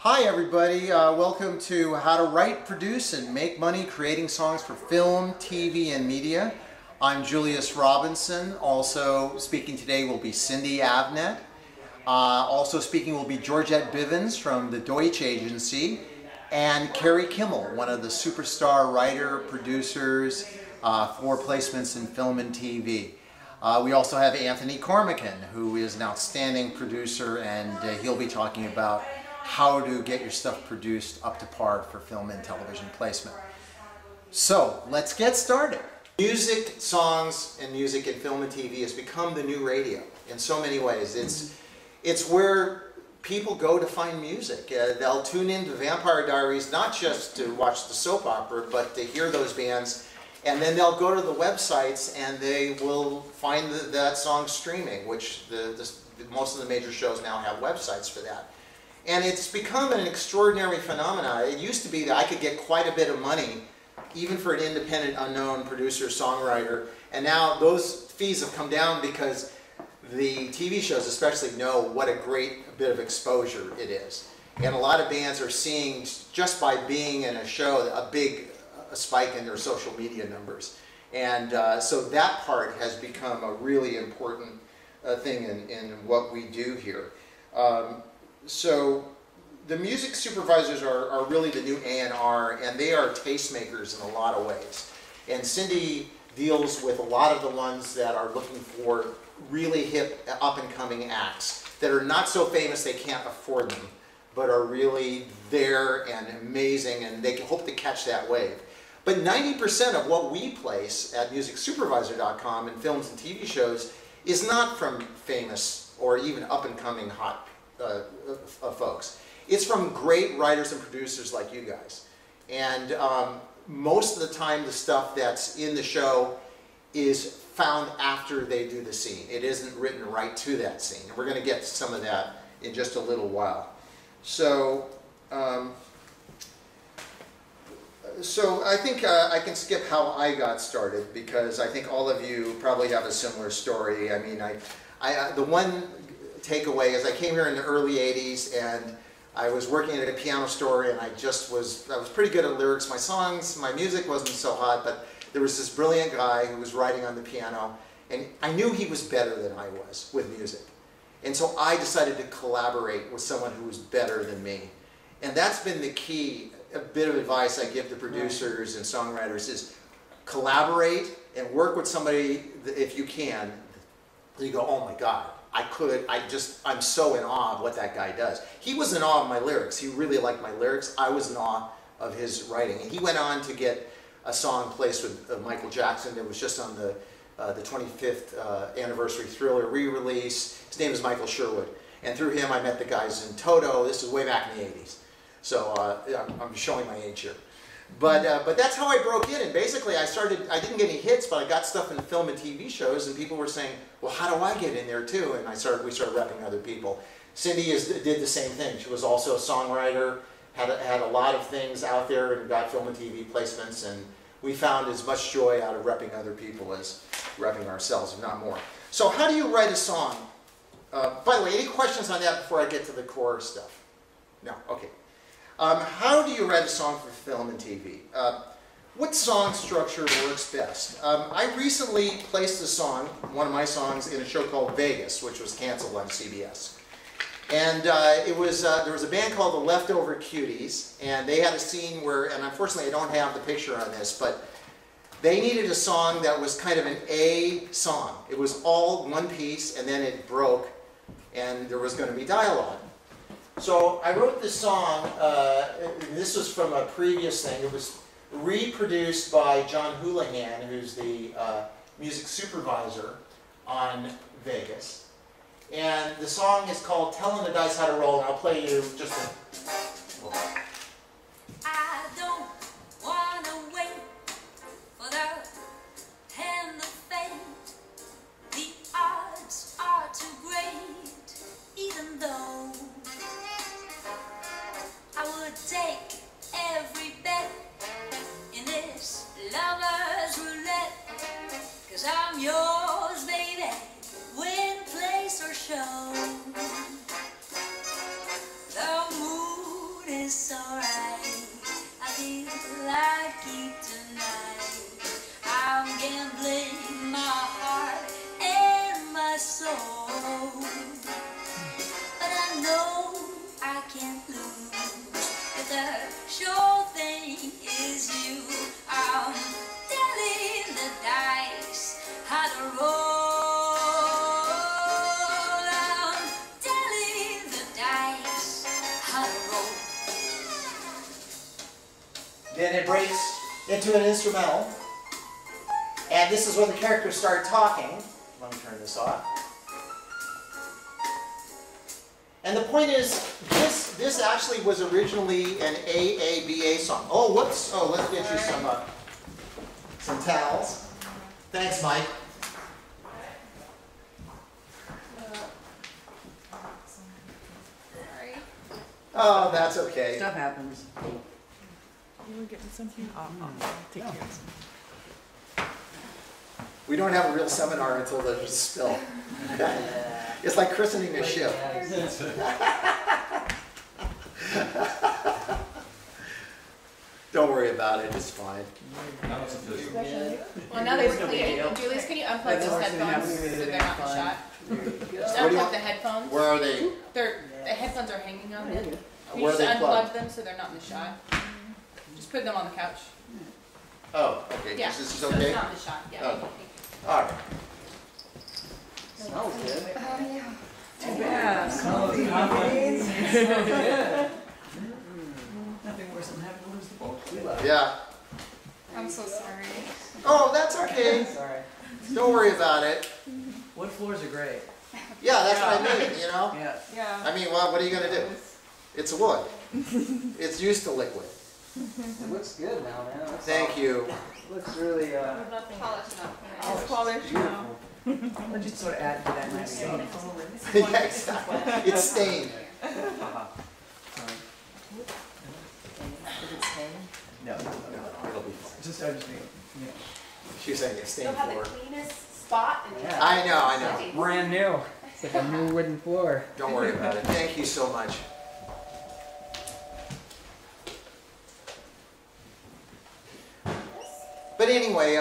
Hi everybody, welcome to How to Write, Produce, and Make Money Creating Songs for Film, TV, and Media. I'm Julius Robinson. Also speaking today will be Cindy Avnet. Also speaking will be Georgette Bivens from the Deutsch Agency, and Carrie Kimmel, one of the superstar writer, producers for placements in film and TV. We also have Anthony Cormican, who is an outstanding producer, and he'll be talking about how to get your stuff produced up to par for film and television placement. So let's get started. Music, songs, and music in film and TV has become the new radio in so many ways. It's where people go to find music. They'll tune into Vampire Diaries not just to watch the soap opera, but to hear those bands, and then they'll go to the websites and they will find that song streaming, which most of the major shows now have websites for that. And it's become an extraordinary phenomenon. It used to be that I could get quite a bit of money, even for an independent, unknown producer, songwriter. And now those fees have come down because the TV shows especially know what a great bit of exposure it is. And a lot of bands are seeing, just by being in a show, a big spike in their social media numbers. And so that part has become a really important thing in what we do here. So the music supervisors are really the new A&R, and they are tastemakers in a lot of ways. And Cindy deals with a lot of the ones that are looking for really hip, up-and-coming acts that are not so famous they can't afford them, but are really there and amazing, and they hope to catch that wave. But 90% of what we place at musicsupervisor.com in films and TV shows is not from famous or even up-and-coming hot folks. It's from great writers and producers like you guys. And most of the time the stuff that's in the show is found after they do the scene. It isn't written right to that scene. And we're going to get to some of that in just a little while. So, I think I can skip how I got started, because I think all of you probably have a similar story. I mean, the one takeaway is I came here in the early 80s, and I was working at a piano store, and I was pretty good at lyrics. My music wasn't so hot, but there was this brilliant guy who was writing on the piano, and I knew he was better than I was with music. And so I decided to collaborate with someone who was better than me. And that's been the key. A bit of advice I give to producers and songwriters is collaborate and work with somebody, if you can, you go, oh my God, I'm so in awe of what that guy does. He was in awe of my lyrics. He really liked my lyrics. I was in awe of his writing. And he went on to get a song placed with Michael Jackson. It was just on the 25th anniversary Thriller re-release. His name is Michael Sherwood. And through him I met the guys in Toto. This is way back in the 80s. So I'm showing my age here. But that's how I broke in, and basically I didn't get any hits, but I got stuff in film and TV shows, and people were saying, well, how do I get in there too? And we started repping other people. Cindy did the same thing. She was also a songwriter, had a lot of things out there, and got film and TV placements, and we found as much joy out of repping other people as repping ourselves, if not more. So how do you write a song? By the way, any questions on that before I get to the core stuff? No? Okay. How do you write a song for film and TV? What song structure works best? I recently placed a song, one of my songs, in a show called Vegas, which was canceled on CBS. And there was a band called the Leftover Cuties, and they had a scene where, and unfortunately I don't have the picture on this, but they needed a song that was kind of an A song. It was all one piece, and then it broke, and there was going to be dialogue. So I wrote this song. This was from a previous thing. It was reproduced by John Houlihan, who's the music supervisor on Vegas. And the song is called Telling the Dice How to Roll, and I'll play you just a... I don't want to wait for the hand of fate. The odds are too great, even though I would take every bet in this lover's roulette, 'cause I'm yours, baby, win, place, or show. The moon then it breaks into an instrumental. And this is when the characters start talking. Let me turn this off. And the point is, this actually was originally an AABA song. Oh, whoops. Oh, let's get you some towels. Thanks, Mike. Oh, that's okay. Stuff happens. You were getting something? I'll take care of some. We don't have a real seminar until there's a spill. It's like christening a ship. Don't worry about it, it's fine. Well, now they're clear. Julius, can you unplug those headphones so they're not in the shot? Just unplug the headphones. Where are they? The headphones are hanging on it. You Where are just they unplug plugged? them so they're not in the shot. Just put them on the couch. Oh, okay. Yeah, This is so okay? it's not in the shot. Yeah. Oh. All right. Smells good. Too bad. Nothing worse than having to lose the boat. We love it. Yeah. I'm so sorry. Oh, that's okay. Sorry. Don't worry about it. Wood floors are great. Yeah, that's what I mean, you know? Yeah. Yeah. I mean, well, what are you going to do? It's wood. It's used to liquid. It looks good now, man. It looks Thank you. Looks really, Polished up. It's polished now. I'll just sort of add to that nice stain. Yeah, exactly. It's stained. Is it stained? No. No, it'll be fine. Just, I just mean, yeah. She's saying it's stained You'll have floor. the cleanest spot in Yeah. I know. Brand new. It's like a new wooden floor. Don't worry about it. Thank you so much. But anyway,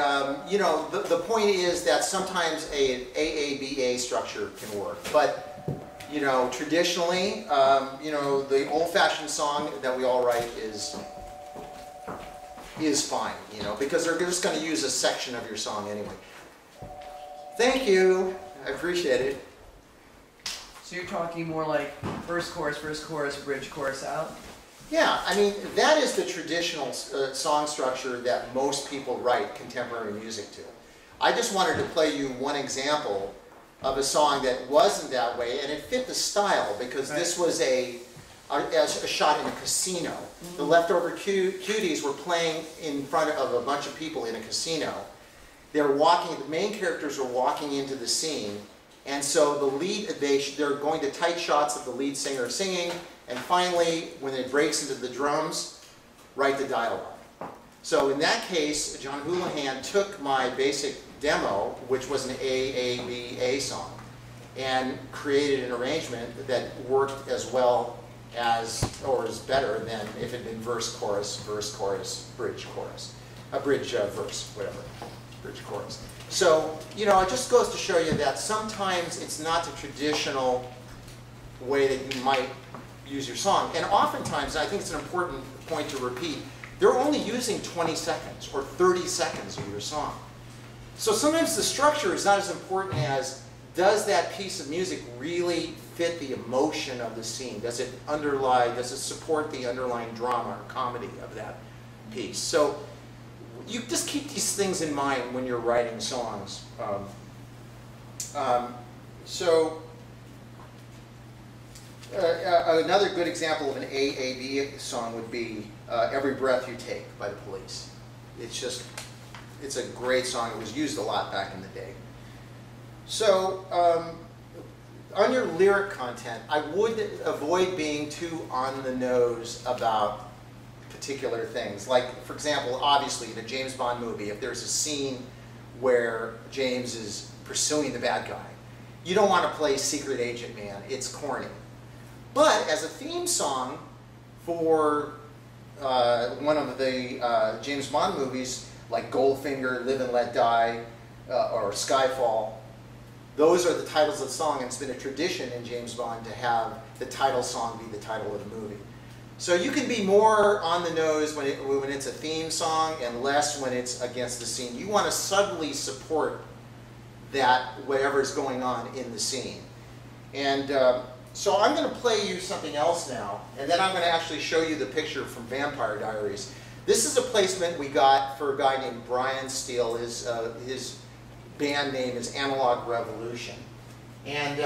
you know, the point is that sometimes a AABA structure can work. But, you know, traditionally, you know, the old-fashioned song that we all write is fine, you know, because they're just going to use a section of your song anyway. Thank you. I appreciate it. So you're talking more like verse, chorus, bridge, chorus out? Yeah, I mean, that is the traditional song structure that most people write contemporary music to. I just wanted to play you one example of a song that wasn't that way, and it fit the style because this was a shot in a casino. The Leftover Cuties were playing in front of a bunch of people in a casino. They're walking, the main characters are walking into the scene, and so the lead, they're going to tight shots of the lead singer singing, and finally, when it breaks into the drums, write the dialogue. So in that case, John Houlihan took my basic demo, which was an AABA song, and created an arrangement that worked as well as, or is better than if it had been verse, chorus, bridge, chorus. A bridge, verse, whatever. Bridge, chorus. So, you know, it just goes to show you that sometimes it's not the traditional way that you might use your song. And oftentimes, I think it's an important point to repeat, they're only using 20 seconds or 30 seconds of your song. So sometimes the structure is not as important as, does that piece of music really fit the emotion of the scene? Does it support the underlying drama or comedy of that piece? So you just keep these things in mind when you're writing songs. Another good example of an AAB song would be Every Breath You Take by the Police. It's a great song. It was used a lot back in the day. So, on your lyric content, I would avoid being too on the nose about particular things. Like, for example, obviously, in a James Bond movie, if there's a scene where James is pursuing the bad guy, you don't want to play Secret Agent Man. It's corny. But as a theme song for one of the James Bond movies, like Goldfinger, Live and Let Die, or Skyfall, those are the titles of the song, and it's been a tradition in James Bond to have the title song be the title of the movie. So you can be more on the nose when it's a theme song and less when it's against the scene. You want to subtly support that, whatever is going on in the scene. And so I'm going to play you something else now, and then I'm going to actually show you the picture from Vampire Diaries. This is a placement we got for a guy named Brian Steele. His band name is Analog Revolution. And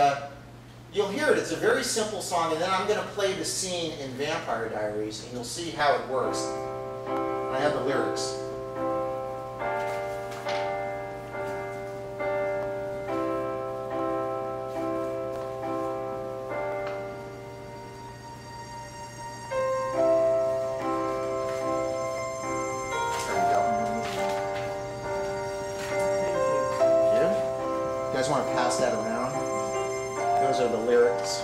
you'll hear it. It's a very simple song, and then I'm going to play the scene in Vampire Diaries, and you'll see how it works. I have the lyrics. You guys want to pass that around? Those are the lyrics.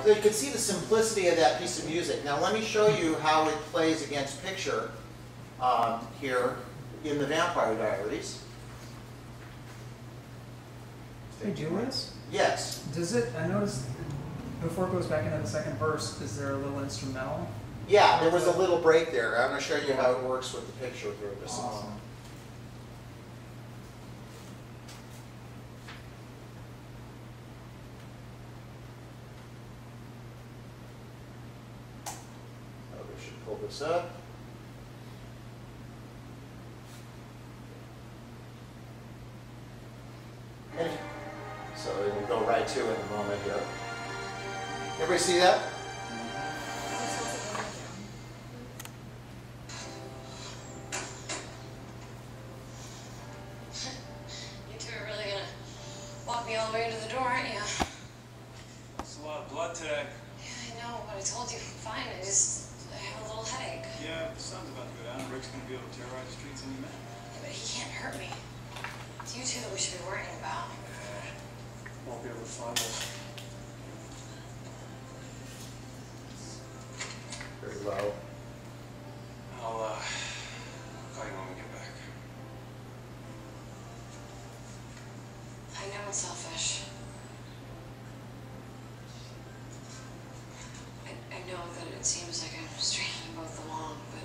So you can see the simplicity of that piece of music. Now let me show you how it plays against picture here in the Vampire Diaries. Hey, Julius? Yes. Does it, I noticed before it goes back into the second verse, is there a little instrumental? Yeah, there was a little break there. I'm going to show you how it works with the picture through the song. Awesome. We should pull this up. And so it will go right to it in a moment here. Everybody see that? You two are really gonna walk me all the way to the door, aren't you? There's a lot of blood today. Yeah, I know, but I told you, fine, I have a little headache. Yeah, the sun's about to go down. Rick's gonna be able to terrorize the streets any minute. Yeah, but he can't hurt me. It's you two that we should be worrying about. Won't be able to find us. Very low. I'll call you when we get back. I know it's selfish. I know that it seems like I'm stringing you both along, but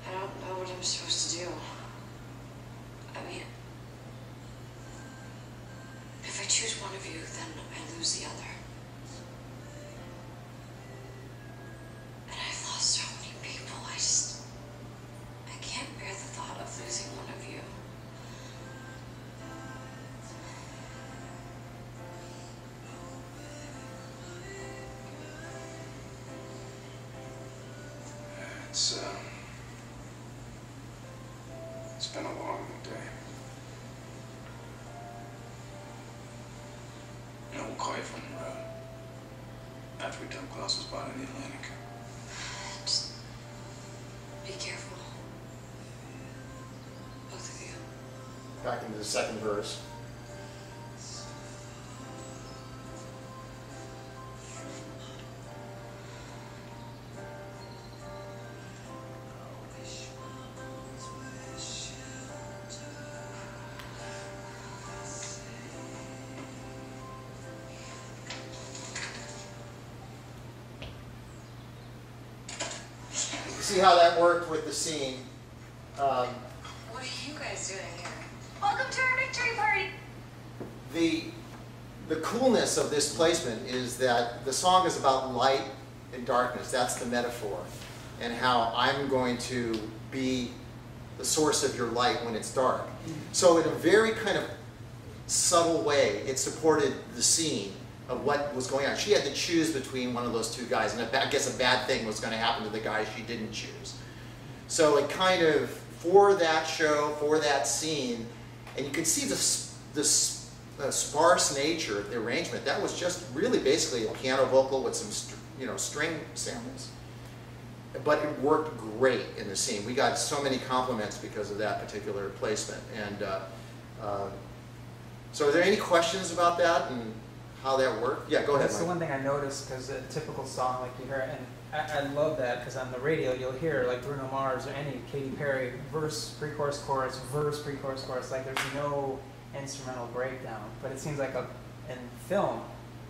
I don't know what I'm supposed to do. I mean, if I choose one of you, then I lose the other. And I've lost so many people, I can't bear the thought of losing one of you. It's been a long day. And we'll call you from the road. After we dump Klaus's body in the Atlantic. Just be careful. Both of you. Back into the second verse. See how that worked with the scene. What are you guys doing here? Welcome to our victory party! The coolness of this placement is that the song is about light and darkness. That's the metaphor. And how I'm going to be the source of your light when it's dark. So in a very kind of subtle way, it supported the scene of what was going on. She had to choose between one of those two guys, and I guess a bad thing was going to happen to the guy she didn't choose. So it kind of, for that show, for that scene, and you can see the sparse nature of the arrangement. That was just really basically a piano vocal with some string samples. But it worked great in the scene. We got so many compliments because of that particular placement. And so are there any questions about that and how that worked? Yeah, go ahead, That's the Mike. one thing I noticed, because a typical song like you hear, and I love that, because on the radio you'll hear like Bruno Mars or any Katy Perry, verse, pre-chorus, chorus, verse, pre-chorus, chorus, like there's no instrumental breakdown. But it seems like in film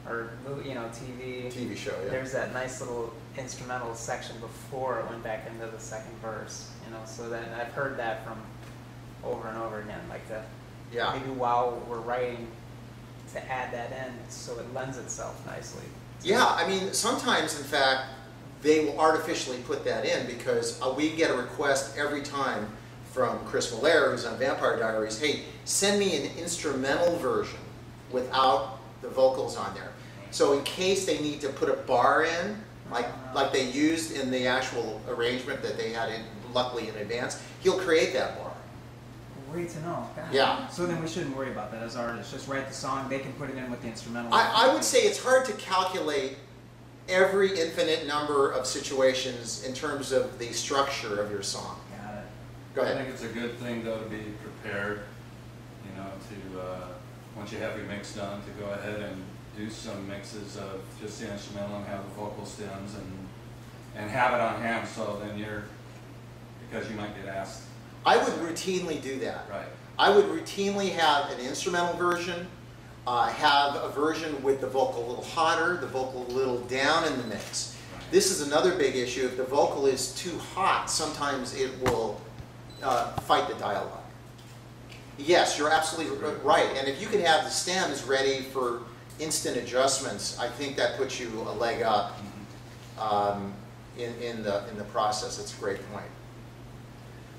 or TV show, yeah. there's that nice little instrumental section before it went back into the second verse, so that I've heard that from over and over again, like maybe while we're writing to add that in so it lends itself nicely. Yeah, I mean, sometimes, in fact, they will artificially put that in because we get a request every time from Chris Malaire, who's on Vampire Diaries, hey, send me an instrumental version without the vocals on there. So in case they need to put a bar in, like they used in the actual arrangement that they had luckily in advance, he'll create that bar. Great to know. God. Yeah. So then we shouldn't worry about that as artists. Just write the song. They can put it in with the instrumental. I would say it's hard to calculate every infinite number of situations in terms of the structure of your song. Got it. Go I ahead. think it's a good thing, though, to be prepared, once you have your mix done, to go ahead and do some mixes of just the instrumental and have the vocal stems and have it on hand, so then because you might get asked. I would routinely do that. Right. I would routinely have an instrumental version, have a version with the vocal a little hotter, the vocal a little down in the mix. Right. This is another big issue. If the vocal is too hot, sometimes it will fight the dialogue. Yes, you're absolutely right. And if you can have the stems ready for instant adjustments, I think that puts you a leg up in the process. That's a great point.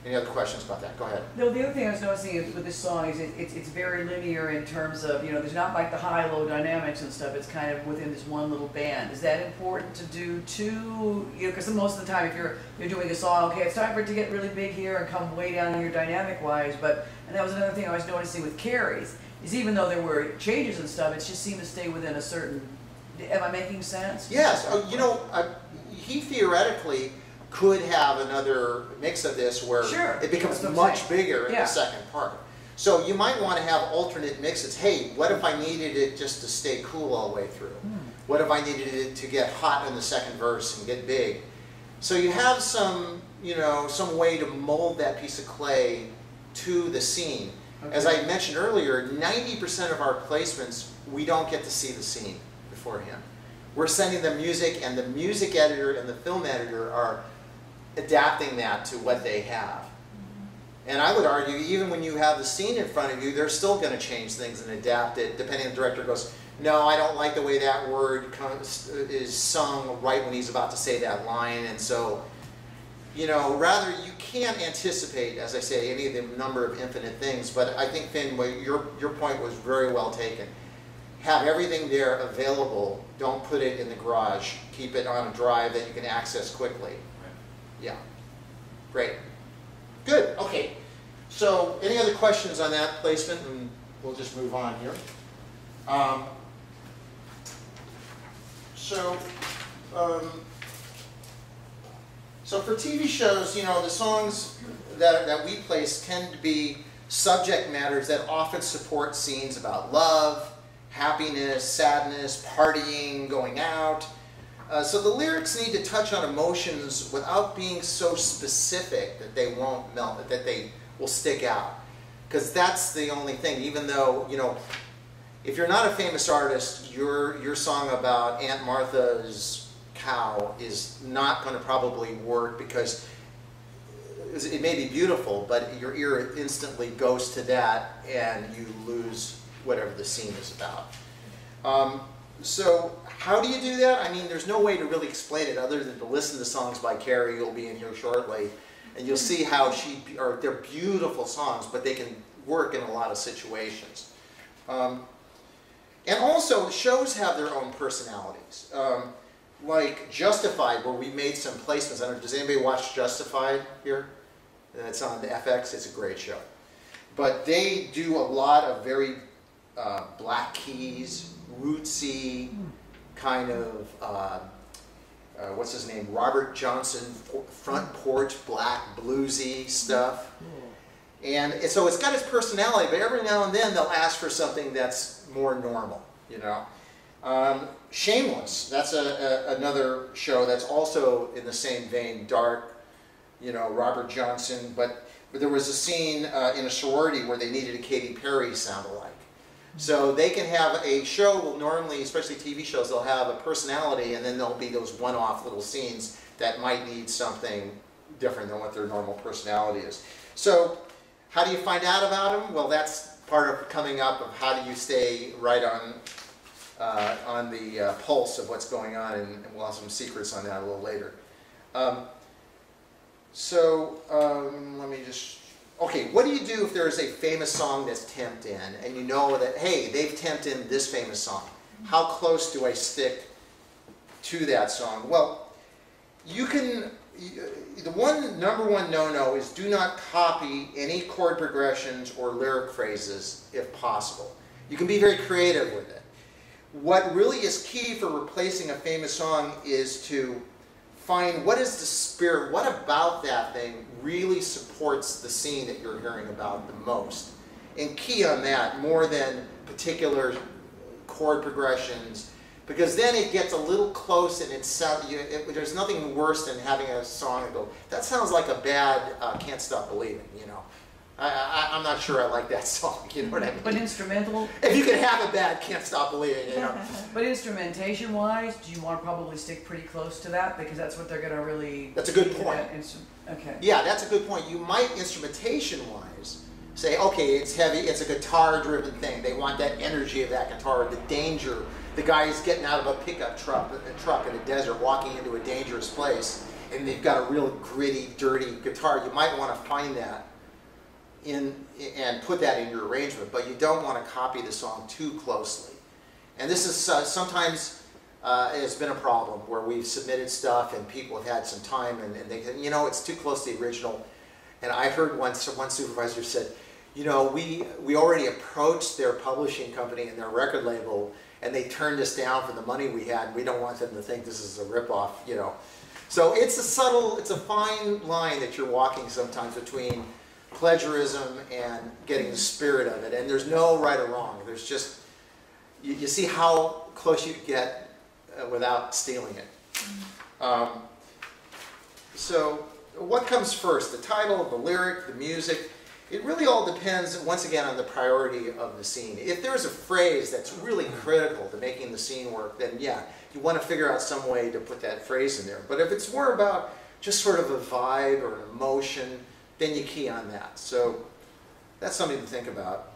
Any other questions about that? Go ahead. No, the other thing I was noticing with this song is it's very linear in terms of, there's not like the high-low dynamics and stuff. It's kind of within this one little band. Is that important to do too? Because most of the time if you're doing a song, okay, it's time for it to get really big here and come way down here dynamic-wise. And that was another thing I was noticing with Carrie's, is even though there were changes and stuff, it just seemed to stay within a certain, am I making sense? Yes. He theoretically could have another mix of this where it becomes much bigger in the second part. So you might want to have alternate mixes. Hey, what if I needed it just to stay cool all the way through? What if I needed it to get hot in the second verse and get big? So you have some way to mold that piece of clay to the scene. Okay. As I mentioned earlier, 90% of our placements, we don't get to see the scene beforehand. We're sending the music, and the music editor and the film editor are adapting that to what they have. And I would argue, even when you have the scene in front of you, they're still going to change things and adapt it, depending on the director goes, no, I don't like the way that word is sung right when he's about to say that line. And so, rather you can't anticipate, as I say, any of the number of infinite things. But I think, Finn, your point was very well taken. Have everything there available. Don't put it in the garage. Keep it on a drive that you can access quickly. Yeah. Great. Good. Okay. So, any other questions on that placement? And we'll just move on here. So for TV shows, the songs that we place tend to be subject matters that often support scenes about love, happiness, sadness, partying, going out. So the lyrics need to touch on emotions without being so specific that they won't melt, that they will stick out. Because that's the only thing. Even though, if you're not a famous artist, your song about Aunt Martha's cow is not going to probably work, because it may be beautiful, but your ear instantly goes to that and you lose whatever the scene is about. So how do you do that? I mean, there's no way to really explain it other than to listen to songs by Carrie, who'll be in here shortly, and you'll see how they're beautiful songs, but they can work in a lot of situations. And also, shows have their own personalities. Like Justified, where we made some placements. I don't know, does anybody watch Justified here? It's on the FX. It's a great show. But they do a lot of very Black Keys, rootsy, kind of, what's his name, Robert Johnson, front porch, black, bluesy stuff. And so it's got its personality, but every now and then they'll ask for something that's more normal, you know. Shameless, that's another show that's also in the same vein, dark, you know, Robert Johnson, but there was a scene in a sorority where they needed a Katy Perry sound-alike. So they can have a show, well, normally, especially TV shows, they'll have a personality, and then there'll be those one-off little scenes that might need something different than what their normal personality is. So how do you find out about them? Well, that's part of coming up of how do you stay right on the pulse of what's going on, and we'll have some secrets on that a little later. Let me just, okay, what do you do if there's a famous song that's temped in, and you know that, hey, they've temped in this famous song. How close do I stick to that song? Well, you can, the number one no-no is do not copy any chord progressions or lyric phrases if possible. You can be very creative with it. What really is key for replacing a famous song is to find what is the spirit, what about that thing really supports the scene that you're hearing about the most. And key on that more than particular chord progressions, because then it gets a little close and there's nothing worse than having a song and go, that sounds like a bad Can't Stop Believing, you know. I'm not sure I like that song, you know what I mean? But instrumental? If you can have a bad Can't Stop Believing, you know. But instrumentation-wise, do you want to probably stick pretty close to that? Because that's what they're going to really... That's a good point. Okay. Yeah, that's a good point. You might, instrumentation-wise, say, okay, it's heavy, it's a guitar-driven thing. They want that energy of that guitar, the danger. The guy is getting out of a pickup truck in the desert, walking into a dangerous place, and they've got a real gritty, dirty guitar. You might want to find that and put that in your arrangement, but you don't want to copy the song too closely. And this is sometimes has been a problem where we've submitted stuff and people have had some time and they said, you know, it's too close to the original. And I heard one supervisor said, you know, we already approached their publishing company and their record label and they turned us down for the money we had, and we don't want them to think this is a ripoff, you know. So it's a fine line that you're walking sometimes between plagiarism and getting the spirit of it, and there's no right or wrong. There's just, you see how close you get without stealing it. So what comes first? The title, the lyric, the music? It really all depends, once again, on the priority of the scene. If there's a phrase that's really critical to making the scene work, then yeah, you want to figure out some way to put that phrase in there. But if it's more about just sort of a vibe or an emotion, then you key on that. So that's something to think about.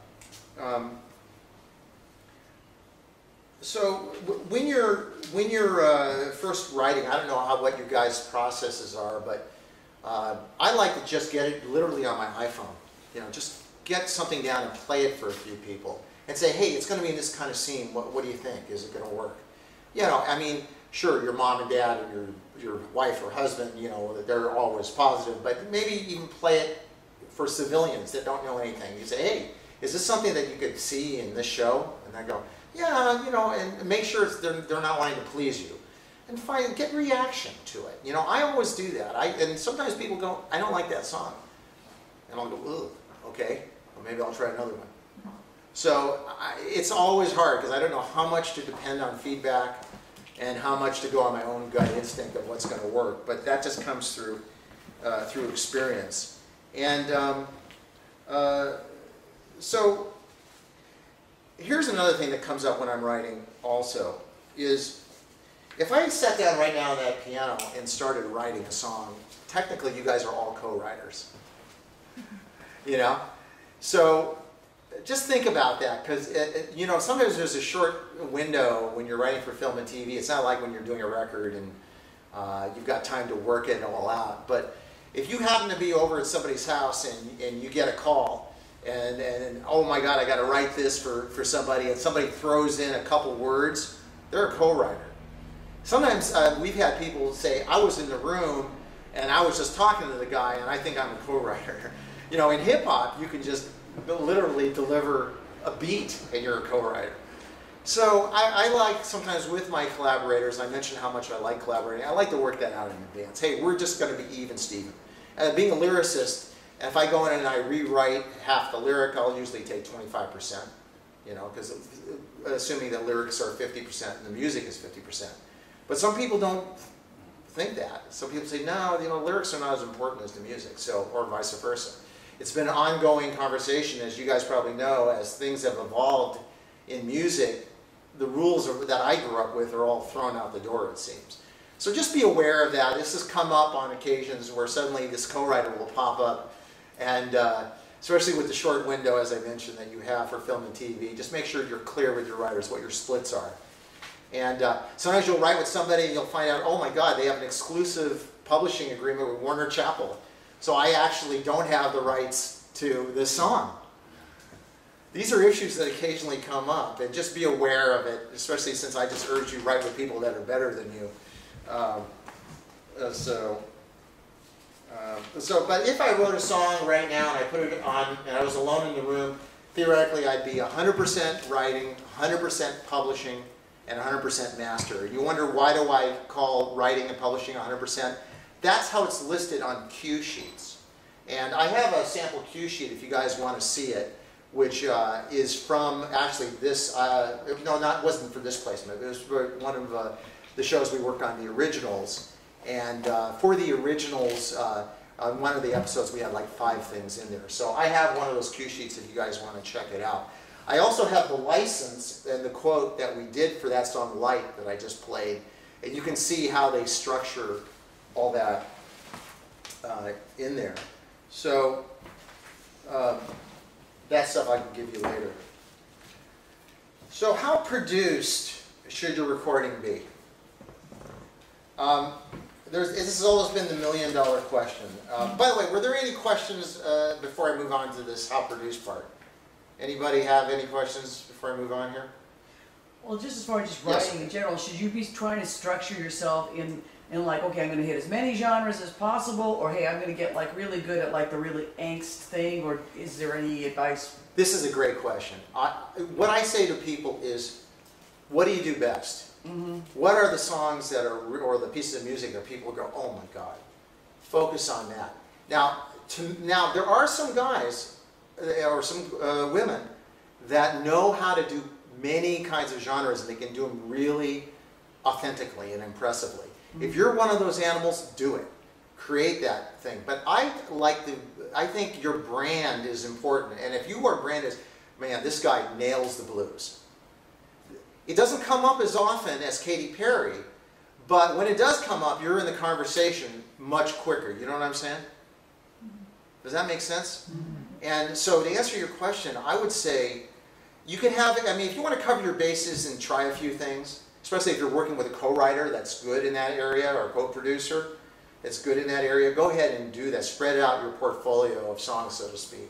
So when you're first writing, I don't know what your guys' processes are, but I like to just get it literally on my iPhone. You know, just get something down and play it for a few people and say, hey, it's going to be in this kind of scene. What do you think? Is it going to work? You know, I mean, sure, your mom and dad and your wife or husband, you know, they're always positive, but maybe even play it for civilians that don't know anything. You say, hey, is this something that you could see in this show? And they go, yeah, you know, and make sure they're not wanting to please you. And get reaction to it. You know, I always do that. And sometimes people go, I don't like that song. And I'll go, ugh, okay, well, maybe I'll try another one. So it's always hard because I don't know how much to depend on feedback and how much to go on my own gut instinct of what's going to work. But that just comes through experience. And so here's another thing that comes up when I'm writing also, is if I sat down right now on that piano and started writing a song, technically you guys are all co-writers. You know? So just think about that, because you know, sometimes there's a short window when you're writing for film and TV. It's not like when you're doing a record and you've got time to work it all out. But if you happen to be over at somebody's house and you get a call and oh my God, I got to write this for somebody, and somebody throws in a couple words, they're a co-writer. Sometimes we've had people say, I was in the room And I was just talking to the guy, and I think I'm a co-writer. You know, in hip hop, you can just literally deliver a beat, and you're a co-writer. So I like sometimes with my collaborators, I mentioned how much I like collaborating. I like to work that out in advance. Hey, we're just going to be even, Steven. Being a lyricist, if I go in and I rewrite half the lyric, I'll usually take 25%. You know, because assuming that lyrics are 50% and the music is 50%. But some people don't think that. Some people say, no, you know, lyrics are not as important as the music, so, or vice versa. It's been an ongoing conversation, as you guys probably know, as things have evolved in music. The rules that I grew up with are all thrown out the door, it seems. So just be aware of that. This has come up on occasions where suddenly this co-writer will pop up, and especially with the short window, as I mentioned, that you have for film and TV, just make sure you're clear with your writers what your splits are. And sometimes you'll write with somebody and you'll find out, oh my God, they have an exclusive publishing agreement with Warner Chappell. So I actually don't have the rights to this song. These are issues that occasionally come up, and just be aware of it, especially since I just urge you write with people that are better than you. But if I wrote a song right now and I put it on and I was alone in the room, theoretically I'd be 100% writing, 100% publishing, and 100% master. You wonder, why do I call writing and publishing 100%? That's how it's listed on cue sheets. And I have a sample cue sheet if you guys want to see it, which is from actually this, wasn't for this placement, it was for one of the shows we worked on, the originals. And for the originals, on one of the episodes we had like 5 things in there. So I have one of those cue sheets if you guys want to check it out. I also have the license and the quote that we did for that song, Light, that I just played. And you can see how they structure all that in there. So that stuff I can give you later. So how produced should your recording be? This has always been the million-dollar question. By the way, were there any questions before I move on to this how produced part? Anybody have any questions before I move on here? Well, just as far as just writing in general, should you be trying to structure yourself in like, okay, I'm going to hit as many genres as possible, or hey, I'm going to get like really good at like the really angst thing, or is there any advice? This is a great question. What I say to people is, what do you do best? Mm-hmm. What are the songs that are, or the pieces of music that people go, oh my God, focus on that. Now there are some guys or some women that know how to do many kinds of genres, and they can do them really authentically and impressively. Mm-hmm. If you're one of those animals, do it. Create that thing. But I think your brand is important. And if your brand is, man, this guy nails the blues. It doesn't come up as often as Katy Perry, but when it does come up, you're in the conversation much quicker. You know what I'm saying? Does that make sense? Mm-hmm. And so to answer your question, I would say you can have, I mean, if you want to cover your bases and try a few things, especially if you're working with a co-writer that's good in that area, or a co-producer that's good in that area, go ahead and do that. Spread out your portfolio of songs, so to speak.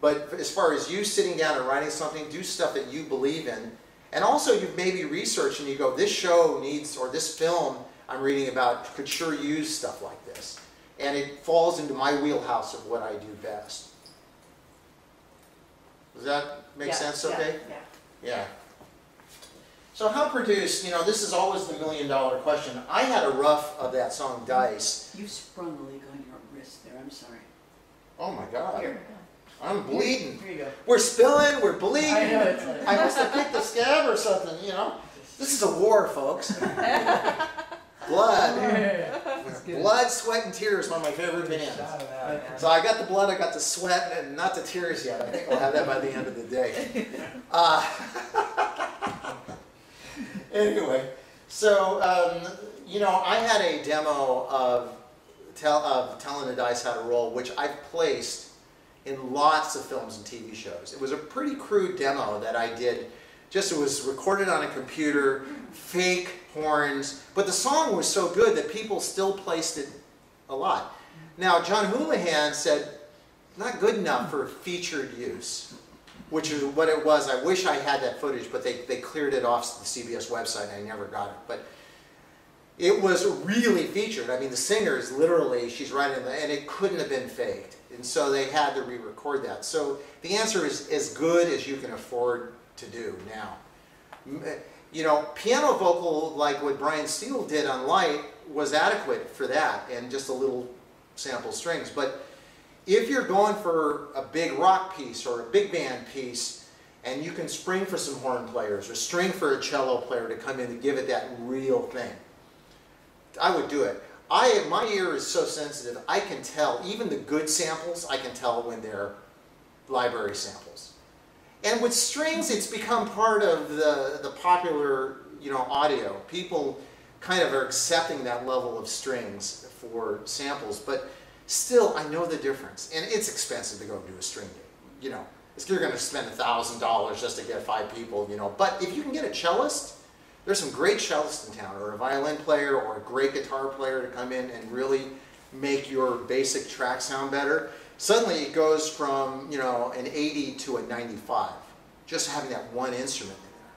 But as far as you sitting down and writing something, do stuff that you believe in. And also you maybe research and you go, this show needs, or this film I'm reading about could sure use stuff like this. And it falls into my wheelhouse of what I do best. Does that make sense okay? Yeah. So how produced, you know, this is always the million-dollar question. I had a rough of that song, Dice. You sprung a leak on your wrist there, I'm sorry. Oh my God. Here. I'm bleeding. Here you go. We're spilling, we're bleeding. I know, it's like... I must have picked a scab or something, you know. This is a war, folks. Blood. Blood, sweat, and tears, one of my favorite bands. So I got the blood, I got the sweat, and not the tears yet. I think we'll have that by the end of the day. Anyway, so, you know, I had a demo of Telling the Dice How to Roll, which I've placed in lots of films and TV shows. It was a pretty crude demo that I did. Just, it was recorded on a computer, fake horns, but the song was so good that people still placed it a lot. Now, John Houlihan said, not good enough for featured use, which is what it was. I wish I had that footage, but they cleared it off the CBS website and I never got it. But it was really featured. I mean, the singer is literally, she's right in the, and it couldn't have been faked. And so they had to re-record that. So the answer is as good as you can afford to do now. You know, piano vocal like what Brian Steele did on Light was adequate for that, and just a little sample strings. But if you're going for a big rock piece or a big band piece, and you can spring for some horn players or string for a cello player to come in and give it that real thing, I would do it. My ear is so sensitive, I can tell, even the good samples, I can tell when they're library samples. And with strings, it's become part of the popular, you know, audio. People kind of are accepting that level of strings for samples, but still, I know the difference. And it's expensive to go do a string gig, you know. You're going to spend $1,000 just to get 5 people, you know. But if you can get a cellist, there's some great cellists in town, or a violin player, or a great guitar player to come in and really make your basic track sound better. Suddenly it goes from, you know, an 80 to a 95, just having that one instrument in there.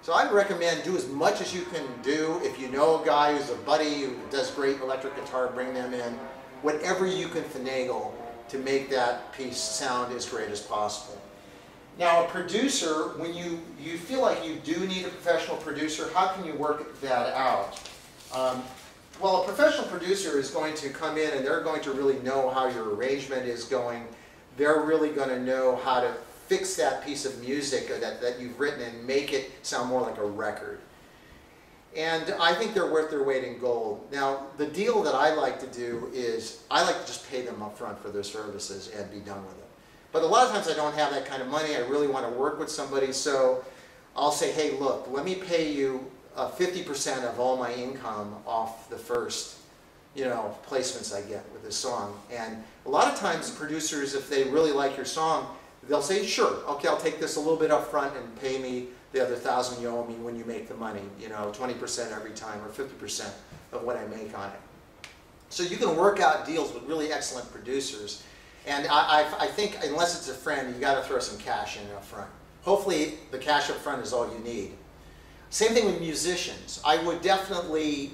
So I'd recommend do as much as you can do. If you know a guy who's a buddy who does great electric guitar, bring them in. Whatever you can finagle to make that piece sound as great as possible. Now, a producer, when you feel like you do need a professional producer, how can you work that out? Well, a professional producer is going to come in and they're going to really know how your arrangement is going. They're really going to know how to fix that piece of music that you've written and make it sound more like a record. And I think they're worth their weight in gold. Now, the deal that I like to do is I like to just pay them up front for their services and be done with it. But a lot of times I don't have that kind of money. I really want to work with somebody, so I'll say, hey, look, let me pay you 50% of all my income off the first, you know, placements I get with this song. And a lot of times producers, if they really like your song, they'll say, sure, okay, I'll take this a little bit up front and pay me the other $1,000 you owe me when you make the money, you know, 20% every time or 50% of what I make on it. So you can work out deals with really excellent producers. And I think unless it's a friend, you got to throw some cash in up front. Hopefully the cash up front is all you need. Same thing with musicians. I would definitely,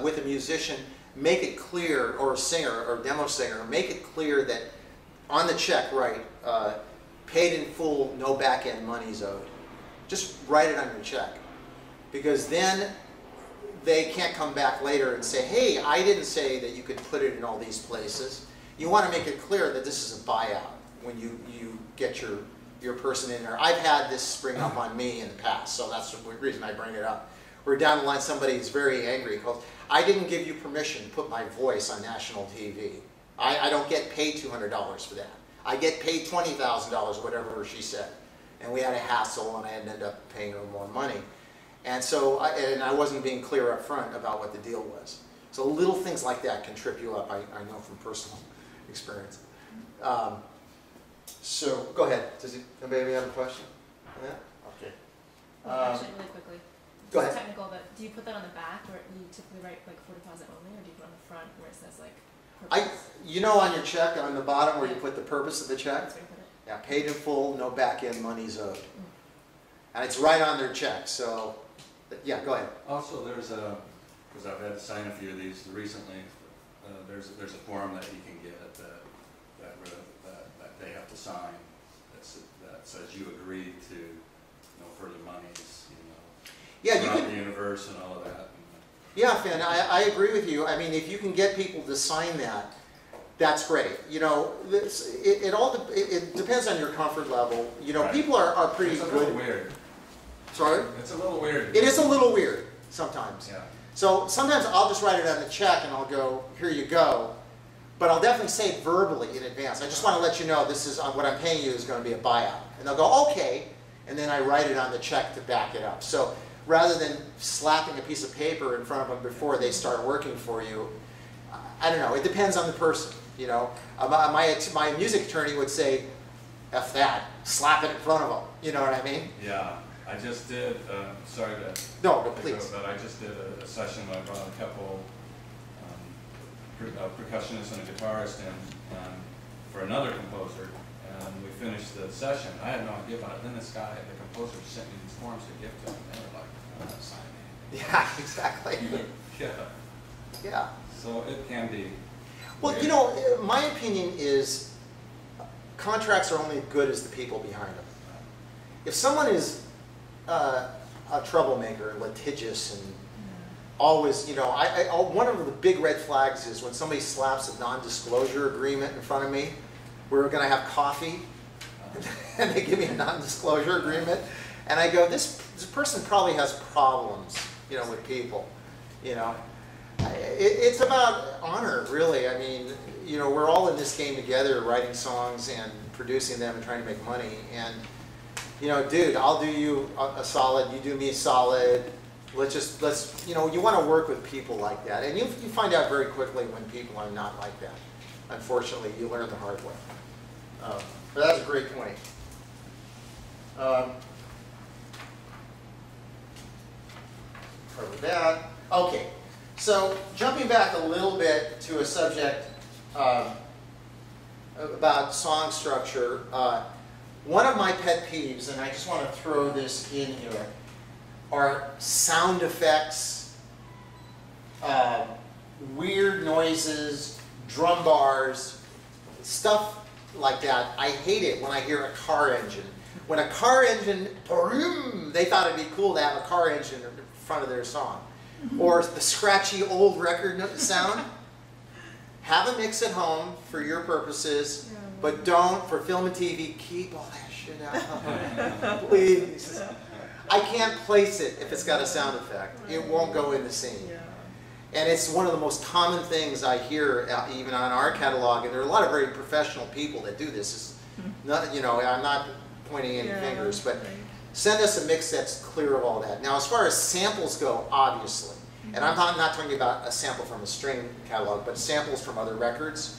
with a musician, make it clear, or a singer or demo singer, make it clear that on the check, write, paid in full, no back end money's owed. Just write it on your check. Because then they can't come back later and say, hey, I didn't say that you could put it in all these places. You want to make it clear that this is a buyout when you get your person in there. I've had this spring up on me in the past, so that's the reason I bring it up. We're down the line, somebody is very angry because I didn't give you permission to put my voice on national TV. I don't get paid $200 for that. I get paid $20,000, whatever she said. And we had a hassle, and I ended up paying her more money. And so, I wasn't being clear up front about what the deal was. So little things like that can trip you up, I know from personal experience. So, go ahead. Does anybody have a question on that? Okay. Actually, really quickly. Go This is ahead. technical, but do you put that on the back where you typically write like for deposit only, or do you put it on the front where it says like purpose? You know on your check, on the bottom where you put the purpose of the check? That's where you put it. Yeah, paid in full, no back end money's owed. And it's right on their check, so, yeah, go ahead. Also, there's a, because I've had to sign a few of these recently, there's a form that you can get that they have to sign that says you agreed to no further monies, you know, Yeah, you throughout can, the universe and all of that. yeah, Finn, I agree with you. I mean, if you can get people to sign that, that's great. You know, it depends on your comfort level. You know, Right. people are pretty It's a good. little weird. Sorry? It's a little weird. It is a little weird sometimes. Yeah. So sometimes I'll just write it on the check and I'll go, here you go. But I'll definitely say it verbally in advance. I just want to let you know this is what I'm paying you is going to be a buyout. And they'll go, okay. And then I write it on the check to back it up. So rather than slapping a piece of paper in front of them before they start working for you, I don't know. It depends on the person. You know, my music attorney would say, F that, slap it in front of them. You know what I mean? Yeah. I just did, sorry to... No, please. But I just did a session where I brought a couple percussionists and a guitarist in for another composer, and we finished the session. I had no idea about it. Then this guy, the composer, sent me these forms to give to him. They were like, I'm not signing anything. Yeah, exactly. Yeah, Yeah. so it can be. Well, you know, my opinion is contracts are only as good as the people behind them. If someone is a troublemaker, litigious, and always, you know, one of the big red flags is when somebody slaps a non-disclosure agreement in front of me. We're going to have coffee, and they give me a non-disclosure agreement, and I go, this person probably has problems, you know, with people, you know. It's about honor, really. I mean, you know, we're all in this game together, writing songs and producing them and trying to make money. And, you know, dude, I'll do you a solid, you do me a solid. Let's, you know, you want to work with people like that. And you find out very quickly when people are not like that. Unfortunately, you learn the hard way. But that's a great point. Cover that. Okay. So jumping back a little bit to a subject about song structure, one of my pet peeves, and I just want to throw this in here, are sound effects, weird noises, drum bars, stuff like that. I hate it when I hear a car engine. When a car engine, they thought it'd be cool to have a car engine in front of their song. Or the scratchy old record sound. Have a mix at home for your purposes, but don't, for film and TV, keep all that shit out. Please. I can't place it if it's got a sound effect. It won't go in the scene. And it's one of the most common things I hear even on our catalog, and there are a lot of very professional people that do this. It's not, you know, I'm not pointing any fingers, but send us a mix that's clear of all that. Now, as far as samples go, obviously, and I'm not talking about a sample from a string catalog, but samples from other records.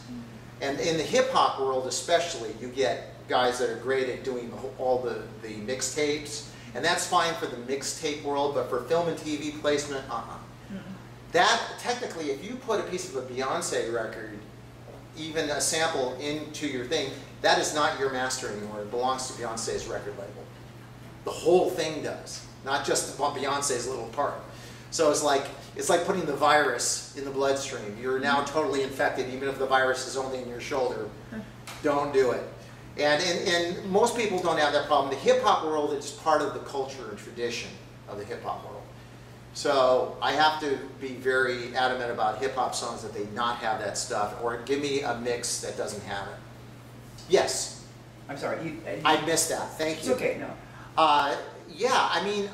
And in the hip-hop world especially, you get guys that are great at doing all the mixtapes, and that's fine for the mixtape world, but for film and TV placement, That, technically, if you put a piece of a Beyonce record, even a sample into your thing, that is not your master anymore. It belongs to Beyonce's record label. The whole thing does, not just Beyonce's little part. So it's like putting the virus in the bloodstream. You're now totally infected, even if the virus is only in your shoulder. Don't do it. And most people don't have that problem. The hip-hop world is part of the culture and tradition of the hip-hop world. So I have to be very adamant about hip-hop songs that they not have that stuff, or give me a mix that doesn't have it. Yes? I'm sorry. I missed that. Thank you. It's okay, no. Yeah, I mean,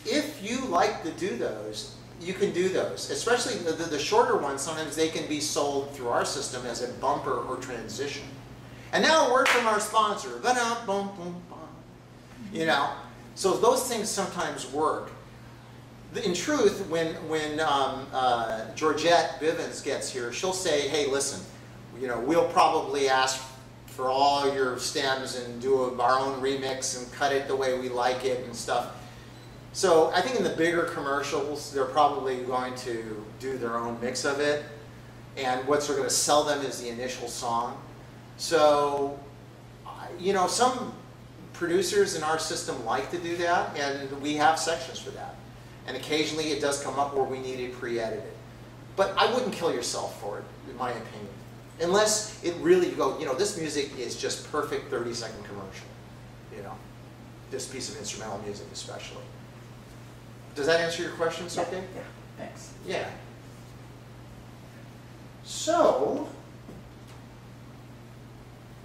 if you like to do those, you can do those. Especially the shorter ones, sometimes they can be sold through our system as a bumper or transition. And now a word from our sponsor. You know, so those things sometimes work. In truth, when Georgette Bivens gets here, she'll say, hey, listen, you know, we'll probably ask for all your stems and do our own remix and cut it the way we like it and stuff. So I think in the bigger commercials, they're probably going to do their own mix of it. And what's going to sell them is the initial song. So, you know, some producers in our system like to do that, and we have sections for that. And occasionally it does come up where we need it pre-edited. But I wouldn't kill yourself for it, in my opinion. Unless it really, you go, you know, this music is just perfect 30-second commercial. You know, this piece of instrumental music especially. Does that answer your question, Sophie? Yeah, thanks. Yeah. So,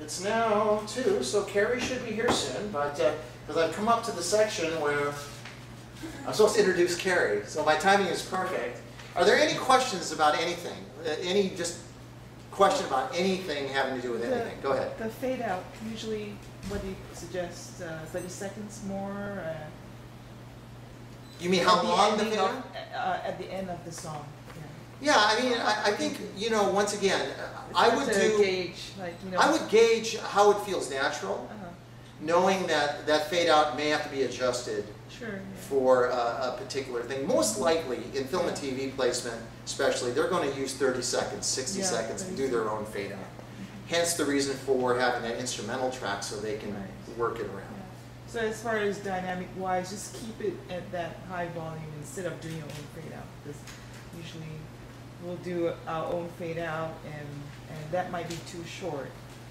it's now 2, so Carrie should be here soon, but because I've come up to the section where I'm supposed to introduce Carrie, so my timing is perfect. Are there any questions about anything? Any just question about anything having to do with anything? Go ahead. The fade out, usually, what do you suggest? 30 seconds more? You mean how long the fade out? At the end of the song. Yeah, I mean, I think, you know, once again, I would gauge, like, you know. I would gauge how it feels natural, knowing that that fade out may have to be adjusted for a particular thing. Most likely, in film and TV placement especially, they're going to use 30 seconds, 60 seconds to do their own fade out. Hence the reason for having that instrumental track so they can work it around. So as far as dynamic-wise, just keep it at that high volume instead of doing your own fade out. usually we'll do our own fade out, and that might be too short,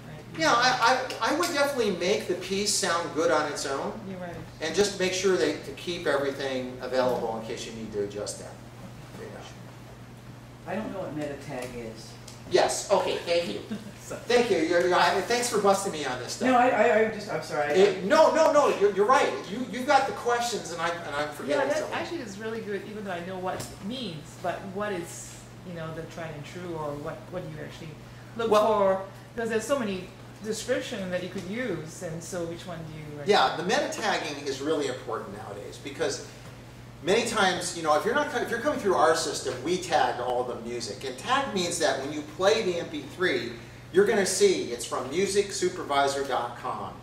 right? Yeah, I would definitely make the piece sound good on its own. You're right. And just make sure to keep everything available in case you need to adjust that. There you go. I don't know what meta tag is. Yes, okay, thank you. Thank you. Thanks for busting me on this stuff. No, I'm sorry. No, you're right. You've got the questions, and I'm forgetting Yeah, that something. actually is really good, even though I know what it means, but what is, you know, the tried and true, or what do you actually look for? Because there's so many descriptions that you could use, and so which one do you actually? Yeah, the meta tagging is really important nowadays because many times, you know, if you're coming through our system, we tag all the music, and tag means that when you play the MP3, you're going to see it's from musicsupervisor.com,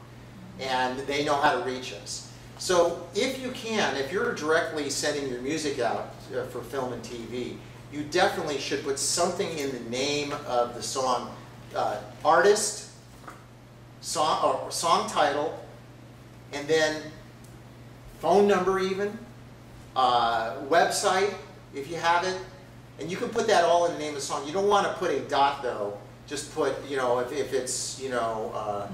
and they know how to reach us. So if you can, if you're directly sending your music out for film and TV, you definitely should put something in the name of the song, artist, song title, and then phone number even, website if you have it, and you can put that all in the name of the song. You don't want to put a dot though. Just put, you know, if it's, you know,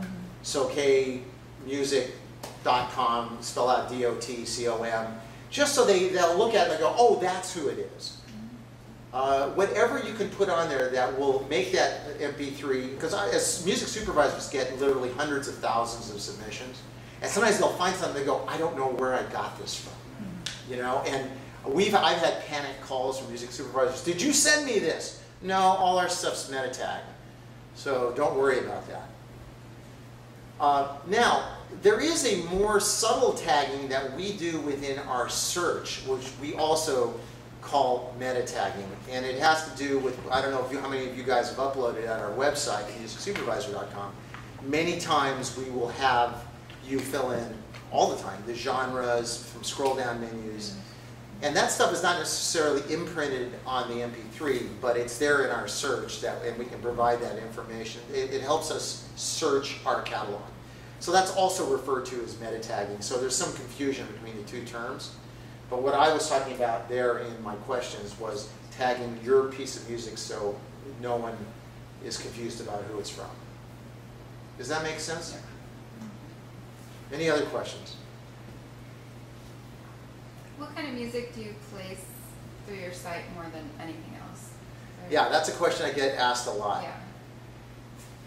sokmusic.com, spell out DOTCOM, just so they'll look at it and go, oh, that's who it is. Whatever you can put on there that will make that MP3, because as music supervisors get literally hundreds of thousands of submissions, and sometimes they'll find something and they go, I don't know where I got this from, you know, and I've had panic calls from music supervisors. Did you send me this? No, all our stuff's meta tagged. So don't worry about that. Now, there is a more subtle tagging that we do within our search, which we also call meta tagging. And it has to do with, I don't know how many of you guys have uploaded at our website, musicsupervisor.com. Many times we will have you fill in, all the time, the genres from scroll down menus. And that stuff is not necessarily imprinted on the MP3, but it's there in our search, and we can provide that information. It helps us search our catalog. So that's also referred to as meta tagging. So there's some confusion between the two terms. But what I was talking about there in my questions was tagging your piece of music so no one is confused about who it's from. Does that make sense? Any other questions? What kind of music do you place through your site more than anything else? Yeah, that's a question I get asked a lot. Yeah.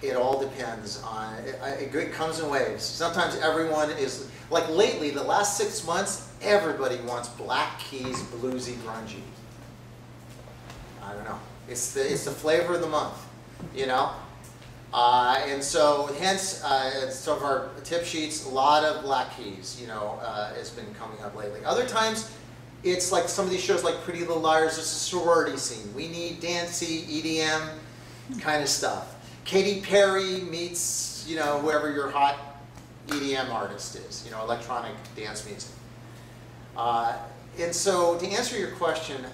It all depends on, it comes in waves. Sometimes everyone is, like lately, the last 6 months, everybody wants Black Keys, bluesy, grungy. I don't know. It's the flavor of the month, you know? And so, hence, some of our tip sheets, a lot of Black Keys, you know, has been coming up lately. Other times, it's like some of these shows like Pretty Little Liars, there's a sorority scene. We need dancey, EDM kind of stuff. Katy Perry meets, you know, whoever your hot EDM artist is, you know, electronic dance music. And so, to answer your question,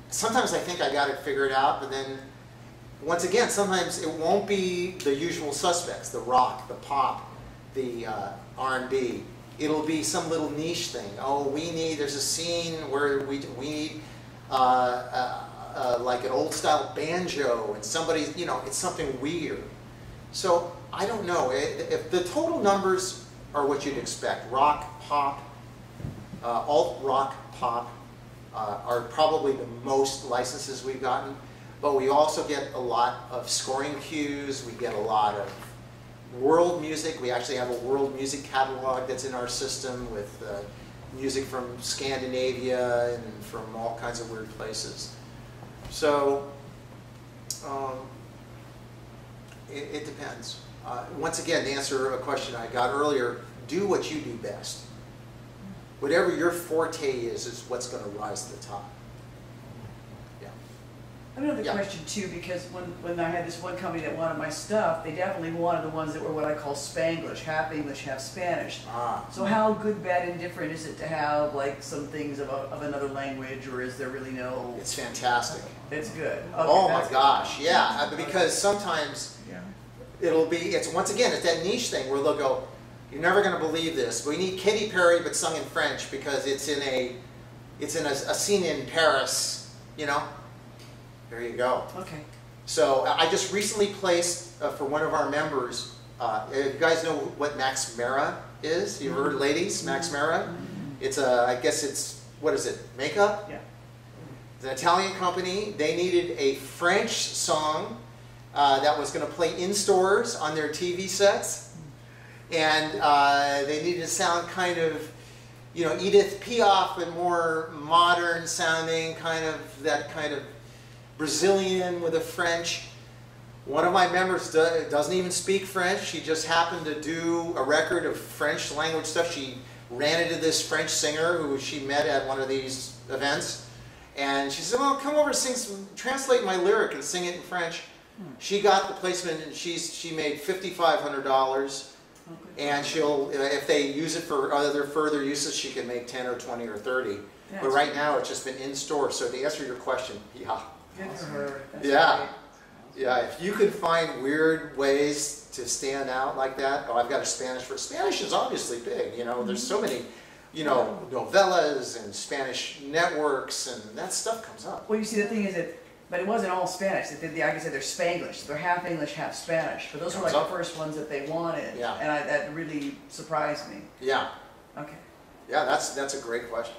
sometimes I think I got it figured out, but then once again, sometimes it won't be the usual suspects, the rock, the pop, the R&B. It'll be some little niche thing. Oh, there's a scene where we need like an old style banjo and somebody, you know, it's something weird. So, I don't know. If the total numbers are what you'd expect, rock, pop, alt-rock, pop are probably the most licenses we've gotten. But we also get a lot of scoring cues. We get a lot of world music. We actually have a world music catalog that's in our system with music from Scandinavia and from all kinds of weird places. So it depends. Once again, to answer a question I got earlier, do what you do best. Whatever your forte is what's going to rise to the top. I have another question too, because when I had this one company that wanted my stuff, they definitely wanted the ones that were what I call Spanglish, half English, half Spanish. So how good, bad, and different is it to have like some things of another language, or is there really no? It's fantastic. It's good. Okay, oh my gosh, yeah, because sometimes it'll be, it's once again, it's that niche thing where they'll go, you're never going to believe this, we need Katy Perry but sung in French because it's in a scene in Paris, you know, there you go. Okay. So I just recently placed for one of our members, you guys know what Max Mara is? You've heard, ladies, Max Mara? It's I guess it's, what is it, makeup? Yeah. It's an Italian company. They needed a French song that was going to play in stores on their TV sets. And they needed to sound kind of, you know, Edith Piaf, but more modern sounding, kind of that kind of Brazilian with a French. One of my members doesn't even speak French. She just happened to do a record of French language stuff. She ran into this French singer who she met at one of these events. And she said, well, come over and translate my lyric and sing it in French. She got the placement and she made $5,500. And she'll, if they use it for other further uses, she can make 10 or 20 or 30. But right now it's just been in store. So to answer your question, yeah. Good for her. That's Yeah. great. Yeah, if you can find weird ways to stand out like that. Oh, I've got a Spanish for Spanish is obviously big, you know, there's so many, you know, novellas and Spanish networks and that stuff comes up. Well, you see, the thing is that, but it wasn't all Spanish. Like I said, they're Spanglish. They're half English, half Spanish. But those were like the first ones that they wanted. Yeah. And that really surprised me. Yeah. Okay. Yeah, that's a great question.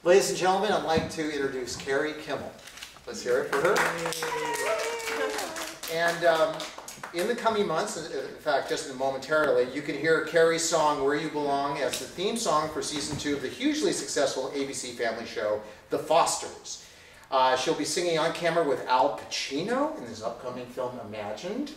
Ladies and gentlemen, I'd like to introduce Carrie Kimmel. Let's hear it for her. And in the coming months, in fact, just momentarily, you can hear Carrie's song, Where You Belong, as the theme song for season 2 of the hugely successful ABC family show, The Fosters. She'll be singing on camera with Al Pacino in his upcoming film, Imagined.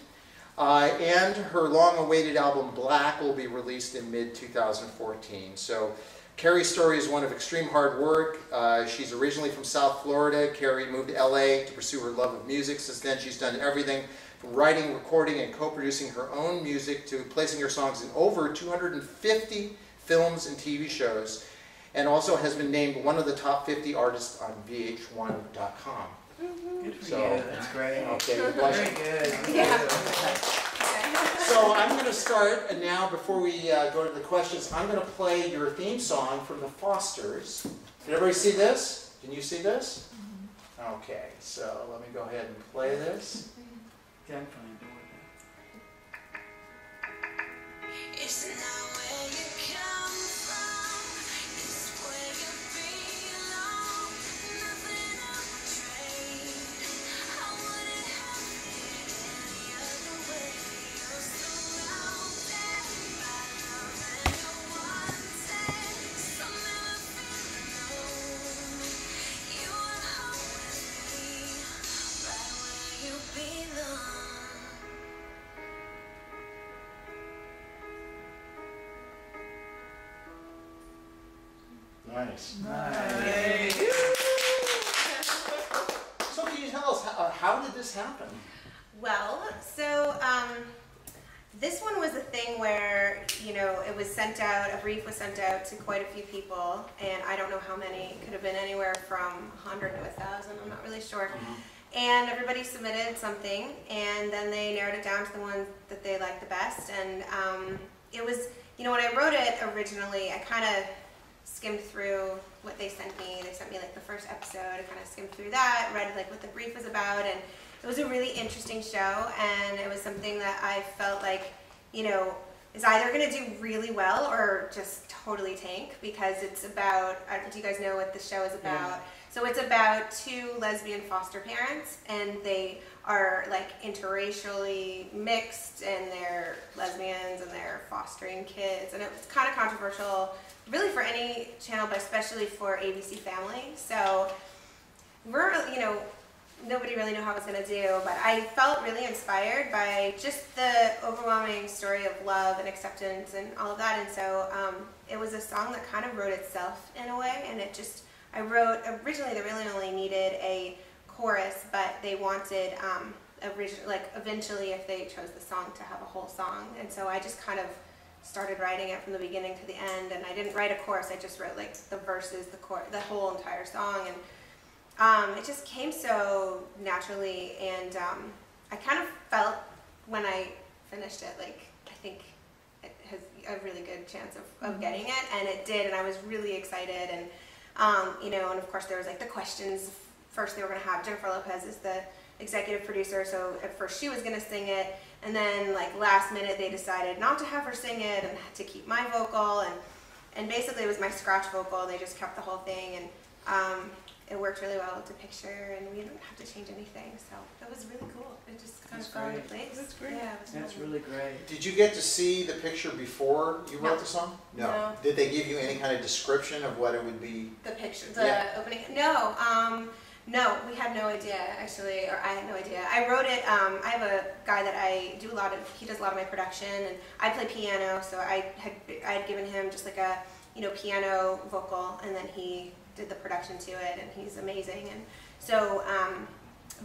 And her long-awaited album, Black, will be released in mid-2014. So Carrie's story is one of extreme hard work. She's originally from South Florida. Carrie moved to LA to pursue her love of music. Since then, she's done everything from writing, recording, and co-producing her own music to placing her songs in over 250 films and TV shows, and also has been named one of the top 50 artists on VH1.com. Good for So, you. That's great. Okay, good pleasure. Very good. Yeah. So I'm going to start, and now before we go to the questions, I'm going to play your theme song from the Fosters. Can everybody see this? Can you see this? Okay, so let me go ahead and play this. Yeah, I'm fine. It's not where you come from, it's where you belong. Nothing I would trade. I wouldn't have it any other way. You're surrounded by love and you're wanted. Some never feel alone. You will always be right where you belong. Nice. Nice. So can you tell us, how did this happen? Well, so this one was a thing where, you know, it was sent out, a brief was sent out to quite a few people, and I don't know how many, it could have been anywhere from 100 to 1,000, I'm not really sure. And everybody submitted something, and then they narrowed it down to the ones that they liked the best, and it was, you know, when I wrote it originally, I kind of skimmed through what they sent me. They sent me like the first episode. I kind of skimmed through that, read like what the brief was about, and it was a really interesting show, and it was something that I felt like, you know, is either going to do really well or just totally tank, because it's about, do you guys know what the show is about? Yeah. So it's about 2 lesbian foster parents, and they are like interracially mixed, and they're lesbians and they're fostering kids, and it's kind of controversial really for any channel, but especially for ABC Family. So we're, you know, nobody really knew how it was going to do, but I felt really inspired by just the overwhelming story of love and acceptance and all of that, and so it was a song that kind of wrote itself in a way, and it just, I wrote, originally they really only needed a chorus, but they wanted, eventually if they chose the song, to have a whole song, and so I just kind of started writing it from the beginning to the end, and I didn't write a chorus, I just wrote like the verses, the whole entire song, and it just came so naturally, and I kind of felt when I finished it, like, I think it has, a really good chance of getting it, and it did, and I was really excited, and you know, and of course there was like the questions. First they were going to have Jennifer Lopez as the executive producer, so at first she was going to sing it, and then like last minute they decided not to have her sing it and to keep my vocal, and basically it was my scratch vocal. They just kept the whole thing, and it worked really well with the picture, and we didn't have to change anything, so that was really cool. It just kind of fell into place. That's great. Yeah, That's really great. Did you get to see the picture before you wrote No. the song? No. Did they give you any kind of description of what it would be? The picture, the Yeah. opening. No, no, we had no idea actually, or I had no idea. I wrote it. I have a guy that I do a lot of. He does a lot of my production, and I play piano, so I had given him just like a piano vocal, and then he did the production to it, and he's amazing. And so,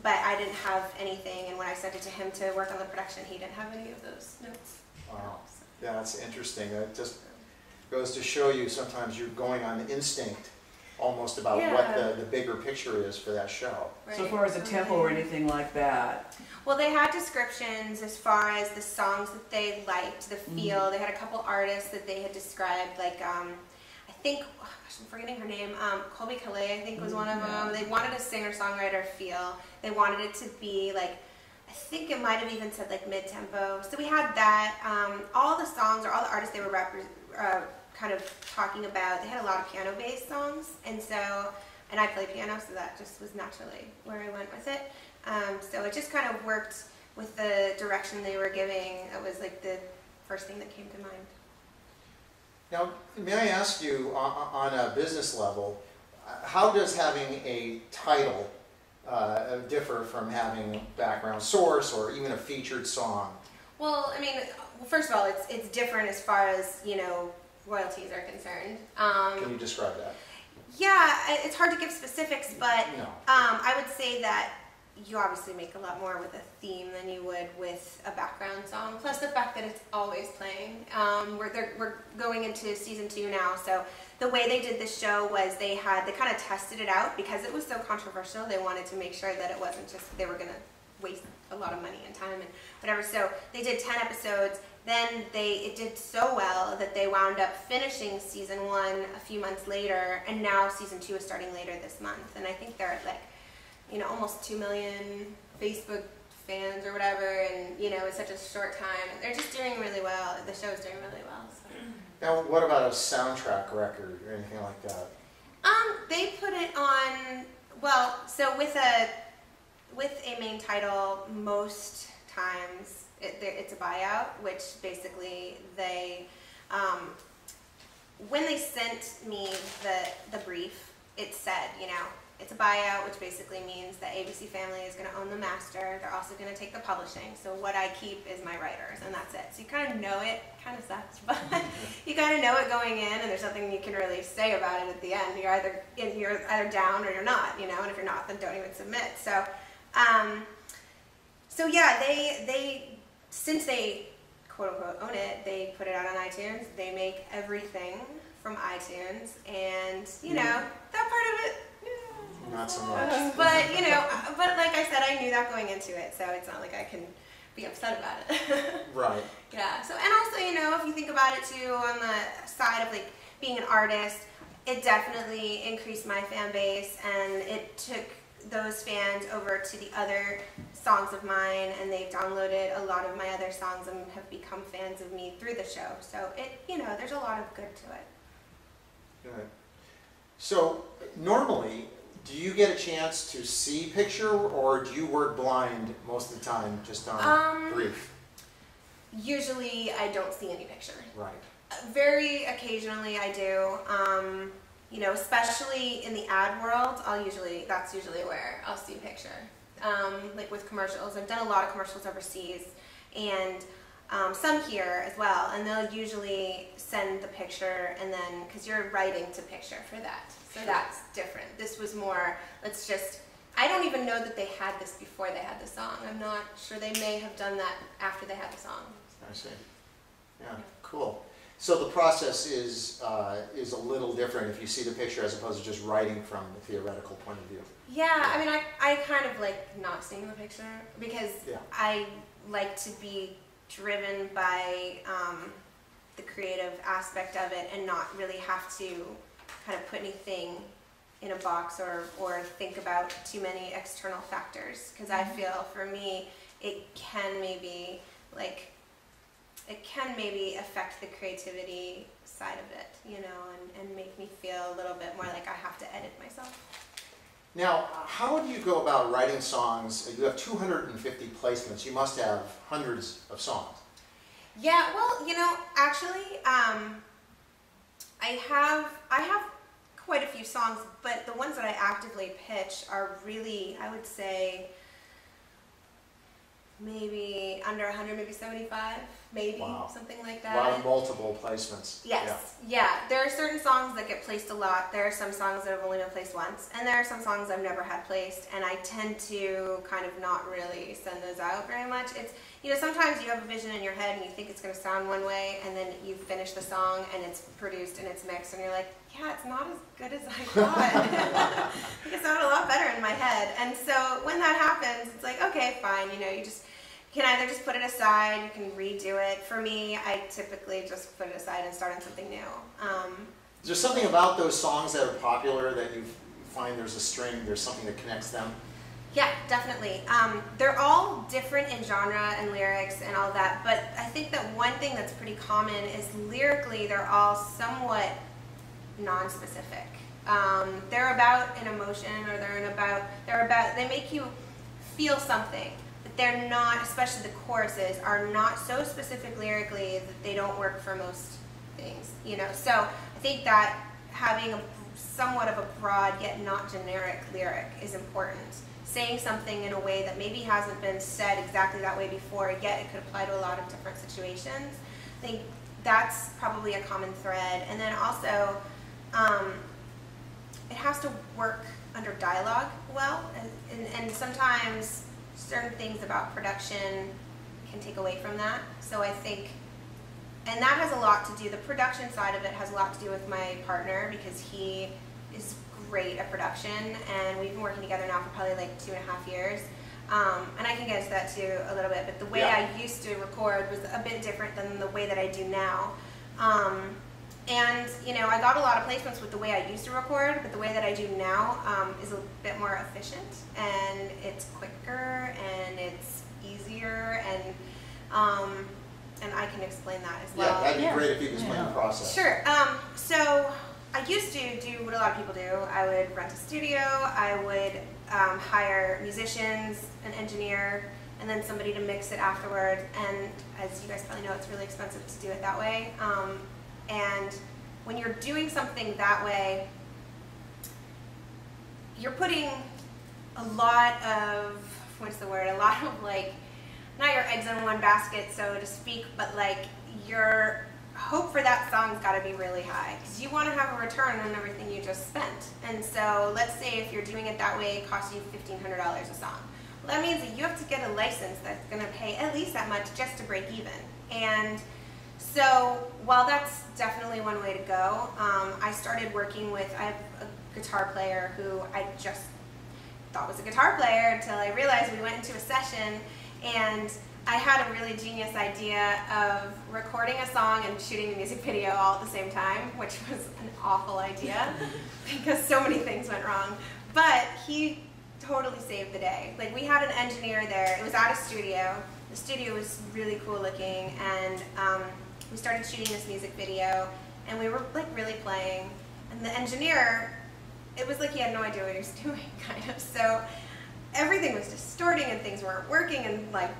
but I didn't have anything, and when I sent it to him to work on the production, he didn't have any of those notes. Wow. Yeah, that's interesting. That just goes to show you sometimes you're going on instinct almost about what the bigger picture is for that show. Right. So far as a tempo or anything like that. Well, they had descriptions as far as the songs that they liked, the feel. They had a couple artists that they had described, like I think, oh gosh, I'm forgetting her name. Colby Calais, I think, was one of them. They wanted a singer-songwriter feel. They wanted it to be like, I think it might have even said like mid-tempo. So we had that. All the songs, or all the artists they were kind of talking about, they had a lot of piano-based songs, and I play piano, so that just was naturally where I went with it. So it just kind of worked with the direction they were giving. It was like the first thing that came to mind. Now, may I ask you, on a business level, how does having a title differ from having background source or even a featured song? Well, I mean, first of all, it's different as far as, royalties are concerned. Can you describe that? Yeah, it's hard to give specifics, but No. I would say that you obviously make a lot more with a theme than you would with a background song. Plus the fact that it's always playing. We're going into season 2 now, so the way they did this show was they kind of tested it out because it was so controversial. They wanted to make sure that it wasn't just they were going to waste a lot of money and time and whatever. So they did 10 episodes. Then it did so well that they wound up finishing season 1 a few months later, and now season 2 is starting later this month. And I think they're at like, almost 2 million Facebook fans or whatever, and it's such a short time. And they're just doing really well. The show's doing really well. So. Now, what about a soundtrack record or anything like that? They put it on. Well, so with a main title, most times it's a buyout, which basically they, when they sent me the brief, it said, it's a buyout, which basically means that ABC Family is going to own the master. They're also going to take the publishing. So what I keep is my writers, and that's it. So you kind of know it. Kind of sucks, but you kind of know it going in, and there's nothing you can really say about it at the end. You're either down or you're not, and if you're not, then don't even submit. So, so yeah, they since they quote unquote own it, they put it out on iTunes. They make everything from iTunes, and that part of it. Not so much. But but like I said, I knew that going into it, so it's not like I can be upset about it. Right. Yeah. So, and also, if you think about it too, on the side of like being an artist, it definitely increased my fan base, and it took those fans over to the other songs of mine, and they've downloaded a lot of my other songs and have become fans of me through the show. So there's a lot of good to it. Good. So normally, do you get a chance to see picture, or do you work blind most of the time, just on brief? Usually, I don't see any picture. Right. Very occasionally, I do. Especially in the ad world, that's usually where I'll see a picture. Like with commercials, I've done a lot of commercials overseas, and some here as well. And they'll usually send the picture, and then because you're writing to picture for that, so that's different. This was more. I don't even know that they had this before they had the song. I'm not sure. They may have done that after they had the song. I see. Yeah, cool. So the process is a little different if you see the picture as opposed to just writing from the theoretical point of view. Yeah, I mean, I kind of like not seeing the picture because I like to be driven by the creative aspect of it and not really have to kind of put anything in a box or think about too many external factors. Because I feel for me, it can maybe affect the creativity side of it, you know, and make me feel a little bit more like I have to edit myself. Now, how do you go about writing songs? You have 250 placements. You must have hundreds of songs. Yeah, well, you know, actually, I have quite a few songs, but the ones that I actively pitch are really, I would say, maybe under 100, maybe 75, maybe, Wow. something like A lot that. of multiple placements. Yes, yeah. There are certain songs that get placed a lot. There are some songs that have only been placed once, and there are some songs I've never had placed, and I tend to kind of not really send those out very much. It's, you know, sometimes you have a vision in your head and you think it's going to sound one way, and then you finish the song and it's produced and it's mixed, and you're like, yeah, it's not as good as I thought. It sounded a lot better in my head. And so when that happens, it's like, okay, fine, you know, you can either just put it aside, you can redo it. For me, I typically just put it aside and start on something new. Is there something about those songs that are popular that you find there's a string, there's something that connects them? Yeah, definitely. They're all different in genre and lyrics and all that, but I think that one thing that's pretty common is lyrically they're all somewhat non-specific. They're about an emotion, or they make you feel something. They're not, especially the choruses, are not so specific lyrically that they don't work for most things, you know. So I think that having a somewhat of a broad yet not generic lyric is important. Saying something in a way that maybe hasn't been said exactly that way before, yet it could apply to a lot of different situations. I think that's probably a common thread. And then also, it has to work under dialogue well, and sometimes certain things about production can take away from that. So I think, and that has a lot to do, the production side of it has a lot to do with my partner, because he is great at production, and we've been working together now for probably like 2.5 years. And I can get into that too a little bit, but the way I used to record was a bit different than the way that I do now. And, you know, I got a lot of placements with the way I used to record, but the way that I do now is a bit more efficient, and it's quicker, and it's easier, and I can explain that as well. Yeah, that'd be great if you could explain the process. Sure. So I used to do what a lot of people do. I would rent a studio, I would hire musicians, an engineer, and then somebody to mix it afterward. And as you guys probably know, it's really expensive to do it that way. And when you're doing something that way, you're putting a lot of, a lot of like, not your eggs in one basket, so to speak, but like your hope for that song's got to be really high, because you want to have a return on everything you just spent. And so let's say if you're doing it that way, it costs you $1,500 a song. Well, that means that you have to get a license that's going to pay at least that much just to break even. And so while that's definitely one way to go, I started working with, I have a guitar player who I just thought was a guitar player until I realized we went into a session, and I had a really genius idea of recording a song and shooting a music video all at the same time, which was an awful idea because so many things went wrong. But he totally saved the day. Like, we had an engineer there. It was at a studio. The studio was really cool looking, and we started shooting this music video, and we were like really playing. And the engineer, it was like he had no idea what he was doing, kind of. So everything was distorting, and things weren't working, and like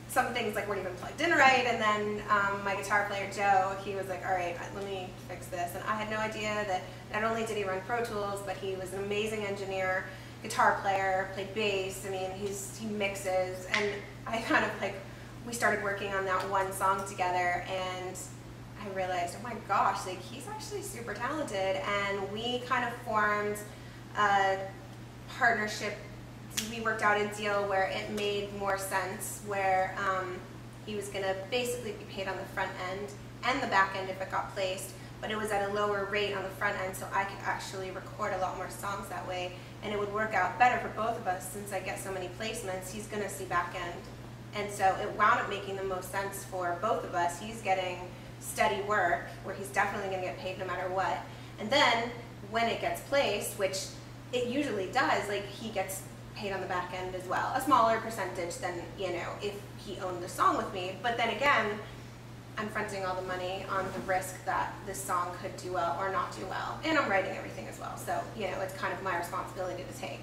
some things like weren't even plugged in right. And then my guitar player Joe, he was like, all right, let me fix this. And I had no idea that not only did he run Pro Tools, but he was an amazing engineer, guitar player, played bass. I mean, he mixes, and I kind of like, we started working on that one song together, and I realized, oh my gosh, like he's actually super talented. And we kind of formed a partnership. We worked out a deal where it made more sense, where he was going to basically be paid on the front end and the back end if it got placed, but it was at a lower rate on the front end, so I could actually record a lot more songs that way, and it would work out better for both of us. Since I get so many placements, he's going to see back end, and so it wound up making the most sense for both of us. He's getting steady work where he's definitely going to get paid no matter what. And then when it gets placed, which it usually does, like he gets paid on the back end as well, a smaller percentage than, you know, if he owned the song with me. But then again, I'm fronting all the money on the risk that this song could do well or not do well, and I'm writing everything as well. So, you know, it's kind of my responsibility to take.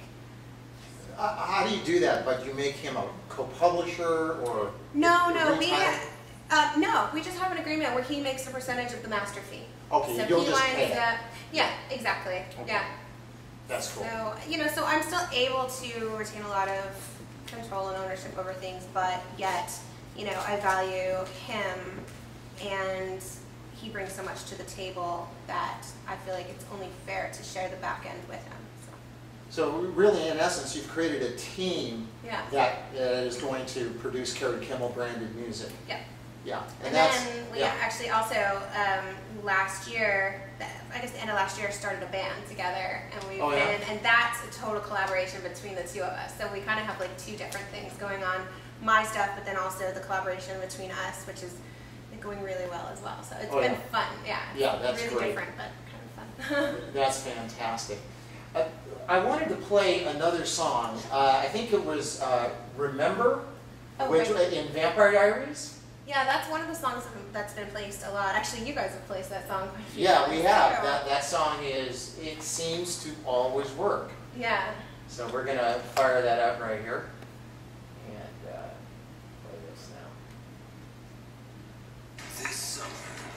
How do you do that? But you make him a co-publisher or No, we just have an agreement where he makes a percentage of the master fee. Okay, so you'll he just lines pay it. up. Yeah, exactly. Okay. Yeah. That's cool. So, you know, so I'm still able to retain a lot of control and ownership over things, but yet, you know, I value him and he brings so much to the table that I feel like it's only fair to share the back end with him. So really, in essence, you've created a team Yeah. that is going to produce Carrie Kimmel branded music. Yeah. Yeah. And that's, then we yeah. actually also, last year, I guess the end of last year, started a band together, and we've Oh, yeah? been, and that's a total collaboration between the two of us. So we kind of have like two different things going on, my stuff, but then also the collaboration between us, which is going really well as well. So it's Oh, been yeah. fun, yeah. Yeah, that's really great. different, but kind of fun. That's fantastic. I wanted to play another song. I think it was Remember, Oh, which right. in Vampire Diaries. Yeah, that's one of the songs that's been placed a lot. Actually, you guys have placed that song quite a few Yeah, times, we have. too. That song is, it seems to always work. Yeah. So we're going to fire that up right here. And play this now.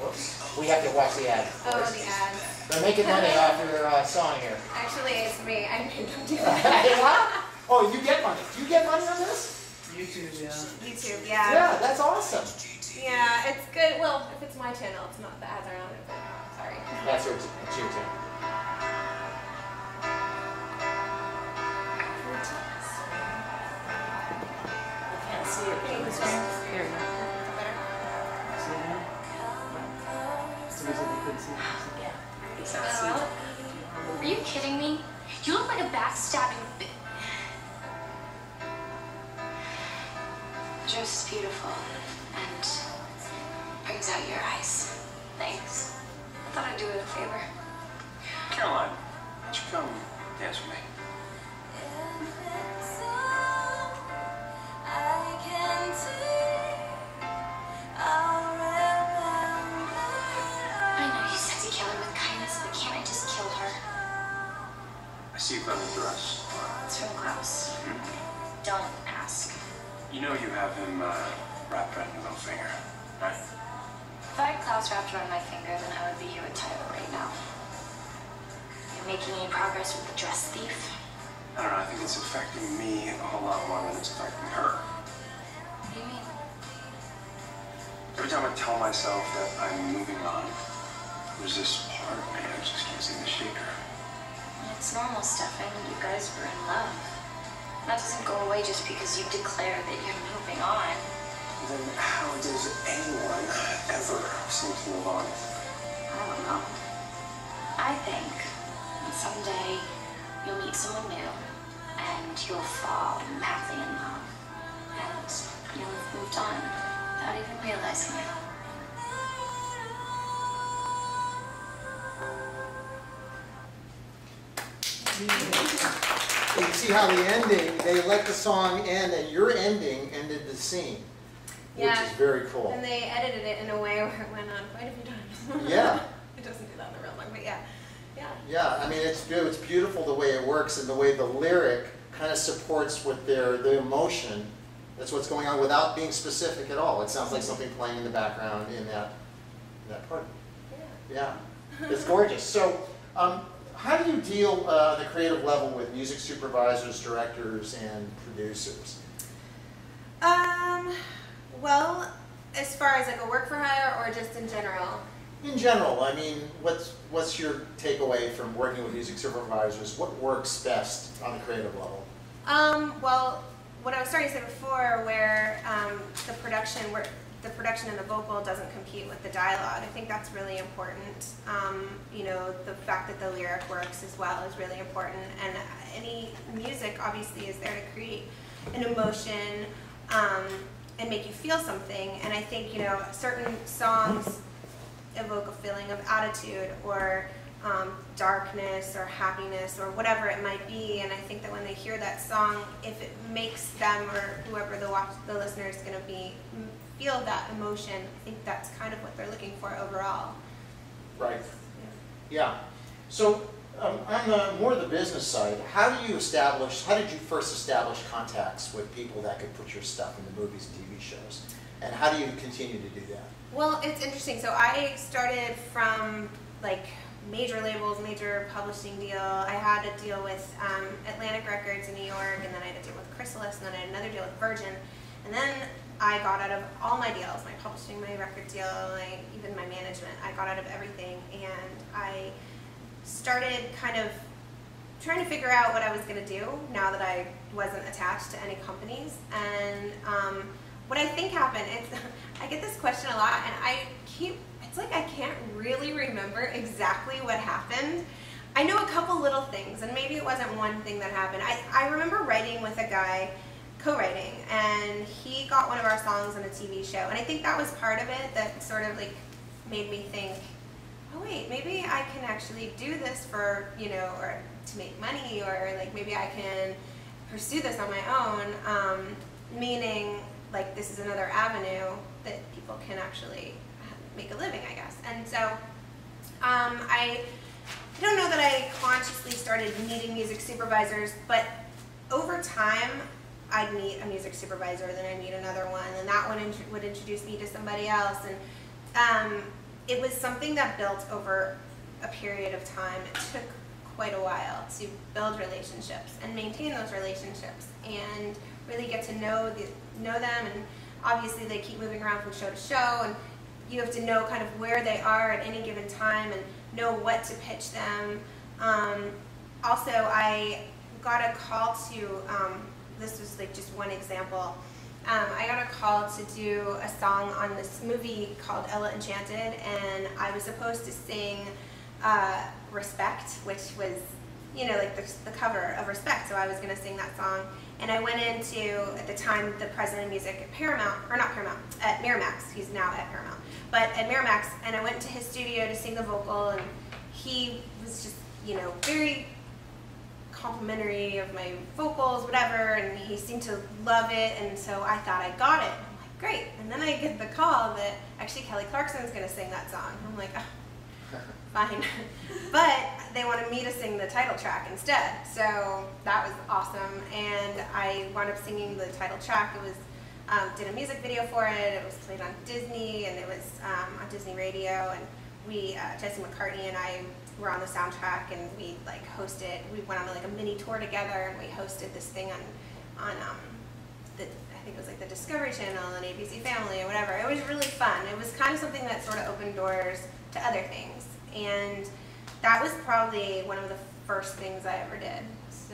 Whoops. We have to watch the ad. Oh, the ad. They're making money off your song here. Actually, it's me. I made them do that. What? Oh, you get money. Do you get money on this? YouTube, yeah. YouTube, yeah. Yeah, that's awesome. Yeah, it's good. Well, if it's my channel, it's not, the ads are on it, but sorry. That's your, it's your tune. I can't see it. Okay, It's this just- one. Here, yeah. Better? See it now? It's the reason they couldn't see it. Yeah. Oh, well. Are you kidding me? You look like a backstabbing Just beautiful and brings out your eyes. Thanks. I thought I'd do it a favor. Caroline, why don't you come dance with me? I know you said to kill her with kindness, but can't I just kill her? I see you found the dress. It's from Klaus. Don't ask. You know you have him wrapped around your little finger, right? If I had Klaus wrapped around my finger, then I would be here with Tyler right now. You making any progress with the dress thief? I don't know, I think it's affecting me a whole lot more than it's affecting her. What do you mean? Every time I tell myself that I'm moving on, there's this part of me that just can't seem to shake her. It's normal stuff. I mean, you guys were in love. That doesn't go away just because you declare that you're moving on. Then how does anyone ever seem to move on? I don't know. I think that someday you'll meet someone new and you'll fall madly in love. And you'll have moved on without even realizing it. You see how the ending, they let the song end and your ending ended the scene, Yeah. which is very cool. And they edited it in a way where it went on quite a few times. Yeah. It doesn't do that in the real song, but yeah. Yeah. Yeah, I mean, it's beautiful the way it works and the way the lyric kind of supports with the emotion. That's what's going on without being specific at all. It sounds like something playing in the background in that part. Yeah, it's gorgeous. So, how do you deal the creative level with music supervisors, directors, and producers? Well, as far as like a work for hire or just in general? In general, I mean, what's your takeaway from working with music supervisors? What works best on the creative level? Well, what I was starting to say before, where the production and the vocal doesn't compete with the dialogue, I think that's really important. You know, the fact that the lyric works as well is really important, and any music obviously is there to create an emotion and make you feel something. And I think, you know, certain songs evoke a feeling of attitude or darkness or happiness or whatever it might be. And I think that when they hear that song, if it makes them or whoever the listener is going to be feel that emotion, I think that's kind of what they're looking for overall. Right. Yeah. So on the more the business side, how did you first establish contacts with people that could put your stuff in the movies and TV shows? And how do you continue to do that? Well, it's interesting. So I started from like major labels, major publishing deal. I had a deal with Atlantic Records in New York, and then I had a deal with Chrysalis, and then I had another deal with Virgin. And then I got out of all my deals, my publishing, my record deal, even my management. I got out of everything, and I started kind of trying to figure out what I was going to do now that I wasn't attached to any companies. And what I think happened, I get this question a lot, and it's like I can't really remember exactly what happened. I know a couple little things, and maybe it wasn't one thing that happened. I remember writing with a guy, co-writing, and he got one of our songs on a TV show, and I think that was part of it that sort of like made me think, oh wait, maybe I can actually do this for, or to make money, or like maybe I can pursue this on my own, meaning like this is another avenue that people can actually make a living, I guess. And so I don't know that I consciously started meeting music supervisors, but over time I'd meet a music supervisor, then I'd meet another one, and that one would introduce me to somebody else. And it was something that built over a period of time. It took quite a while to build relationships and maintain those relationships and really get to know them. And obviously they keep moving around from show to show, and you have to know kind of where they are at any given time and know what to pitch them. Also, I got a call to, this was like just one example, I got a call to do a song on this movie called Ella Enchanted, and I was supposed to sing Respect, which was, like the cover of Respect, so I was going to sing that song. And I went into, at the time, the president of music at Paramount, or not Paramount, at Miramax, he's now at Paramount, but at Miramax, and I went to his studio to sing the vocal, and he was just, very complimentary of my vocals, whatever, and he seemed to love it, and so I thought I got it. I'm like, great. And then I get the call that actually Kelly Clarkson's going to sing that song. I'm like, oh, fine. But they wanted me to sing the title track instead, so that was awesome, and I wound up singing the title track. It was, did a music video for it, it was played on Disney, and it was on Disney Radio, and we, Jesse McCartney and I were on the soundtrack, and we we went on like a mini tour together, and we hosted this thing on I think it was like the Discovery Channel and ABC Family or whatever. It was really fun. It was kind of something that sort of opened doors to other things, and that was probably one of the first things I ever did. So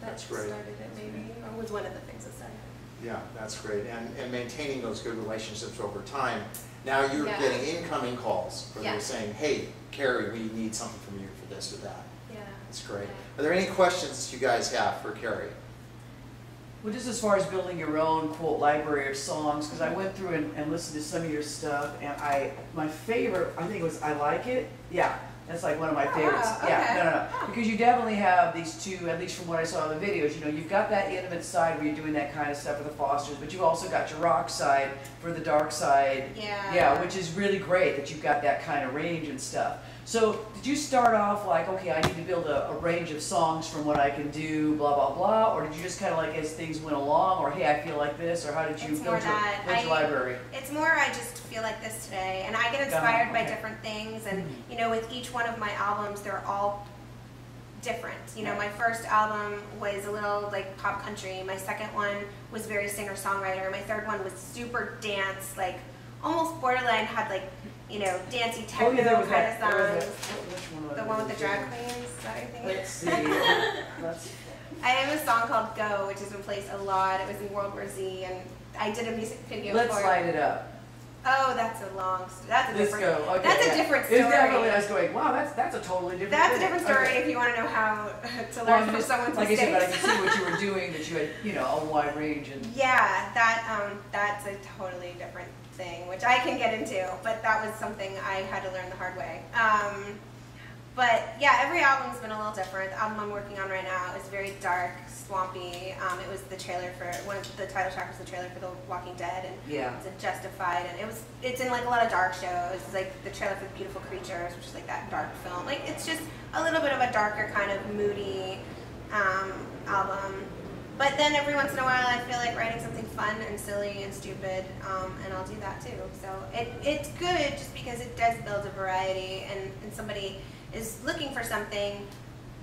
that's great. Started it maybe, or was one of the things that started it. Yeah, that's great. And maintaining those good relationships over time. Now you're getting incoming calls where they're saying, hey, Carrie, we need something from you for this or that. Yeah. That's great. Are there any questions you guys have for Carrie? Well, just as far as building your own, quote, library of songs, because I went through and listened to some of your stuff, and my favorite, I think it was I Like It. Yeah, that's like one of my favorites. Oh, okay. Yeah, no. Because you definitely have these two, at least from what I saw in the videos, you've got that intimate side where you're doing that kind of stuff for the Fosters, but you also got your rock side for the dark side. Yeah. Yeah, which is really great that you've got that kind of range and stuff. So did you start off like, okay, I need to build a range of songs from what I can do, blah, blah, blah, or did you just kind of like as things went along, or hey, I feel like this, or how did you build your library? It's more I just feel like this today, and I get inspired by different things, and with each one of my albums, they're all different. My first album was a little like pop country, my second one was very singer-songwriter, my third one was super dance, like almost borderline, had like dancey techno kind of songs. The one with the drag queens, is that what you're thinking? Let's see. I have a song called Go, which has been placed a lot. It was in World War Z, and I did a music video for it. Let's Light It Up. Oh, that's a long. That's a different. Disco. Okay, that's yeah. a different story. It's definitely. I was going. Wow, that's a totally different. That's a thing. different story Okay. if you want to know how to Well, learn I'm from just- someone's like mistakes. I said, but I can see what you were doing. That you had, a wide range and. Yeah, that's a totally different thing, which I can get into, but that was something I had to learn the hard way. But yeah, every album's been a little different. The album I'm working on right now is very dark, swampy. It was the trailer for the title track was the trailer for The Walking Dead, and Yeah. it's a Justified, and it's in like a lot of dark shows. It's like the trailer for Beautiful Creatures, which is like that dark film. Like it's just a little bit of a darker kind of moody album. But then every once in a while, I feel like writing something fun and silly and stupid, and I'll do that too. So it's good just because it does build a variety, and somebody is looking for something,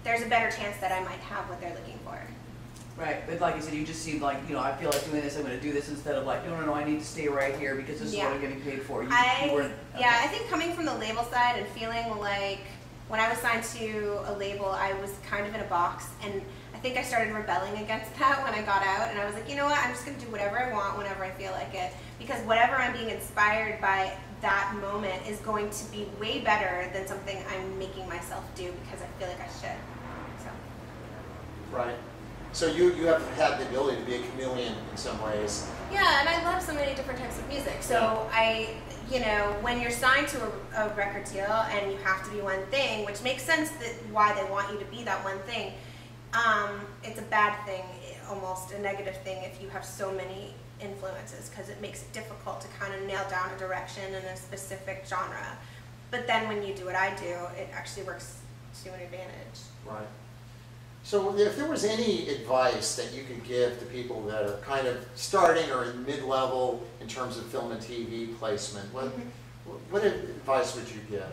there's a better chance that I might have what they're looking for. Right, but like I said, you just seemed like, I feel like doing this, I'm going to do this instead of like, no, I need to stay right here because this is what I'm getting paid for. You weren't, Yeah, I think coming from the label side and feeling like when I was signed to a label, I was kind of in a box, and I think I started rebelling against that when I got out, and I was like, you know what, I'm just going to do whatever I want whenever I feel like it, because whatever I'm being inspired by that moment is going to be way better than something I'm making myself do because I feel like I should. So. Right. So you have had the ability to be a chameleon in some ways. Yeah, and I love so many different types of music. So when you're signed to a record deal and you have to be one thing, which makes sense that why they want you to be that one thing, it's a bad thing, almost a negative thing if you have so many influences, because it makes it difficult to kind of nail down a direction in a specific genre. But then when you do what I do, it actually works to an advantage. Right. So if there was any advice that you could give to people that are kind of starting or in mid-level in terms of film and TV placement, what advice would you give?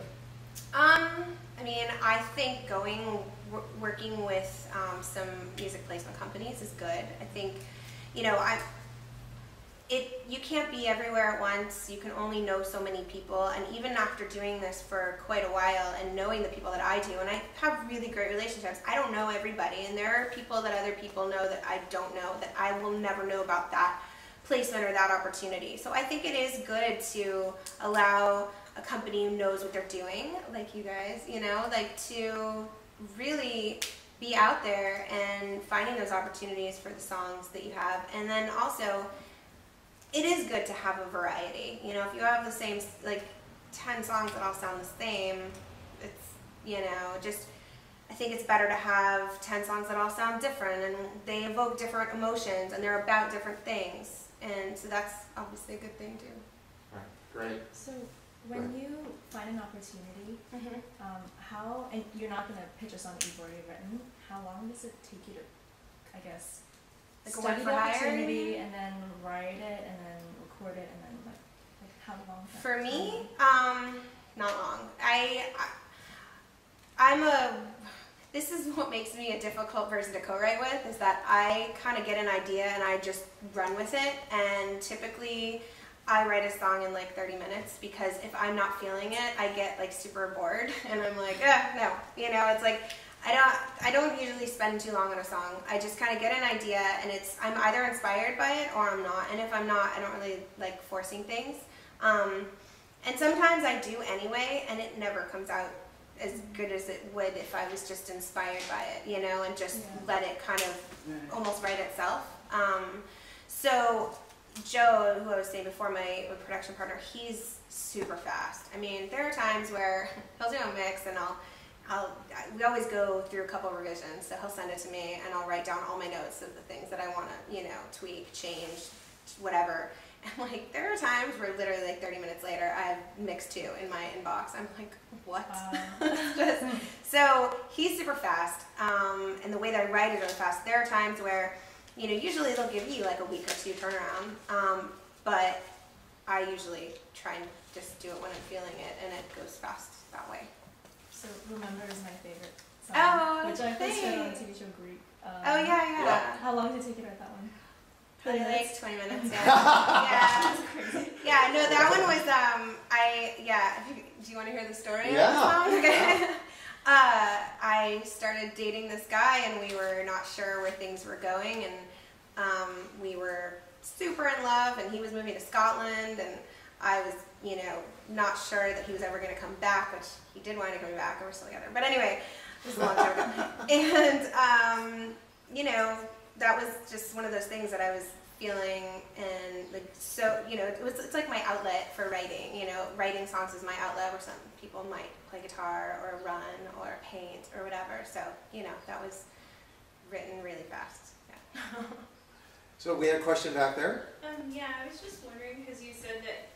I think working with some music placement companies is good. I think, you can't be everywhere at once. You can only know so many people, and even after doing this for quite a while and knowing the people that I do, and I have really great relationships, I don't know everybody, and there are people that other people know that I don't know, that I will never know about that placement or that opportunity. So I think it is good to allow a company who knows what they're doing, like you guys, to really be out there and finding those opportunities for the songs that you have. And then also, it is good to have a variety. If you have the same, 10 songs that all sound the same, it's, I think it's better to have 10 songs that all sound different, and they evoke different emotions, and they're about different things. And so that's obviously a good thing too. Right. Great. So when you find an opportunity, and you're not going to pitch a song that you've already written, how long does it take you to, I guess, study the opportunity and then write it and then record it and then like how long? For me, not long. This is what makes me a difficult person to co-write with, is that I kind of get an idea and I just run with it, and typically I write a song in 30 minutes, because if I'm not feeling it, I get super bored and I'm like, no, it's like, I don't usually spend too long on a song. I just kind of get an idea, and I'm either inspired by it or I'm not. And if I'm not, I don't really like forcing things. And sometimes I do anyway, and it never comes out as good as it would if I was just inspired by it, and just let it kind of almost write itself. So Joe, who I was saying before, my production partner, he's super fast. There are times where he'll do a mix and we always go through a couple of revisions, so he'll send it to me and I'll write down all my notes of the things that I want to, tweak, change, whatever. And there are times where literally 30 minutes later I have mix 2 in my inbox. I'm like, what? So he's super fast, and the way that I write is really fast. There are times where, usually they'll give you a week or 2 turnaround, but I usually try and just do it when I'm feeling it, and it goes fast that way. So Remember is my favorite song, Oh, which I first heard on the thanks. TV show Greek. Oh yeah. How long did it take you to write that one? Probably 20 minutes, yeah. Yeah, no, that one was, do you want to hear the story of the song? Okay. I started dating this guy, and we were not sure where things were going, and we were super in love, and he was moving to Scotland, and I was, you know, not sure that he was ever going to come back, which he did wind up coming back, and we're still together. But anyway, it was a long time ago. And, you know, that was just one of those things that I was feeling, and like, so, you know, it's like my outlet for writing. You know, writing songs is my outlet, where some people might play guitar or run or paint or whatever. So, you know, that was written really fast. Yeah. So we had a question back there. Yeah, I was just wondering, because you said that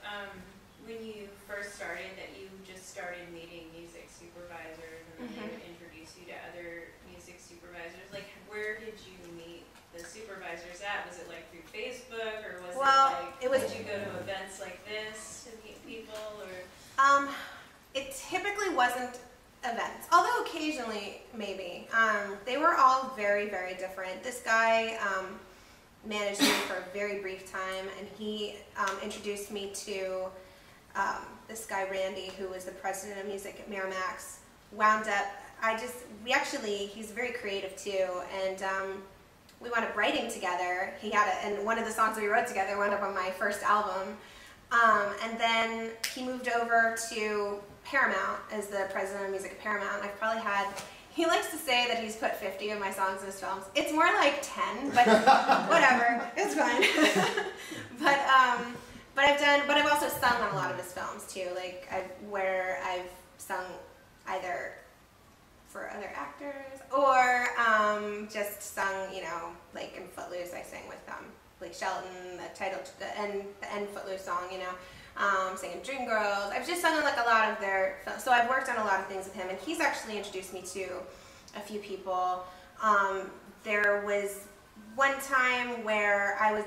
when you first started, that you just started meeting music supervisors, and then they would introduce you to other music supervisors. Like, where did you meet the supervisors at? Was it like through Facebook, or was did you go to events like this to meet people, or? It typically wasn't events, although occasionally maybe. They were all very, very different. This guy managed me for a very brief time, and he introduced me to this guy Randy, who was the president of music at Miramax. Wound up, he's very creative too, and we wound up writing together. He had and one of the songs we wrote together wound up on my first album. And then he moved over to Paramount as the president of music at Paramount. I've probably had, he likes to say that he's put 50 of my songs in his films. It's more like 10, but whatever, it's fine. But I've also sung on a lot of his films too, like where I've sung either for other actors or just sung, you know, like in Footloose I sang with Blake Shelton, the end Footloose song, you know, singing Dreamgirls. I've just sung on like a lot of their films, so I've worked on a lot of things with him, and he's actually introduced me to a few people. There was one time where I was,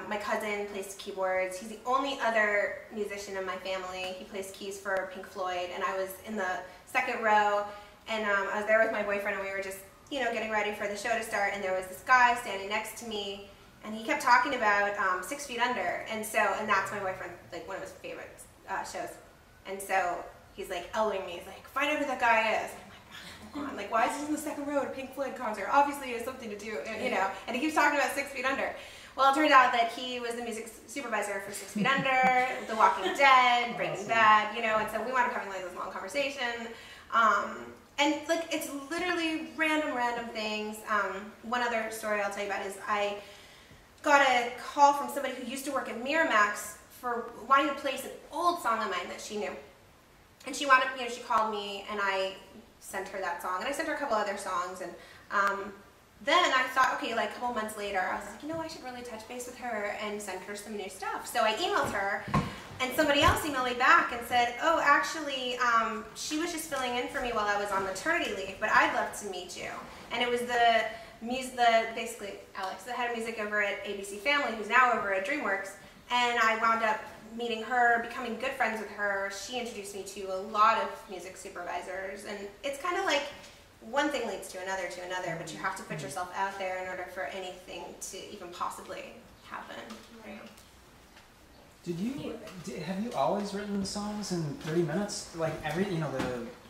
my cousin plays keyboards. He's the only other musician in my family. He plays keys for Pink Floyd, and I was in the second row, and I was there with my boyfriend, and we were just, you know, getting ready for the show to start, and there was this guy standing next to me, and he kept talking about 6 Feet Under, and that's my boyfriend, like one of his favorite shows, and so he's like elbowing me, he's like, find out who that guy is. I'm like, why is he in the second row at a Pink Floyd concert? Obviously it has something to do, you know, and he keeps talking about 6 Feet Under. Well, it turned out that he was the music supervisor for 6 Feet Under, The Walking Dead, Breaking Bad, you know, and so we wound up having like this long conversation. And like, it's literally random things. One other story I'll tell you about is I got a call from somebody who used to work at Miramax for wanting to place an old song of mine that she knew. And she wound up, you know, she called me, and I sent her that song, and I sent her a couple other songs, and then I thought, okay, like a couple months later, I was like, you know, I should really touch base with her and send her some new stuff. So I emailed her, and somebody else emailed me back and said, oh, actually, she was just filling in for me while I was on maternity leave, but I'd love to meet you. And it was basically Alex, the head of music over at ABC Family, who's now over at DreamWorks, and I wound up meeting her, becoming good friends with her. She introduced me to a lot of music supervisors, and it's kind of like one thing leads to another, but you have to put yourself out there in order for anything to even possibly happen. Right? Have you always written songs in 30 minutes? Like you know,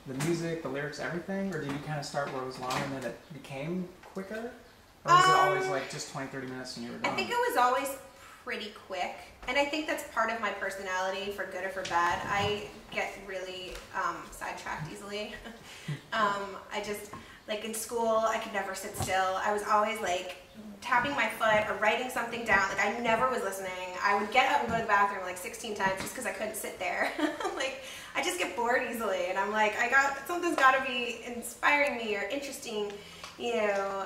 the music, the lyrics, everything? Or did you kind of start where it was long and then it became quicker? Or was it always like just 20, 30 minutes and you were done? I think it was always pretty quick. And I think that's part of my personality, for good or for bad. I get really sidetracked easily. I just, like in school, I could never sit still. I was always like tapping my foot or writing something down. Like I never was listening. I would get up and go to the bathroom like 16 times just because I couldn't sit there. Like I just get bored easily, and I'm like, something's got to be inspiring me or interesting, you know,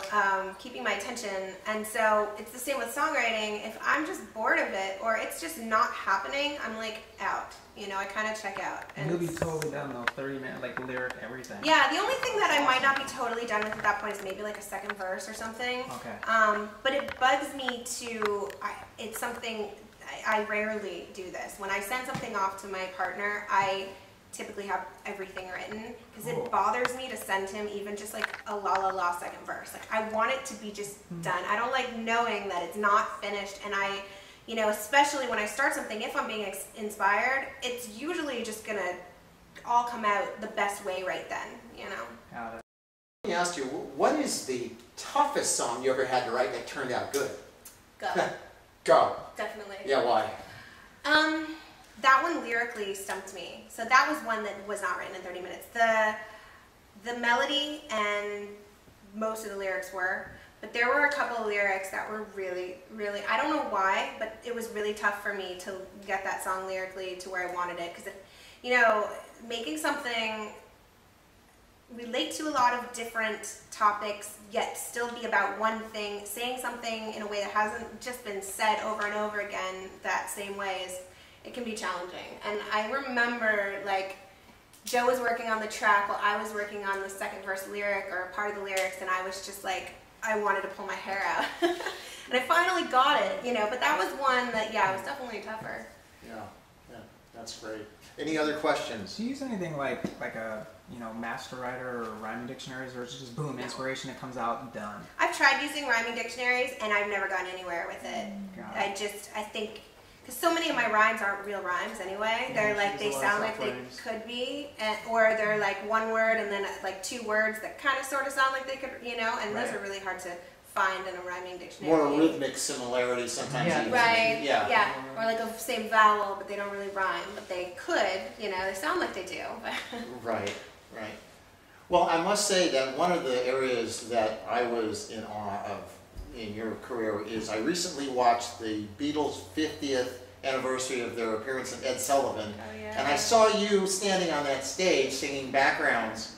keeping my attention. And so it's the same with songwriting. If I'm just bored of it or it's just not happening, I'm like out. You know, I kind of check out. And you'll be totally done though, 30 minutes, like lyric, everything. Yeah, the only thing that I might not be totally done with at that point is maybe like a second verse or something. Okay. But it bugs me it's something, I rarely do this. When I send something off to my partner, I typically have everything written, because it bothers me to send him even just like a la la la second verse. Like I want it to be just done. I don't like knowing that it's not finished, and you know, especially when I start something, if I'm being inspired, it's usually just gonna all come out the best way right then, you know. Let me ask you, what is the toughest song you ever had to write that turned out good? Go. Go. Definitely. Yeah, why? That that one lyrically stumped me. So that was one that was not written in 30 minutes. The melody and most of the lyrics were, but there were a couple of lyrics that were really, really, I don't know why, but it was really tough for me to get that song lyrically to where I wanted it. Because, you know, making something relate to a lot of different topics, yet still be about one thing, saying something in a way that hasn't just been said over and over again that same way, it can be challenging. And I remember, like, Joe was working on the track while I was working on the second verse lyric or part of the lyrics, and I was just like, I wanted to pull my hair out. And I finally got it, you know, but that was one that, yeah, it was definitely tougher. Yeah, that's great. Any other questions? Do you use anything like a, you know, master writer or rhyming dictionaries, or is it just boom, inspiration, it comes out and done? I've tried using rhyming dictionaries and I've never gotten anywhere with it. I think, because so many of my rhymes aren't real rhymes anyway. They're like, they sound like they could be, or they're like one word and then like two words that kind of sort of sound like they could, you know, and those are really hard to find in a rhyming dictionary. More rhythmic similarity sometimes. Yeah. Right, yeah. Or like a same vowel, but they don't really rhyme, but they could, you know, they sound like they do. Right. Well, I must say that one of the areas that I was in awe of in your career is I recently watched the Beatles' 50th anniversary of their appearance in Ed Sullivan, and I saw you standing on that stage singing backgrounds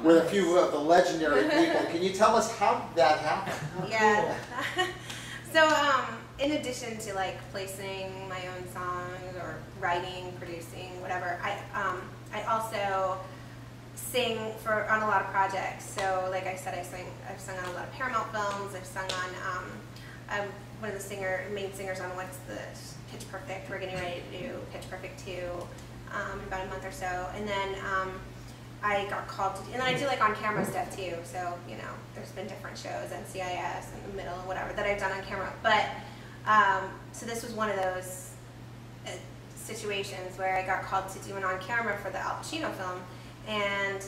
with a few of the legendary people. Can you tell us how that happened? Yeah. So, in addition to like placing my own songs or writing, producing, whatever, I also sing on a lot of projects. So, like I said, I've sung on a lot of Paramount films. I've sung on I'm one of the main singers on what's the Pitch Perfect. We're getting ready to do Pitch Perfect 2 in about a month or so, and then I got called to, and then I do like on camera stuff too. So you know, there's been different shows, NCIS and The Middle and whatever that I've done on camera. But so this was one of those situations where I got called to do an on camera for the Al Pacino film. And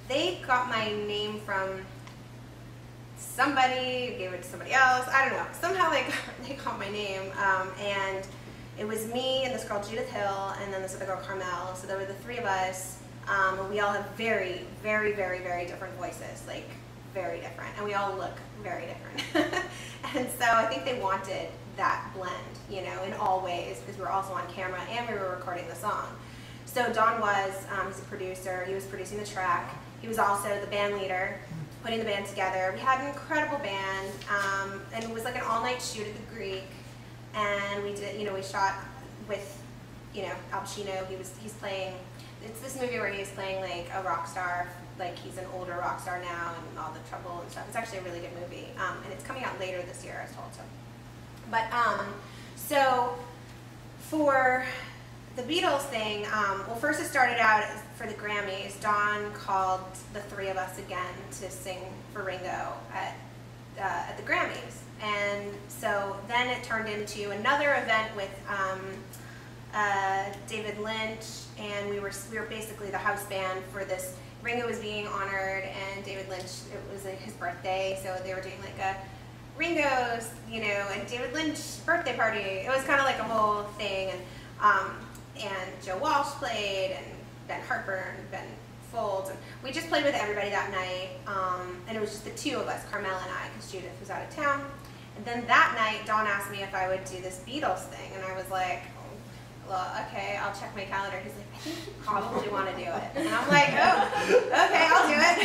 they got my name from somebody, gave it to somebody else, I don't know. Somehow they got my name, and it was me and this girl Judith Hill, and then this other girl Carmel. So there were the three of us, and we all have very, very, very, very different voices, like very different, and we all look very different. And so I think they wanted that blend, you know, in all ways, because we were also on camera and we were recording the song. So Don he's a producer, he was producing the track. He was also the band leader, putting the band together. We had an incredible band, and it was like an all-night shoot at the Greek. And we did, you know, we shot with, you know, Al Pacino. He's playing, it's this movie where he's playing like a rock star, like he's an older rock star now and all the trouble and stuff. It's actually a really good movie, and it's coming out later this year, I was told. But, so for the Beatles thing, well, first it started out for the Grammys. Don called the three of us again to sing for Ringo at the Grammys. And so then it turned into another event with David Lynch, and we were basically the house band for this. Ringo was being honored, and David Lynch, it was his birthday, so they were doing like a Ringo's, you know, and David Lynch birthday party. It was kind of like a whole thing, and Joe Walsh played, and Ben Harper, and Ben Folds, and we just played with everybody that night, and it was just the two of us, Carmel and I, because Judith was out of town. And then that night, Don asked me if I would do this Beatles thing, and I was like, well, okay, I'll check my calendar. He's like, I think you probably want to do it. And I'm like, oh, okay, I'll do it.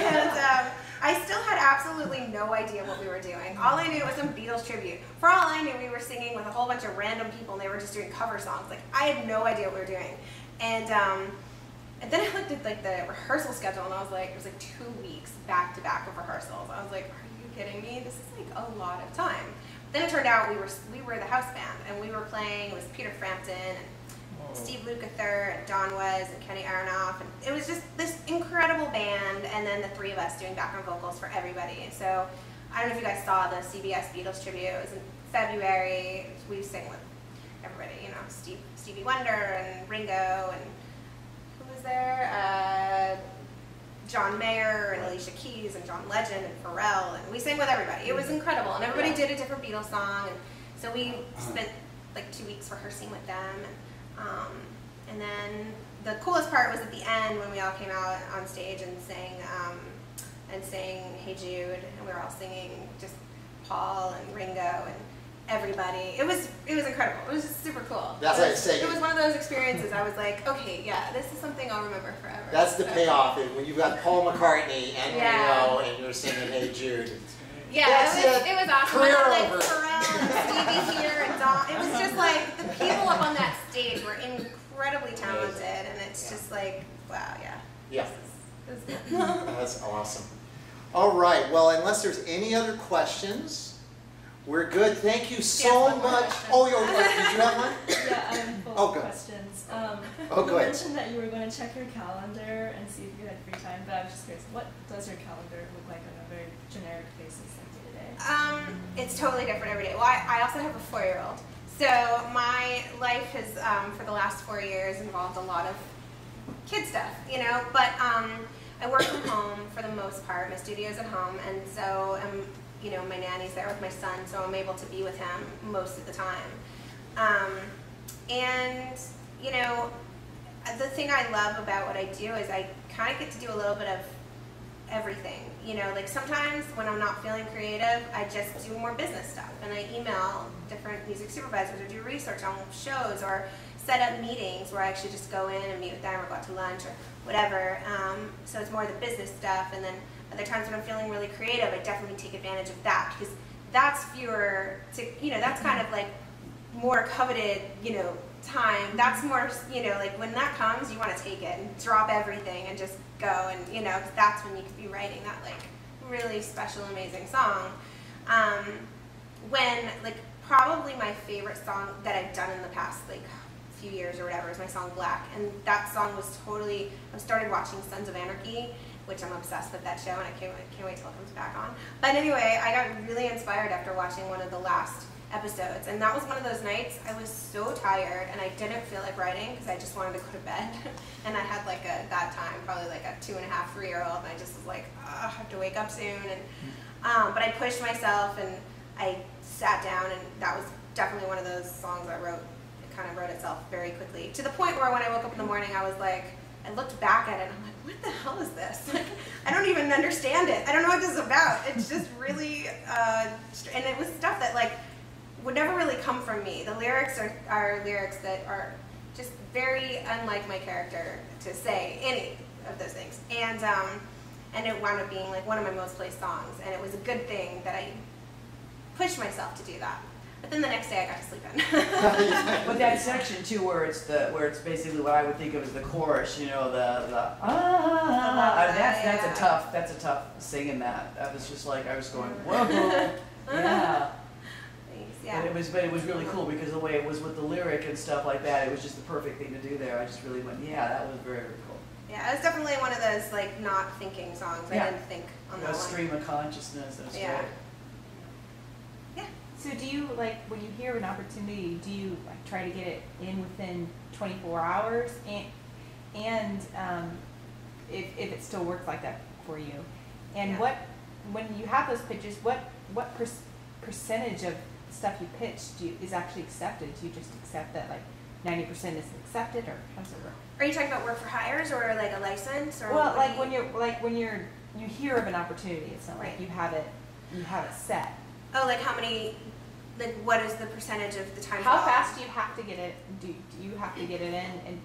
And I still had absolutely no idea what we were doing. All I knew was some Beatles tribute. For all I knew, we were singing with a whole bunch of random people, and they were just doing cover songs. Like, I had no idea what we were doing. And then I looked at like the rehearsal schedule, and I was like, it was like 2 weeks back to back of rehearsals. I was like, are you kidding me? This is like a lot of time. Then it turned out we were the house band, and we were playing. It was Peter Frampton and Steve Lukather and Don Was and Kenny Aronoff, and it was just this incredible band. And then the three of us doing background vocals for everybody. So I don't know if you guys saw the CBS Beatles tribute. It was in February. We sang with everybody, you know, Stevie Wonder and Ringo, and who was there? John Mayer and Alicia Keys and John Legend and Pharrell, and we sang with everybody. It was incredible, and everybody did a different Beatles song, and so we spent like 2 weeks rehearsing with them, and then the coolest part was at the end when we all came out on stage and sang Hey Jude, and we were all singing, just Paul and Ringo and everybody. It was incredible. It was just super cool. That's what I say. It was one of those experiences. I was like, okay, yeah, this is something I'll remember forever. That's the payoff, is when you've got Paul McCartney and Ringo and you're singing Hey Jude. Yeah, it was awesome. Career Like over. Pharrell and Stevie here and Don. It was just like the people up on that stage were incredibly talented, and it's just like, wow, yeah. Yeah. It was good. That's awesome. All right. Well, unless there's any other questions, we're good. Thank you so one more much. question. Oh, did you have one? Yeah, I'm full Oh, of good. questions. Oh, You good. mentioned that you were going to check your calendar and see if you had free time, but I was just curious, what does your calendar look like on a very generic basis, like day to day? It's totally different every day. Well, I also have a 4-year-old. So my life has, for the last 4 years, involved a lot of kid stuff, you know, but I work from home for the most part. My studio's at home, and so you know, my nanny's there with my son, so I'm able to be with him most of the time. And, you know, the thing I love about what I do is I kind of get to do a little bit of everything. You know, like sometimes when I'm not feeling creative, I just do more business stuff, and I email different music supervisors or do research on shows or set up meetings where I actually just go in and meet with them or go out to lunch or whatever. So it's more the business stuff, and then other times when I'm feeling really creative, I definitely take advantage of that, because that's fewer to, you know, that's kind of like more coveted, you know, time. That's more, you know, like when that comes, you want to take it and drop everything and just go, and, you know, 'cause that's when you could be writing that like really special, amazing song. When, like, probably my favorite song that I've done in the past, like, few years or whatever, is my song Black, and that song was totally, I started watching Sons of Anarchy, which I'm obsessed with that show, and I can't wait till it comes back on. But anyway, I got really inspired after watching one of the last episodes, and that was one of those nights I was so tired and I didn't feel like writing because I just wanted to go to bed. And I had like that time, probably like a 2.5, 3-year-old, and I just was like, oh, I have to wake up soon. And but I pushed myself and I sat down, and that was definitely one of those songs I wrote. It kind of wrote itself very quickly, to the point where when I woke up in the morning, I was like, I looked back at it and I'm like, what the hell is this? Like, I don't even understand it. I don't know what this is about. It's just really, and it was stuff that like would never really come from me. The lyrics are lyrics that are just very unlike my character to say any of those things. And it wound up being like one of my most played songs, and it was a good thing that I pushed myself to do that. But then the next day I got to sleep in. But that section too, where it's basically what I would think of as the chorus, you know, that's a tough singing that. That was just like I was going, whoa, yeah. Thanks, yeah. But it was really cool because the way it was with the lyric and stuff like that, it was just the perfect thing to do there. I just really went, yeah, that was very, very cool. Yeah, it was definitely one of those like not thinking songs. Yeah. I didn't think on that A one. stream of consciousness. That was Yeah. great. So do you, like, when you hear an opportunity, do you like try to get it in within 24 hours? And if it still works like that for you? And Yeah. when you have those pitches, what percentage of stuff you pitch is actually accepted? Do you just accept that like 90% is accepted, or how does it work? Are you talking about work for hires or like a license, or Well, what like do you- when you hear of an opportunity, it's not like Right. you have it set. Oh, like how many? Like what is the percentage of the time? How involved? fast do you have to get it? Do you have to get it in and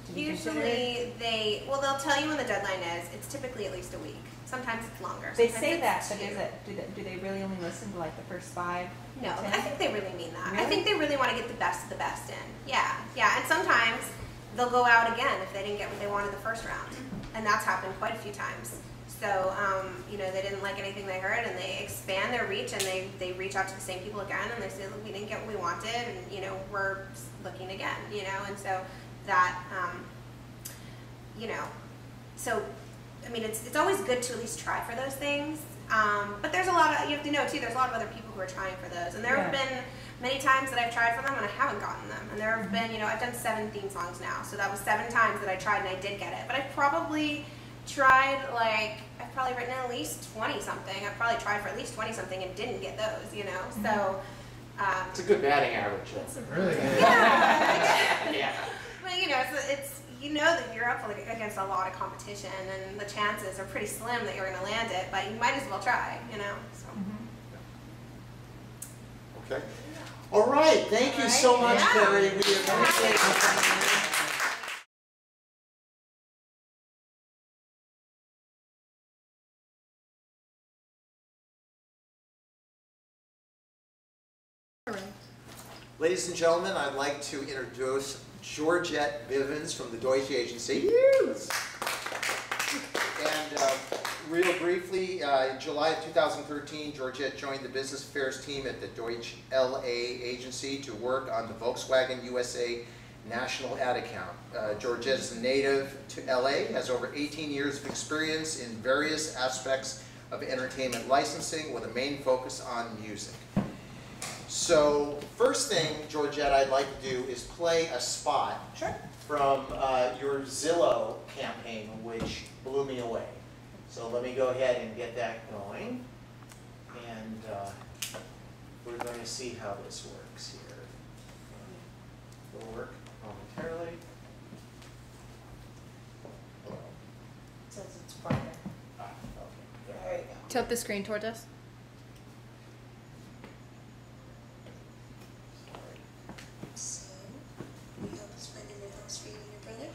to be considered? Usually they'll tell you when the deadline is. It's typically at least a week. Sometimes it's longer. They Sometimes say it's that, but 2. do they really only listen to like the first 5? No, 10? I think they really mean that. I Really? think they really want to get the best of the best in. Yeah, yeah. And sometimes they'll go out again if they didn't get what they wanted the first round, and that's happened quite a few times. So, you know, they didn't like anything they heard, and they expand their reach, and they reach out to the same people again, and they say, look, we didn't get what we wanted, and, you know, we're looking again, you know, and so that, you know, so, I mean, it's always good to at least try for those things, but there's a lot of, you have to know, too, there's a lot of other people who are trying for those, and there have been many times that I've tried for them, and I haven't gotten them, and there have been, you know, I've done 7 theme songs now, so that was 7 times that I tried, and I did get it, but I've probably tried, like, I've probably written at least 20 something. I've probably tried for at least 20 something and didn't get those, you know. So It's a good batting average. That's a Really good. Yeah. Yeah. But you know, it's you know that you're up against a lot of competition, and the chances are pretty slim that you're going to land it. But you might as well try. You know. So. Okay. All right. Thank you so much, Yeah. Carrie. We appreciate it. Ladies and gentlemen, I'd like to introduce Georgette Bivens from the Deutsch Agency. And real briefly, in July of 2013, Georgette joined the business affairs team at the Deutsch LA Agency to work on the Volkswagen USA national ad account. Georgette is a native to LA, has over 18 years of experience in various aspects of entertainment licensing with a main focus on music. So, first thing, Georgette, I'd like to do is play a spot from your Zillow campaign, which blew me away. So let me go ahead and get that going. And we're going to see how this works here. It'll work momentarily. It says it's farther. Okay, there you go. Tilt the screen towards us. So, we help us find a new house for you and your brother.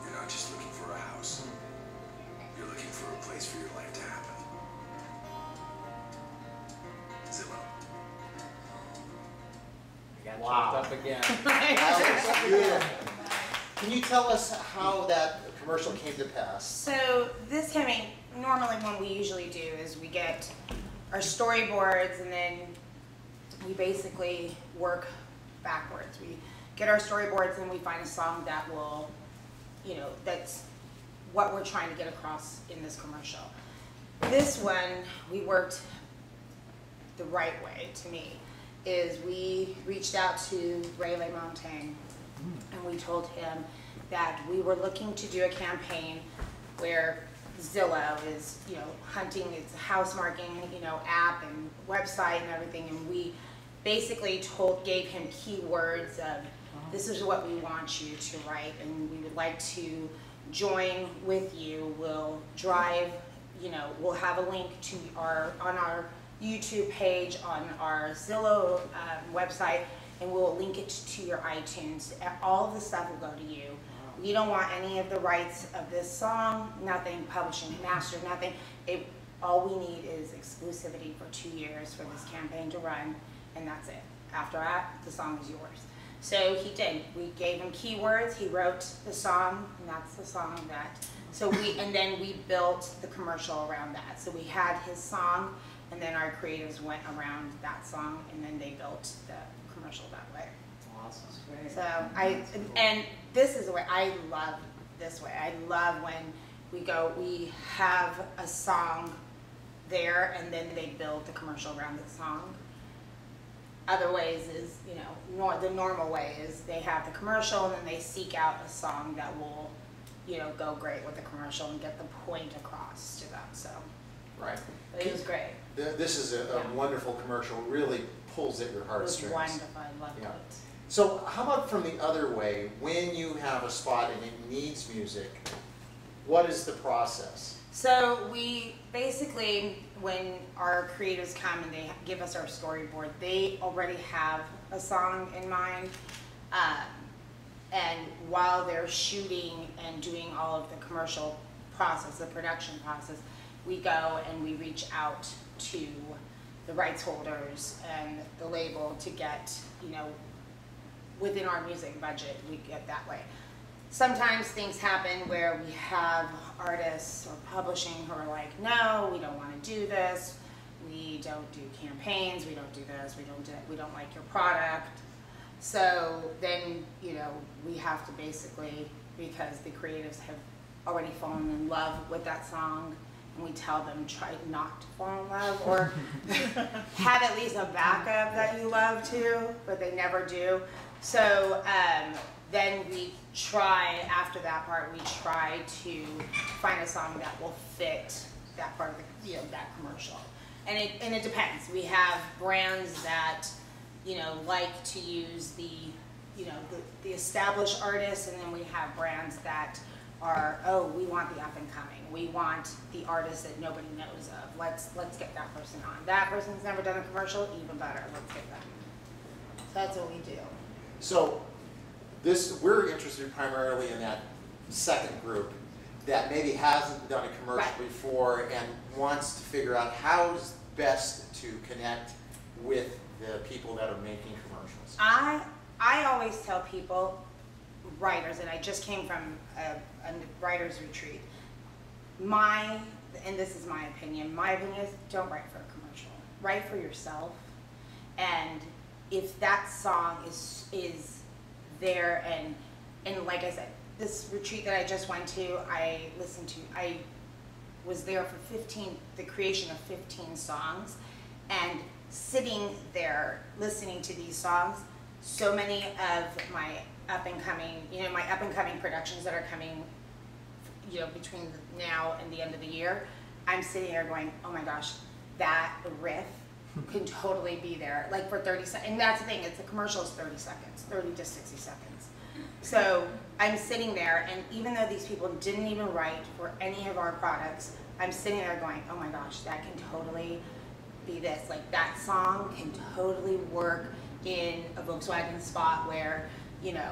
You're not just looking for a house. You're looking for a place for your life to happen. Zillow. We got Wow. chopped up again. That was beautiful. Can you tell us how that commercial came to pass? So this campaign, normally what we usually do is we get our storyboards and then we basically work backwards. We get our storyboards and we find a song that will, you know, that's what we're trying to get across in this commercial. This one, we worked the right way to me, is we reached out to Ray LaMontagne and we told him that we were looking to do a campaign where Zillow is, you know, hunting, it's a house marketing, you know, app and website and everything, and we basically gave him keywords of this is what we want you to write and we would like to join with you. We'll drive, you know, we'll have a link to on our YouTube page, on our Zillow website, and we'll link it to your iTunes. All of the stuff will go to you. We don't want any of the rights of this song, nothing, publishing, master, nothing. All we need is exclusivity for 2 years for this campaign to run, and that's it. After that, the song is yours. So he did. We gave him keywords. He wrote the song, and that's the song that. And then we built the commercial around that. So we had his song, and then our creatives went around that song, and then they built the commercial that way. Awesome. So and this is the way I love this way. I love when we have a song there, and then they build the commercial around the song. Other ways is, you know, the normal way is they have the commercial and then they seek out a song that will, you know, go great with the commercial and get the point across to them. So, Right. but it was great. This is a Yeah. wonderful commercial, really pulls at your It was heartstrings. wonderful. I loved Yeah. it. So how about from the other way, when you have a spot and it needs music, what is the process? So we basically, when our creatives come and they give us our storyboard, they already have a song in mind. And while they're shooting and doing all of the commercial process, the production process, we go and we reach out to the rights holders and the label to get, you know, within our music budget, we get that way. Sometimes things happen where we have artists or publishing who are like, no, we don't want to do this. We don't do campaigns. We don't do this. We don't like your product. So then, you know, we have to basically, because the creatives have already fallen in love with that song, and we tell them try not to fall in love, or have at least a backup that you love too, but they never do. So then we try, after that part, we try to find a song that will fit that part of the, you know, that commercial. And it depends. We have brands that, you know, like to use the, you know, the established artists, and then we have brands that are, oh, we want the up and coming. We want the artist that nobody knows of. Let's get that person on. That person's never done a commercial, even better. Let's get them. So that's what we do. So we're interested primarily in that second group that maybe hasn't done a commercial before and wants to figure out how's best to connect with the people that are making commercials. I always tell people, writers, and I just came from a writer's retreat, and this is my opinion is don't write for a commercial. Write for yourself. And if that song is there, and like I said, this retreat that I just went to, I was there for the creation of 15 songs, and sitting there listening to these songs, so many of my up and coming productions that are coming, you know, between now and the end of the year, I'm sitting there going, oh my gosh, that riff can totally be there, like for 30 seconds. And that's the thing, it's a commercial is 30 seconds, 30 to 60 seconds. So I'm sitting there, and even though these people didn't even write for any of our products, I'm sitting there going, oh my gosh, that can totally be this. Like, that song can totally work in a Volkswagen spot where, you know,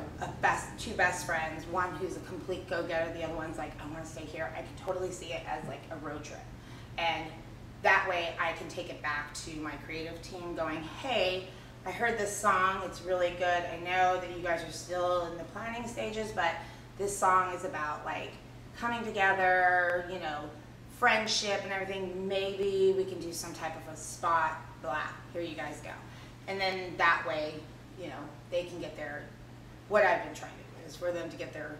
two best friends, one who's a complete go-getter, the other one's like, I want to stay here. I can totally see it as like a road trip. And that way I can take it back to my creative team going, hey, I heard this song, it's really good. I know that you guys are still in the planning stages, but this song is about like coming together, you know, friendship and everything. Maybe we can do some type of a spot, blah, here you guys go. And then that way, you know, they can get their, what I've been trying to do is for them to get their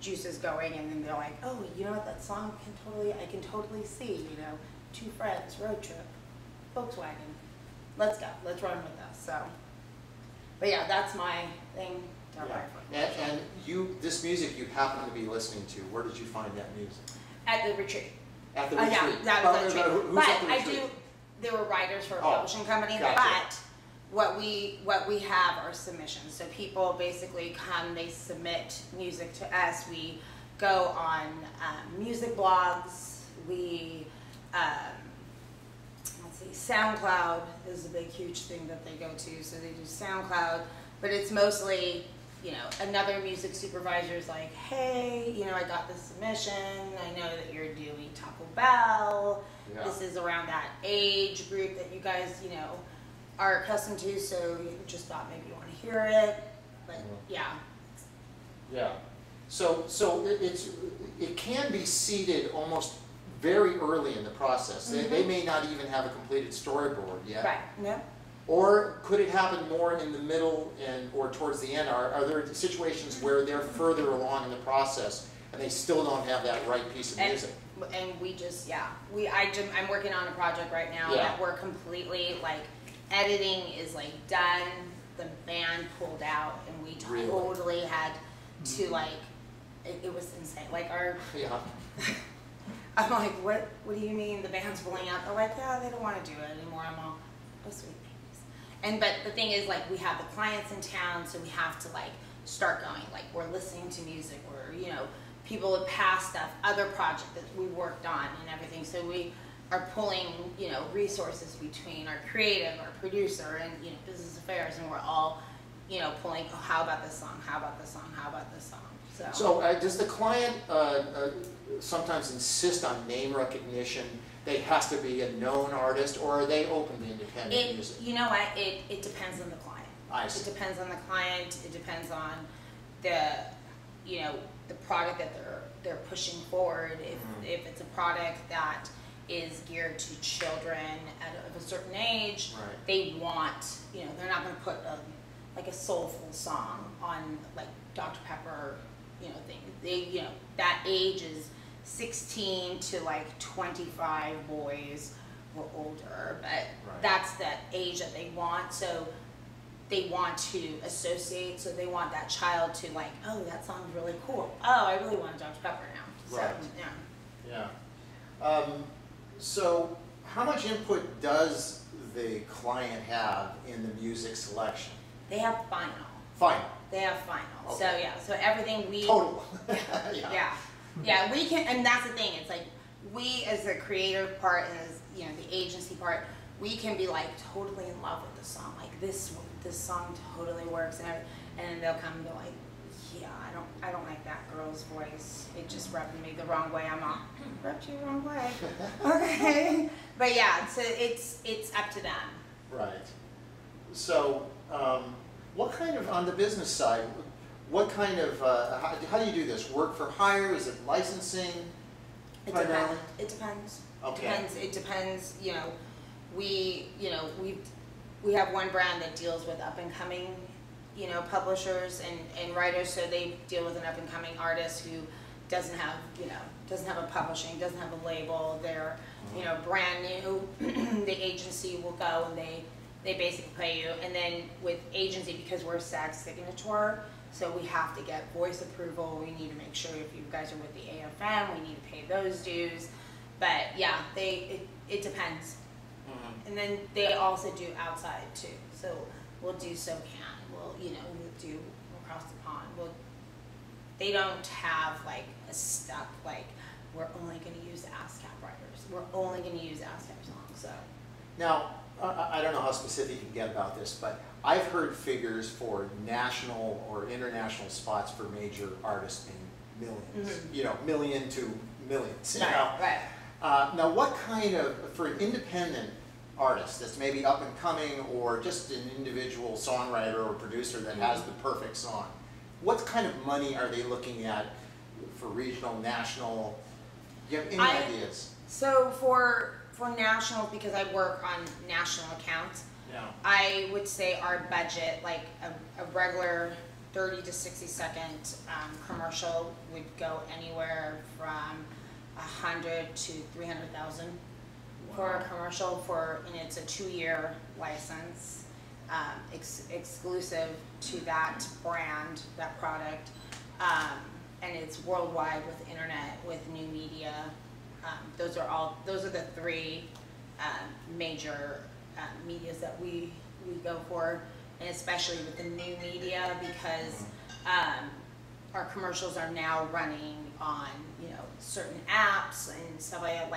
juices going, and then they're like, oh, you know what, that song I can totally see, you know, two friends, road trip, Volkswagen, let's go, let's run with us. So, but yeah, that's my thing. And this music you happen to be listening to, where did you find that music? At the retreat. At the retreat? Yeah, that was the retreat. Who's but at the retreat? There were writers for a publishing company, gotcha. But what we have are submissions. So people basically come, they submit music to us. We go on music blogs. We, let's see, SoundCloud is a big, huge thing that they go to. So they do SoundCloud, but it's mostly, you know, another music supervisor's like, hey, you know, I got this submission. I know that you're doing Taco Bell. Yeah. This is around that age group that you guys, you know, are accustomed to, so you just thought maybe you want to hear it, but yeah. Yeah. So it can be seeded almost very early in the process. Mm-hmm. They may not even have a completed storyboard yet. Right. Yeah. Or could it happen more in the middle or towards the end? Are there situations where they're further along in the process and they still don't have that right piece of music? And we just, I'm working on a project right now that we're completely like, editing is like done, the band pulled out, and we totally had to like, it was insane. Like I'm like, what do you mean the band's pulling out? They're like, yeah, they don't want to do it anymore. I'm all, oh sweet babies. But the thing is, like, we have the clients in town, so we have to like start going. Like, we're listening to music, we're, you know, people have passed stuff, other projects that we worked on and everything. So we are pulling, you know, resources between our creative, our producer, and, you know, business affairs, and we're all, you know, pulling, oh, how about this song, how about this song, how about this song. So does the client sometimes insist on name recognition? They has to be a known artist, or are they open to independent music? You know what, it depends on the client. I see. It depends on the client. It depends on the, you know, the product that they're pushing forward. If it's a product that is geared to children of a certain age, Right. they want, you know, they're not going to put like a soulful song on like Dr. Pepper, you know, thing. They, you know, that age is 16 to like 25 boys or older, but Right. that's the age that they want. So they want to associate, so they want that child to like, oh, that song's really cool. Oh, I really want a Dr. Pepper now. So, Right. yeah. Yeah. So how much input does the client have in the music selection? They have final. Final. They have final. Okay. So yeah, so everything we Total. yeah. Yeah, we can, and that's the thing, it's like, we as the creative part and as, you know, the agency part, we can be like totally in love with the song, like this song totally works, and then they'll come and go like, yeah, I don't like that girl's voice, it just rubbed me the wrong way. I'm all, rubbed you the wrong way. Okay. But yeah, so it's up to them. Right. So, what kind of, on the business side, what kind of, how do you do this? Work for hire? Is it licensing primarily? It depends. Okay. It depends, you know, we have one brand that deals with up and coming, you know, publishers and writers, so they deal with an up and coming artist who doesn't have a publishing, doesn't have a label, they're, you know, brand new. The agency will go and they basically pay you. And then with agency, because we're SAG signature, so we have to get voice approval. We need to make sure if you guys are with the AFM, we need to pay those dues. But yeah, it depends. And then they also do outside too. So we'll do SoCan. We'll do across the pond. They don't have like a stuck like we're only going to use ASCAP writers. We're only going to use ASCAP songs. So Now, I don't know how specific you can get about this, but I've heard figures for national or international spots for major artists being millions. You know, million to millions. You know? Right. Now, what kind of, for an independent artist that's maybe up and coming, or just an individual songwriter or producer that has the perfect song, what kind of money are they looking at for regional, national? Do you have any ideas? So for nationals, because I work on national accounts, I would say our budget, like a regular 30 to 60 second commercial would go anywhere from 100 to 300,000 for a commercial and it's a 2-year license, exclusive to that brand, that product, and it's worldwide with internet, with new media. Those are the 3 major medias that we go for, and especially with the new media, because our commercials are now running on, you know, certain apps and stuff like that,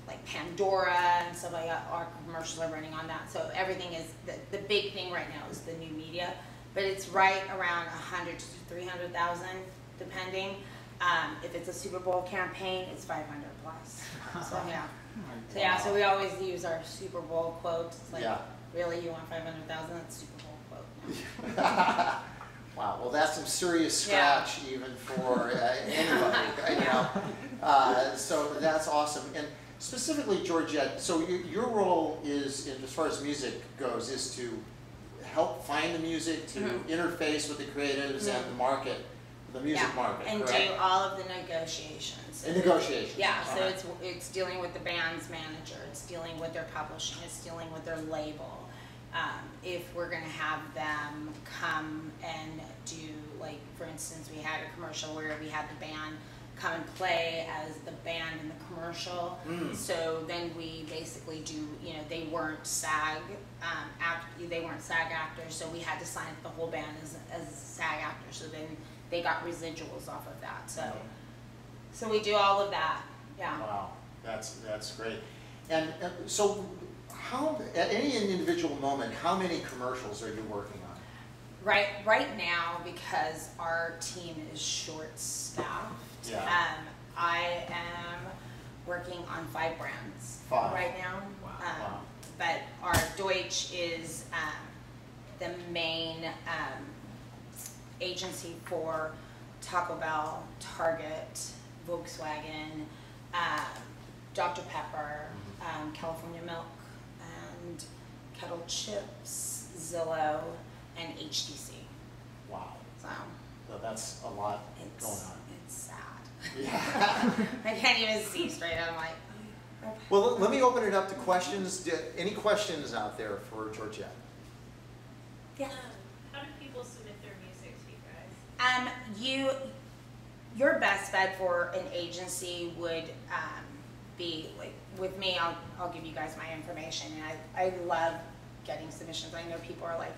like Pandora and stuff like that. Our commercials are running on that, so everything is the big thing right now is the new media, but it's right around 100 to 300,000 depending. If it's a Super Bowl campaign, it's 500 plus. So yeah. So yeah, so we always use our Super Bowl quote. It's like, really, you want 500,000? That's Super Bowl quote. No. Wow, well that's some serious scratch even for anybody, you know. So that's awesome. And specifically, Georgette, so your role is, as far as music goes, is to help find the music, to interface with the creatives and the market, the music market, and correct? do all of the negotiations. And negotiations. Yeah, so it's dealing with the band's manager, it's dealing with their publishing, it's dealing with their label. If we're going to have them come and do, like, for instance, we had a commercial where we had the band come and play as the band in the commercial. So then we basically do, you know, they weren't SAG actors, so we had to sign the whole band as SAG actors. So then they got residuals off of that. So we do all of that. Yeah. Wow, that's great. And so, how at any individual moment, how many commercials are you working on? Right now, because our team is short-staffed, I am working on 5 brands right now. Wow. But our Deutsch is the main agency for Taco Bell, Target, Volkswagen, Dr. Pepper, California Milk, and Kettle Chips, Zillow, and HTC. Wow. So That's a lot going on. it's sad. Yeah. I can't even see straight. I'm like, okay. Well, let me open it up to questions. Any questions out there for Georgette? Yeah. How do people submit their music to you guys? Your best bet for an agency would be like with me. I'll give you guys my information, and I love getting submissions. I know people are like,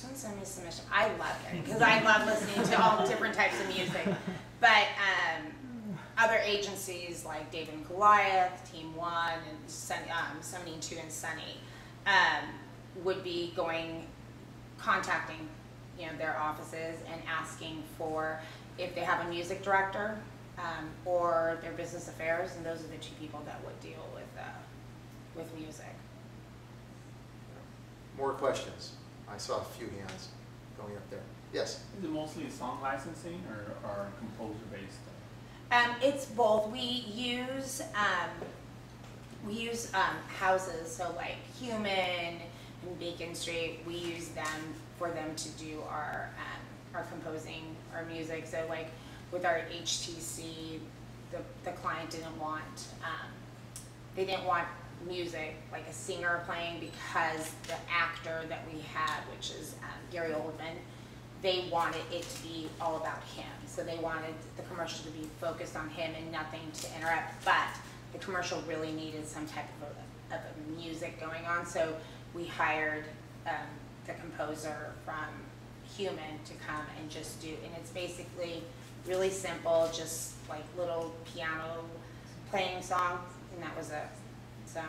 don't send me a submission. I love getting because I love listening to all different types of music. But other agencies like David and Goliath, Team One, and 72 and Sunny would be contacting their offices and asking for if they have a music director or their business affairs, and those are the two people that would deal with music. More questions? I saw a few hands going up there. Yes? Is it mostly song licensing or composer based? It's both. We use houses, so like Human and Beacon Street. We use them for them to do our composing our music. So like with our HTC, the client didn't want music like a singer playing because the actor that we had, which is Gary Oldman, they wanted it to be all about him. So they wanted the commercial to be focused on him and nothing to interrupt, but the commercial really needed some type of a music going on. So we hired the composer from Human to come and just do, and it's basically really simple, just like little piano playing songs, and that was it. So.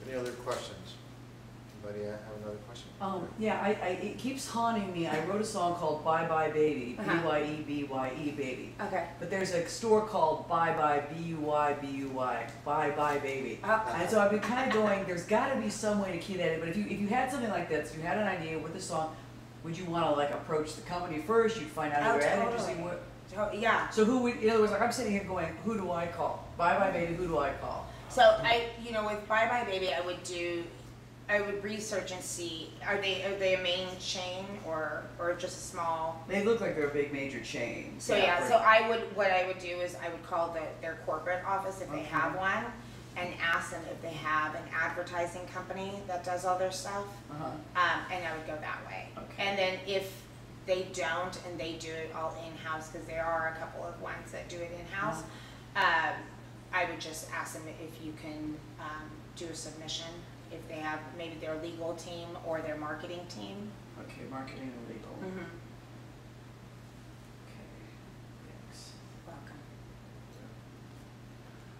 Any other questions? Anybody have another question? Yeah, it keeps haunting me. I wrote a song called Bye Bye Baby, B-Y-E-B-Y-E Baby. Okay. But there's a store called Bye Bye, B-U-Y-B-U-Y, Bye Bye Baby. And so I've been kind of going, there's got to be some way to keep that in. But if you had something like that, so you had an idea with the song, would you want to like approach the company first? You'd find out if they're interested. Yeah. So who would, in other words, like I'm sitting here going, who do I call? Bye Bye Baby, who do I call? So with Bye Bye Baby, I would research and see, are they a main chain or just a small? They look like they're a big major chain. So so what I would do is I would call their corporate office if they have one and ask them if they have an advertising company that does all their stuff. And I would go that way. Okay. And then if they don't and they do it all in-house, because there are a couple of ones that do it in-house, I would just ask them if you can do a submission, if they have maybe their legal team or their marketing team. Okay, marketing and legal. Mm-hmm. Okay, thanks. Welcome.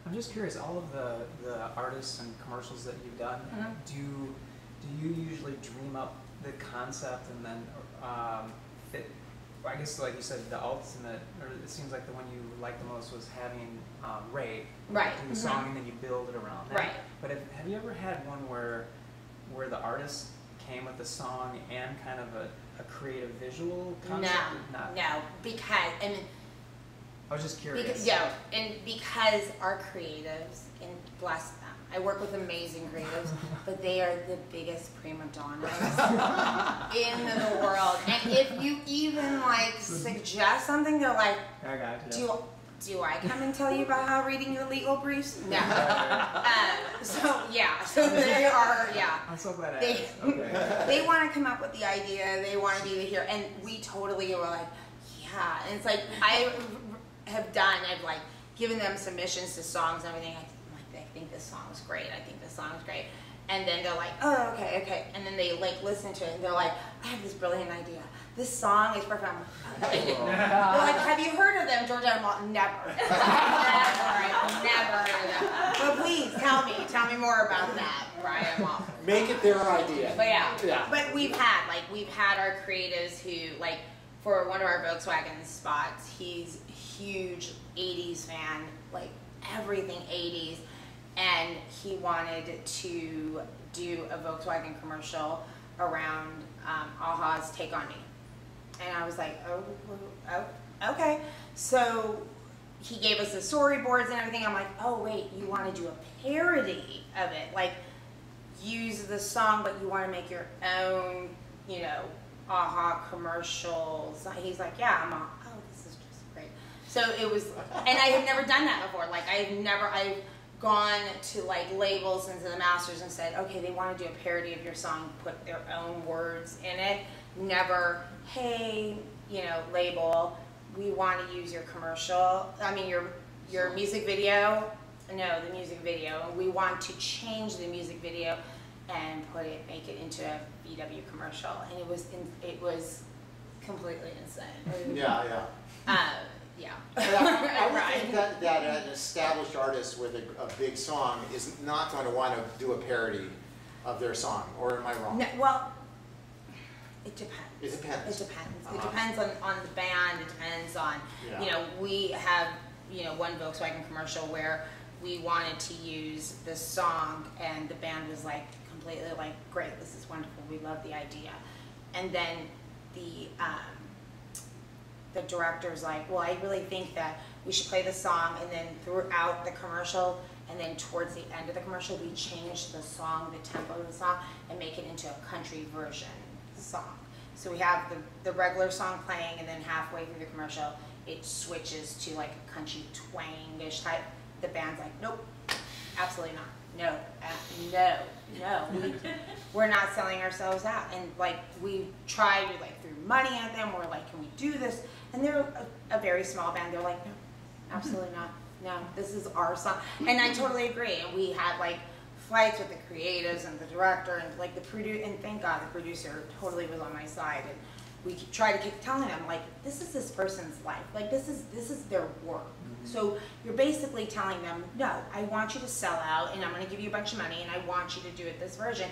I'm just curious, all of the artists and commercials that you've done, do you usually dream up the concept and then fit? I guess, like you said, the ultimate, or it seems like the one you liked the most was having Ray do the song and then you build it around that. Right. But have you ever had one where the artist came with the song and kind of a creative visual concept? No, because I was just curious. Because our creatives, and bless them, I work with amazing creatives, but they are the biggest prima donnas in the world. And if you even suggest something, they're like, I got you. Do I come and tell you about how reading your legal briefs? No. So they are, I'm so glad I they, asked. Okay. They want to come up with the idea, they want to be here, and we totally were like, yeah. And it's like, I've given them submissions to songs and everything. I think this song is great. I think this song is great. And then they're like, oh, okay. And then they listen to it and they're like, I have this brilliant idea. This song is perfect. They're like, have you heard of them, Georgia? I'm like, never. Never heard of them. But please tell me more about that, Brian. Make it their idea. But but we've had our creatives who, for one of our Volkswagen spots, he's a huge 80s fan, everything 80s. and he wanted to do a Volkswagen commercial around Aha's Take On Me. And I was like, oh, okay. So he gave us the storyboards and everything. I'm like, oh wait, you want to do a parody of it, like use the song, but you want to make your own, you know, Aha commercials. He's like, yeah. I'm all, oh, this is just great. So it was, and I had never done that before. Like I've gone to like labels and to the masters and said, okay, they want to do a parody of your song, put their own words in it. Never, hey, you know, label, we want to use your commercial, I mean your music video, no, the music video, and we want to change the music video and make it into a VW commercial, and it was completely insane. Yeah. Yeah. I would think that an established artist with a big song is not going to want to do a parody of their song, or am I wrong? No, well, it depends. It depends. It depends. It depends on the band. It depends on, Yeah. you know, we have, you know, one Volkswagen commercial where we wanted to use this song and the band was like completely like, great, this is wonderful, we love the idea. And then the director's like, well, I really think that we should play the song, and then throughout the commercial and then towards the end of the commercial we change the song, the tempo of the song, and make it into a country version song. So we have the regular song playing, and then halfway through the commercial it switches to like a country twang-ish type. The band's like, nope, absolutely not. No. We're not selling ourselves out. And like we tried, we like threw money at them. We're like, can we do this? And they're a very small band. They're like, no, absolutely not. No, this is our song. And I totally agree. And we had like fights with the creatives and the director and like the producer. And thank God the producer totally was on my side. And we try to keep telling them, like, this is this person's life. Like, this is their work. So you're basically telling them, no, I want you to sell out, and I'm going to give you a bunch of money, and I want you to do it this version.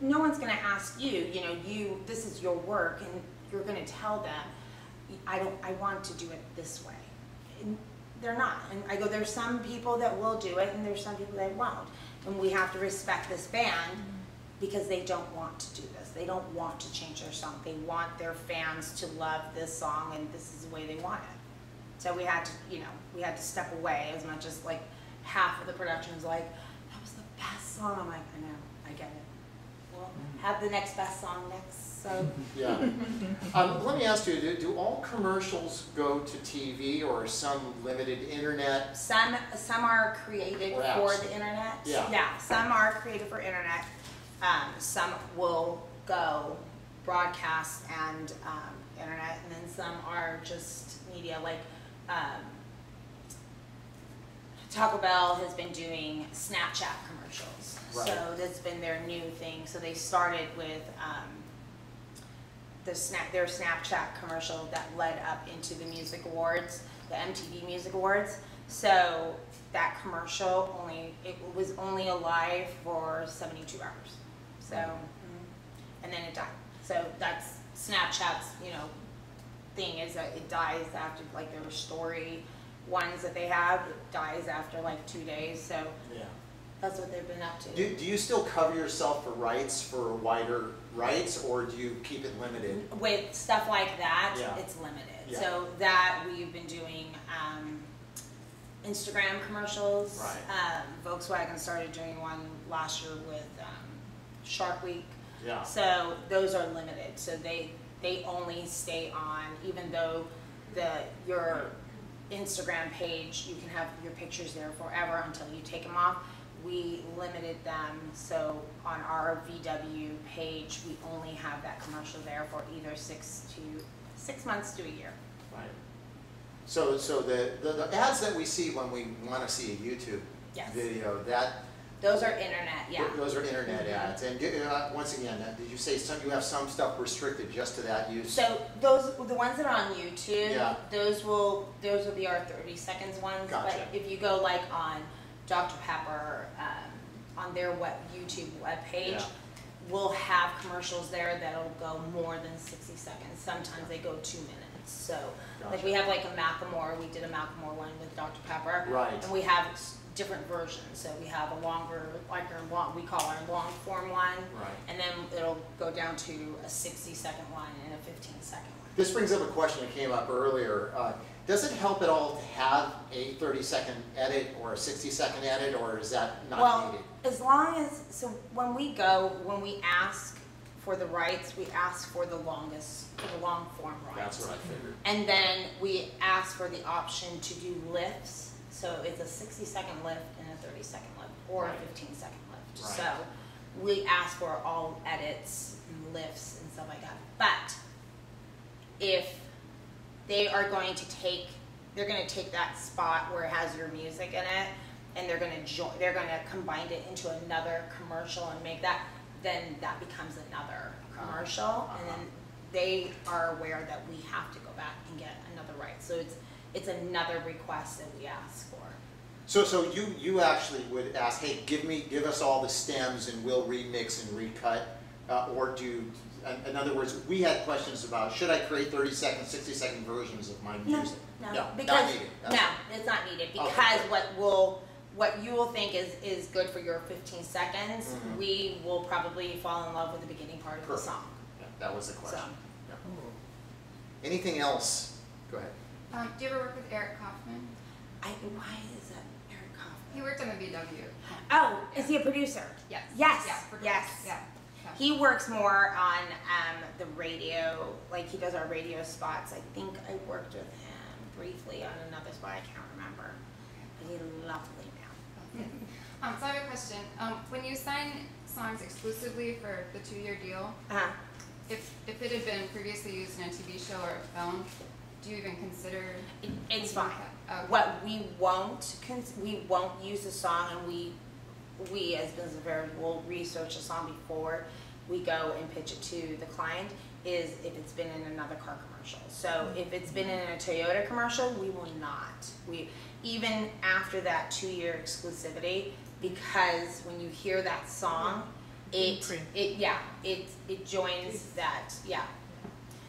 No one's going to ask you, you know, this is your work, and you're going to tell them, I want to do it this way. And they're not. And I go, there's some people that will do it, and there's some people that won't. And we have to respect this band because they don't want to do this. They don't want to change their song. They want their fans to love this song, and this is the way they want it. So we had to, you know, we had to step away as much as like half of the production was like, that was the best song. I'm like, I know, I get it. Well, have the next best song next, so. Yeah. Let me ask you, do all commercials go to TV or some limited internet? Some are created for the internet. Yeah. Some are created for internet. Some will go broadcast and internet, and then some are just media, like Taco Bell has been doing Snapchat commercials. Right. So that's been their new thing. So they started with their Snapchat commercial that led up into the music awards, the MTV Music Awards. So that commercial was only alive for 72 hours. So, and then it died. So that's Snapchat's, you know, thing is that it dies after, like, there were story ones that they have, it dies after like 2 days. So yeah, that's what they've been up to. Do you still cover yourself for rights, for wider rights, or do you keep it limited? With stuff like that, Yeah. it's limited. Yeah. So that we've been doing Instagram commercials. Right. Volkswagen started doing one last year with Shark Week. Yeah. So those are limited. So they only stay on, even though your Instagram page, you can have your pictures there forever until you take them off. We limited them, so on our VW page, we only have that commercial there for either 6 months to a year. Right. So the ads that we see when we want to see a YouTube Yes. video, Those are internet, yeah. Those are internet ads. And once again, did you say you have some stuff restricted just to that use? So the ones that are on YouTube, Yeah. those will be our 30 seconds ones. Gotcha. But if you go like on Dr. Pepper, on their YouTube webpage, Yeah. we'll have commercials there that'll go more than 60 seconds. Sometimes they go 2 minutes. So, like we have like a Macklemore, we did a Macklemore one with Dr. Pepper. Right. And we have different versions. So we have a longer, like our long, we call our long form one. Right. And then it'll go down to a 60-second one and a 15-second one. This brings up a question that came up earlier. Does it help at all to have a 30-second edit or a 60-second edit, or is that not needed? As long as, so when we ask for the rights, we ask for the longest, for the long form rights. That's what I figured. And then we ask for the option to do lifts. So it's a 60-second lift and a 30-second lift, or a 15-second lift. Right. So we ask for all edits and lifts and stuff like that. But if they are going to take, they're going to take that spot where it has your music in it, and they're going to combine it into another commercial and make that, then that becomes another commercial, and then they are aware that we have to go back and get another right. So it's another request that we ask for. So you actually would ask, hey, give us all the stems and we'll remix and recut, or in other words, we had questions about, should I create 30-second, 60-second versions of my music? No, because, not needed. No, it's not needed, because Okay. what you will think is good for your 15 seconds, Mhm. we will probably fall in love with the beginning part of Perfect. the song. Yeah, that was the question. So. Yeah. Anything else? Go ahead. Do you ever work with Eric Kaufman? Why is that Eric Kaufman? He worked on the VW. Oh, is he a producer? Yes. Yes. Yeah, Yes. Yeah. He works more on the radio, like he does our radio spots. I think I worked with him briefly on another spot, I can't remember. But he's lovely now. So I have a question. When you sign songs exclusively for the 2-year deal, if it had been previously used in a TV show or a film, do you even consider? It's fine. Okay. What we won't use a song, and we as business affairs will research a song before we go and pitch it to the client, is if it's been in another car commercial. So if it's been in a Toyota commercial, we will not. Even after that 2-year exclusivity, because when you hear that song, it joins that, yeah.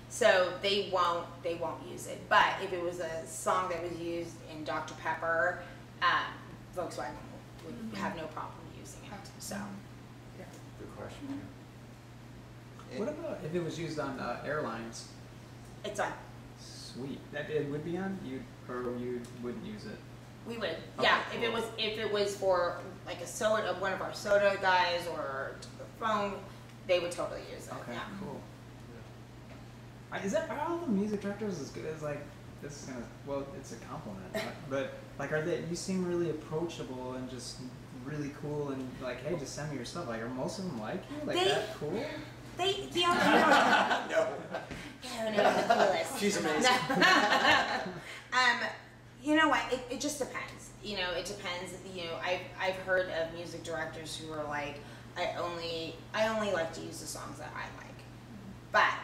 So they won't use it. But if it was a song that was used in Dr. Pepper, Volkswagen would have no problem using it. So. Good question. What about if it was used on airlines? It's on. Sweet. That it would be on? You wouldn't use it? We would. Okay, Yeah. cool. If it was for like a soda, one of our soda guys or a phone, they would totally use it. Okay, Yeah. cool. Are all the music directors as good as, like, this is gonna, well, it's a compliment, but like, you seem really approachable and just really cool and like, hey, just send me your stuff. Like, are most of them like you? Like, that cool? No. The coolest. She's amazing. You know what? It just depends. You know, it depends. You know, I've heard of music directors who are like, I only like to use the songs that I like. But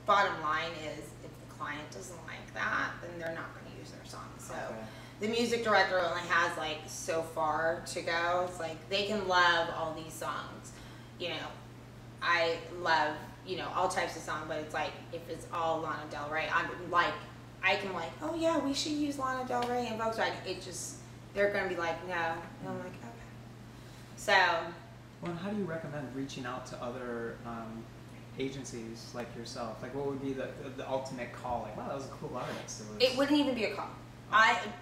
bottom line is, if the client doesn't like that, then they're not going to use their song. So the music director only has like so far to go. It's like they can love all these songs. You know, I love, you know, all types of songs, but it's like if it's all Lana Del Rey, I can like, oh yeah, we should use Lana Del Rey and Volkswagen. It just, they're going to be like, no. And I'm like, okay. So. Well, how do you recommend reaching out to other agencies like yourself? Like, what would be the ultimate call? Like, wow, that was a cool artist. It wouldn't even be a call.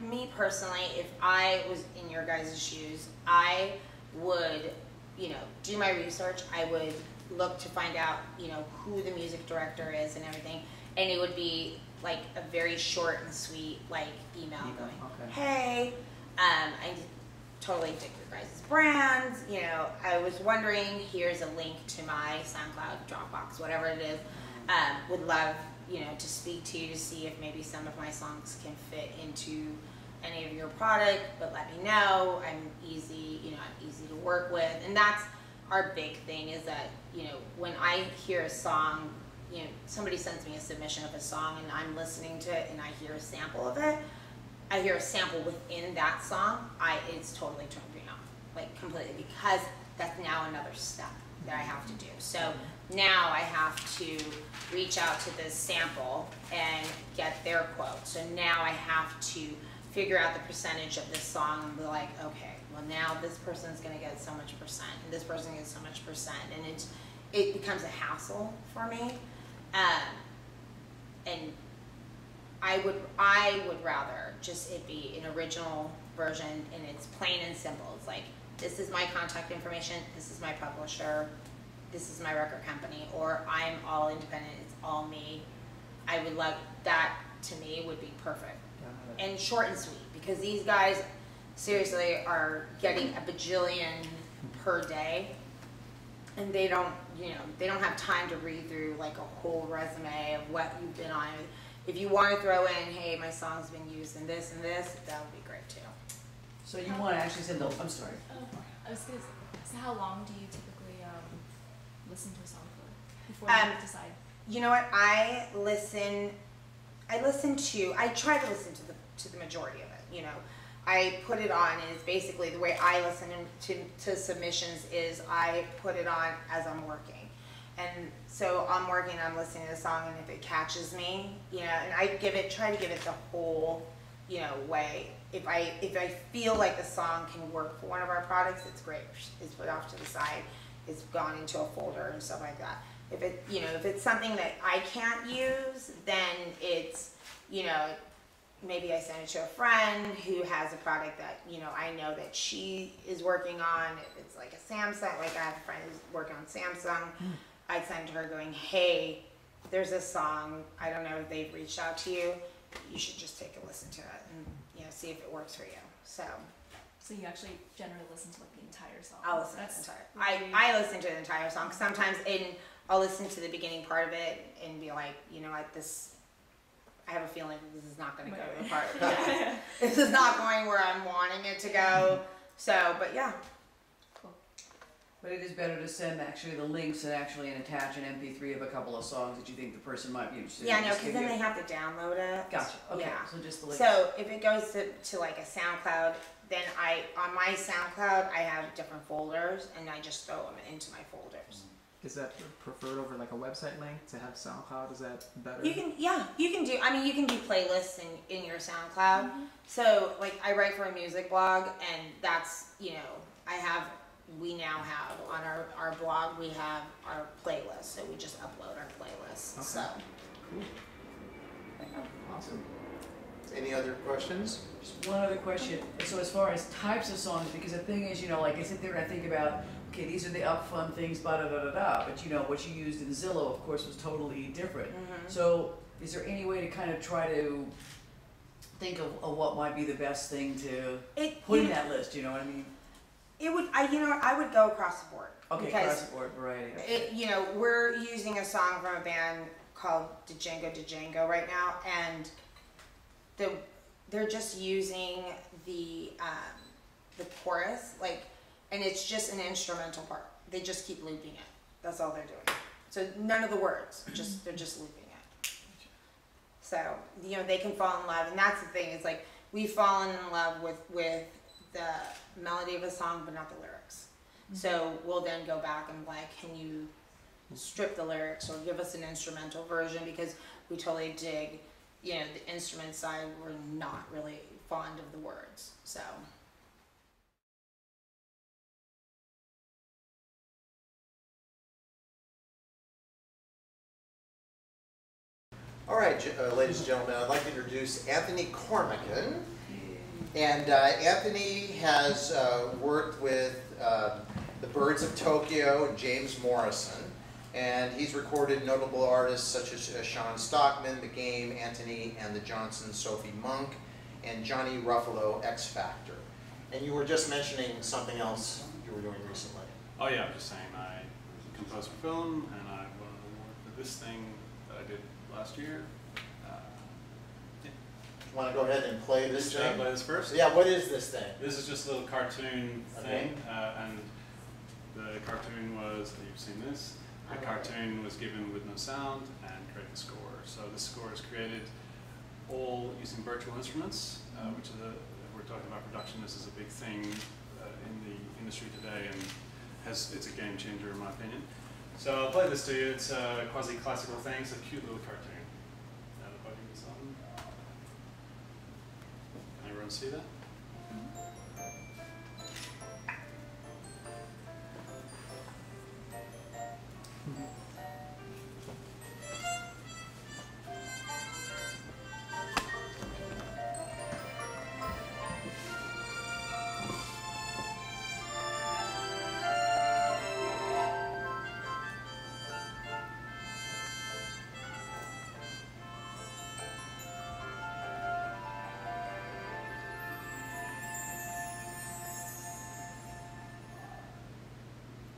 Me personally, if I was in your guys' shoes, I would, you know, do my research. I would look to find out, you know, who the music director is and everything. And it would be like a very short and sweet, like, email going, hey, I totally dig your guys' brands. You know, I was wondering, here's a link to my SoundCloud, Dropbox, whatever it is. Would love, you know, to speak to you to see if maybe some of my songs can fit into any of your product, but let me know. I'm easy, you know, I'm easy to work with. And that's our big thing, is that, you know, when I hear a song, you know, somebody sends me a submission of a song and I'm listening to it and I hear a sample of it, I hear a sample within that song, it's totally turned me off, like completely, because that's now another step that I have to do. So Now I have to reach out to this sample and get their quote. So now I have to figure out the percentage of this song and be like, okay, well now this person's gonna get so much percent and this person gets so much percent, and it becomes a hassle for me. And I would rather just it be an original version and it's plain and simple. It's like, this is my contact information, this is my publisher, this is my record company, or I'm all independent, it's all me. I would love that. To me would be perfect. And short and sweet, because these guys seriously are getting a bajillion per day, and they don't have time to read through like a whole resume of what you've been on. If you want to throw in, hey, my song's been used in this and this, that would be great too. So you want to actually send the, I'm sorry. I was gonna say, so how long do you typically listen to a song for before you decide? You know what? I try to listen to the majority of it. You know, I put it on, and it's basically the way I listen to submissions is I put it on as I'm working. And so I'm working, I'm listening to the song, and if it catches me, you know, and I try to give it the whole, you know, way. If I feel like the song can work for one of our products, it's great. It's put off to the side. It's gone into a folder and stuff like that. If it's something that I can't use, then it's, you know, maybe I send it to a friend who has a product that, you know, I know that she is working on. If it's like a Samsung, like I have a friend who's working on Samsung, I'd send to her going, hey, there's a song, I don't know if they've reached out to you, you should just take a listen to it and, you know, see if it works for you. So you actually generally listen to like the entire song? I'll listen to the entire. I listen to the entire song. Sometimes I'll listen to the beginning part of it and be like, you know what, I have a feeling this is not going to go to the part. This is not going where I'm wanting it to go. So, but yeah. Cool. But it is better to send actually the links and actually attach an MP3 of a couple of songs that you think the person might be interested in. Yeah, no, because then they have to download it. Gotcha. Okay. Yeah. So just the links. So if it goes to like a SoundCloud, then on my SoundCloud, I have different folders, and I just throw them into my folders. Is that preferred over like a website link to have SoundCloud? Is that better? You can do playlists in your SoundCloud. So like I write for a music blog, and that's, you know, we now have on our blog, we have our playlist. So we just upload our playlist. Okay. So cool. Awesome. Any other questions? Just one other question. So as far as types of songs, because the thing is, you know, like I sit there and I think about, okay, these are the upfront things, da-da-da-da-da, but you know, what you used in Zillow, of course, was totally different. Mm-hmm. So is there any way to kind of try to think of what might be the best thing to put in that list, you know what I mean? I would go across the board. Okay, across the board, variety. You know, we're using a song from a band called Django right now, and they're just using the chorus, like, and it's just an instrumental part. They just keep looping it. That's all they're doing. So none of the words, they're just looping it. So, you know, they can fall in love, and that's the thing. It's like we've fallen in love with the melody of a song, but not the lyrics. Mm-hmm. So we'll then go back and like, can you strip the lyrics or give us an instrumental version, because we totally dig, you know, the instrument side. We're not really fond of the words. So. All right, ladies and gentlemen, I'd like to introduce Anthony Cormican. And Anthony has worked with the Birds of Tokyo and James Morrison. And he's recorded notable artists such as Sean Stockman, The Game, Anthony and the Johnsons, Sophie Monk, and Johnny Ruffalo, X Factor. And you were just mentioning something else you were doing recently. Oh yeah, I'm just saying I composed for film, and I won an award for this thing that I did last year. Want to go ahead and play this thing? Play this first? Yeah, what is this thing? This is just a little cartoon thing, and the cartoon was, you've seen this, the cartoon was given with no sound and create the score. So this score is created all using virtual instruments, which is we're talking about production, this is a big thing in the industry today, and it's a game changer in my opinion. So I'll play this to you. It's a quasi-classical thing. It's a cute little cartoon. Now the volume is on. Can everyone see that?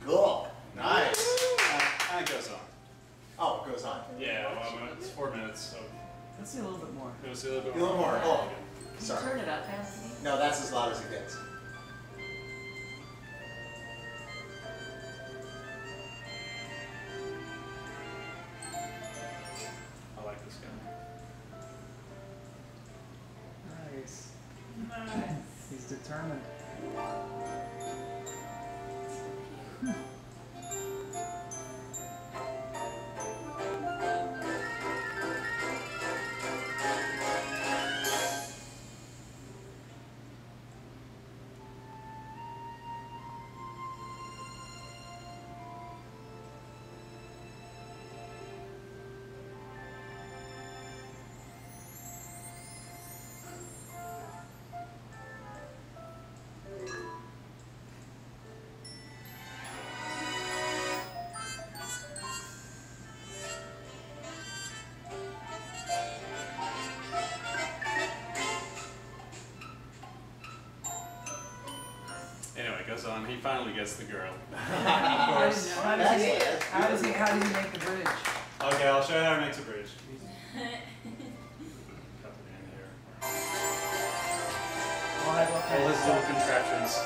Cool. Nice. And it goes on. Oh, it goes on. Yeah, well, it's 4 minutes, so. Let's see a little bit more. You'll see a little bit A little more. Oh, Can sorry. you turn it up, Anthony? No, that's as loud as it gets. I like this guy. Nice. Nice. He's determined. Anyway, it goes on. He finally gets the girl. Of course. How does he make the bridge? Okay, I'll show you how he makes a bridge. Cut it in here. All his little contraptions.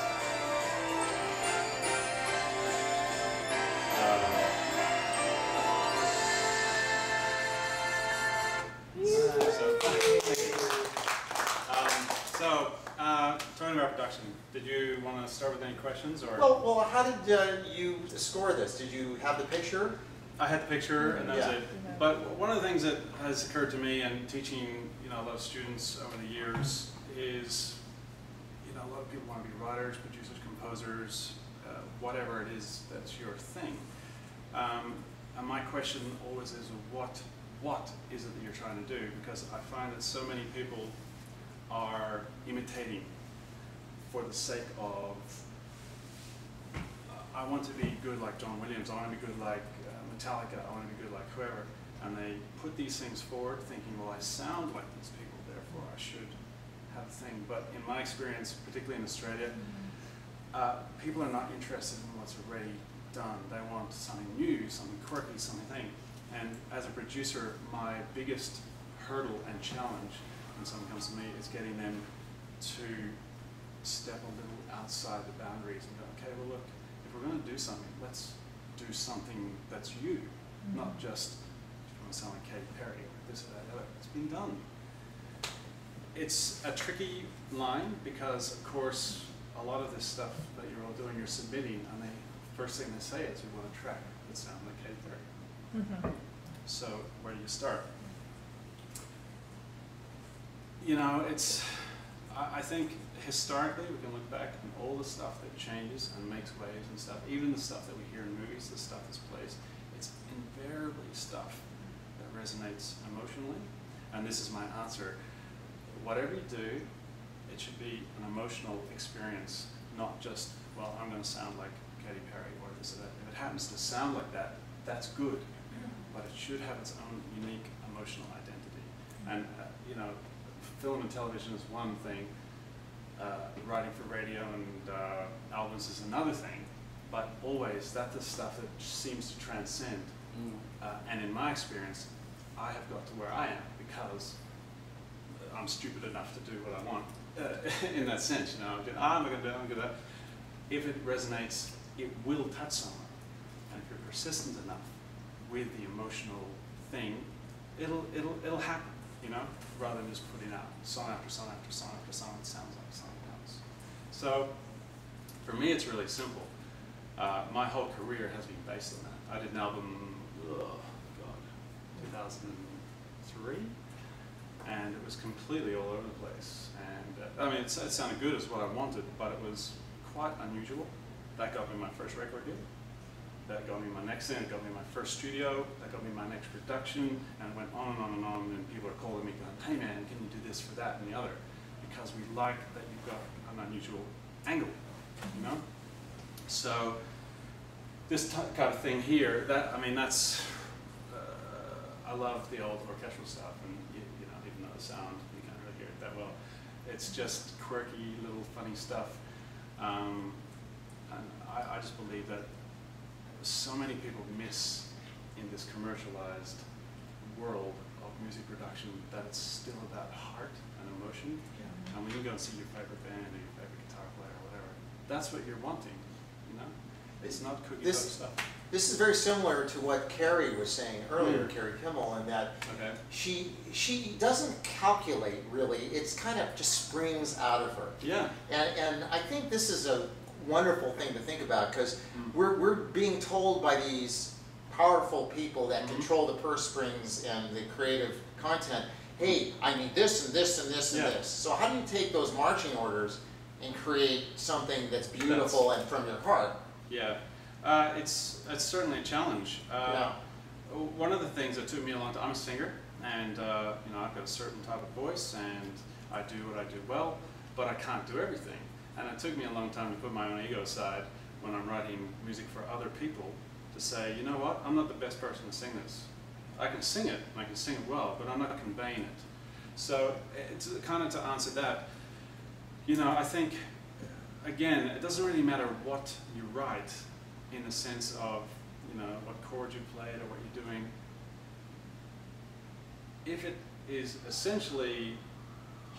Talking about production, did you want to start with any questions, or? Well, how did you score this? Did you have the picture? I had the picture, and that was it. But one of the things that has occurred to me in teaching, a lot of students over the years is, a lot of people want to be writers, producers, composers, whatever it is that's your thing. And my question always is, what is it that you're trying to do? Because I find that so many people are imitating for the sake of, I want to be good like John Williams, I want to be good like Metallica, I want to be good like whoever. And they put these things forward thinking, well, I sound like these people, therefore I should have a thing. But in my experience, particularly in Australia, people are not interested in what's already done. They want something new, something quirky, something. And as a producer, my biggest hurdle and challenge when someone comes to me is getting them to step a little outside the boundaries and go, okay, well look, if we're going to do something, let's do something that's you, not just if you want to sound like Katy Perry or this or that, other. It's been done. It's a tricky line because, of course, a lot of this stuff that you're all doing, you're submitting, and the first thing they say is we want a track that sounds like Katy Perry. So where do you start? I think historically we can look back and all the stuff that changes and makes waves and stuff, even the stuff that we hear in movies, the stuff that's plays, it's invariably stuff that resonates emotionally. And this is my answer. Whatever you do, it should be an emotional experience, not just, well, I'm going to sound like Katy Perry or this or that. If it happens to sound like that, that's good. But it should have its own unique emotional identity. And, film and television is one thing, writing for radio and albums is another thing, but always that's the stuff that seems to transcend. And in my experience, I have got to where I am because I'm stupid enough to do what I want in that sense. I'm going to do it, I'm going to do that. If it resonates, it will touch someone. And if you're persistent enough with the emotional thing, it'll happen. Rather than just putting out song after song after song after song that sounds like something else. So, for me, it's really simple. My whole career has been based on that. I did an album, 2003, and it was completely all over the place. And I mean, it sounded good as what I wanted, but it was quite unusual. That got me my first record deal. That got me my next thing. It got me my first studio. That got me my next production, and it went on and on and on. And people are calling me, going, "Hey man, can you do this for that and the other?" Because we like that you've got an unusual angle, you know. So this kind of thing here, I mean, that's. I love the old orchestral stuff, and you know, even though the sound you can't really hear it that well, it's just quirky little funny stuff. And I just believe that so many people miss in this commercialized world of music production that it's still about heart and emotion. Yeah. And when you go and see your favorite band or your favorite guitar player or whatever, that's what you're wanting, you know? It's not cookie cutter stuff. This is very similar to what Carrie was saying earlier, Carrie Kimmel, in that she doesn't calculate really. It's kind of just springs out of her. Yeah. And I think this is a wonderful thing to think about, because we're being told by these powerful people that control the purse strings and the creative content, hey, I need this and this and this and this. So how do you take those marching orders and create something that's beautiful and from your heart? Yeah. It's certainly a challenge. One of the things that took me a long time, I'm a singer, and you know, I've got a certain type of voice, and I do what I do well, but I can't do everything. And it took me a long time to put my own ego aside when I'm writing music for other people to say, you know what, I'm not the best person to sing this. I can sing it, and I can sing it well, but I'm not conveying it. So it's kind of to answer that, you know, I think, again, it doesn't really matter what you write in the sense of, you know, what chords you played or what you're doing. If it is essentially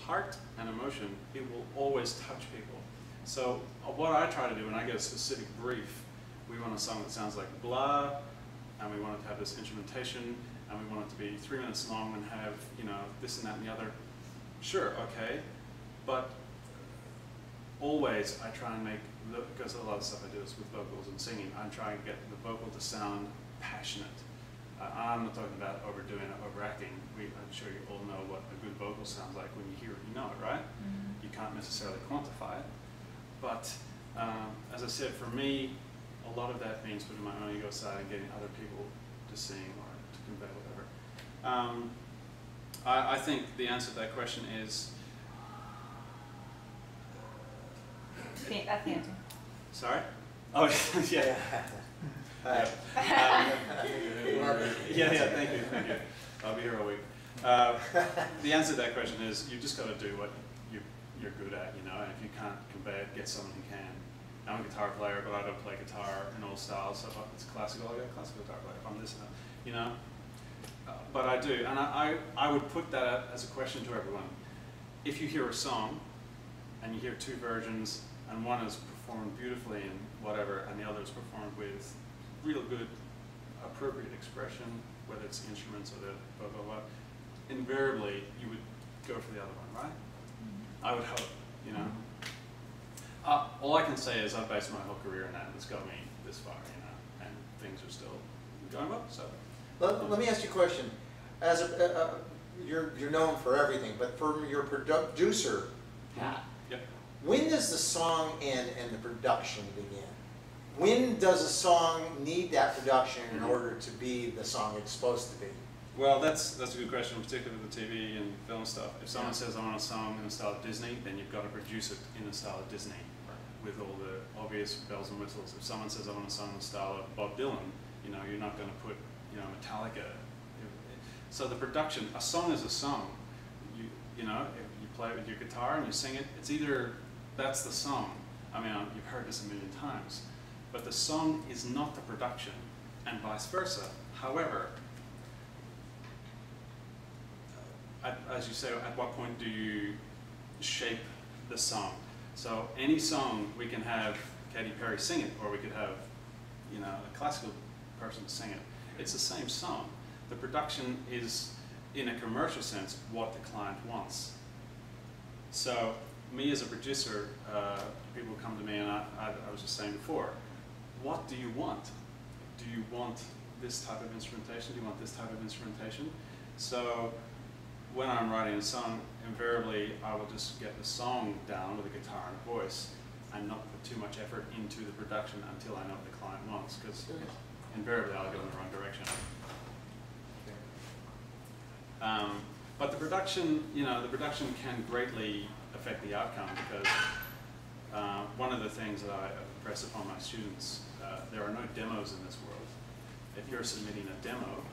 heart and emotion, it will always touch people. So what I try to do when I get a specific brief, we want a song that sounds like blah, and we want it to have this instrumentation, and we want it to be 3 minutes long and have, you know, this and that and the other. Sure, okay, but always I try and make, because a lot of stuff I do is with vocals and singing, I'm trying to get the vocal to sound passionate. I'm not talking about overdoing it, overacting. I'm sure you all know what a good vocal sounds like. When you hear it, you know it, right? You can't necessarily quantify it. But as I said, for me, a lot of that means putting my own ego aside and getting other people to sing or to convey whatever. I think the answer to that question is... That's the answer. Sorry? Oh, yeah. Yeah, thank you. I'll be here all week. The answer to that question is you've just got to do what you're good at, you know, and if you can't convey it, get someone who can. I'm a guitar player, but I don't play guitar in all styles, so if it's classical, I got a classical guitar player. If I'm this and that, you know. But I do, and I would put that out as a question to everyone. If you hear a song, and you hear two versions, and one is performed beautifully and whatever, and the other is performed with real good, appropriate expression, whether it's the instruments or the blah, blah, blah, invariably you would go for the other one, right? I would hope, you know. All I can say is I've based my whole career on that, and it's got me this far, you know, and things are still going well, so. Let me ask you a question. As you're known for everything, but from your producer hat, when does the song end and the production begin? When does a song need that production in order to be the song it's supposed to be? Well, that's a good question, particularly with the TV and film stuff. If someone says, I want a song in the style of Disney, then you've got to produce it in the style of Disney, with all the obvious bells and whistles. If someone says, I want a song in the style of Bob Dylan, you know, you're not going to put, you know, Metallica. So the production, a song is a song. You know, if you play it with your guitar and you sing it, it's either that's the song. I mean, you've heard this a million times. But the song is not the production, and vice versa. However, as you say, at what point do you shape the song? So any song, we can have Katy Perry sing it, or we could have, you know, a classical person sing it. It's the same song. The production is, in a commercial sense, what the client wants. So me as a producer, people come to me, and I was just saying before, what do you want? Do you want this type of instrumentation? Do you want this type of instrumentation? So when I'm writing a song, invariably I will just get the song down with a guitar and a voice and not put too much effort into the production until I know what the client wants, because invariably I'll go in the wrong direction. But the production, the production can greatly affect the outcome, because one of the things that I impress upon my students, there are no demos in this world. If you're submitting a demo,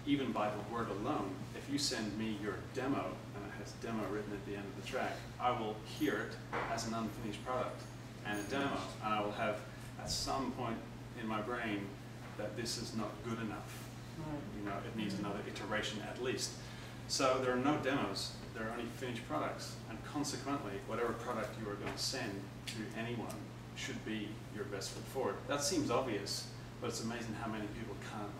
even by the word alone, if you send me your demo, and it has demo written at the end of the track, I will hear it as an unfinished product and a demo, and I will have at some point in my brain that this is not good enough. It needs another iteration at least. So there are no demos, there are only finished products, and consequently, whatever product you are going to send to anyone should be your best foot forward. That seems obvious, but it's amazing how many people can't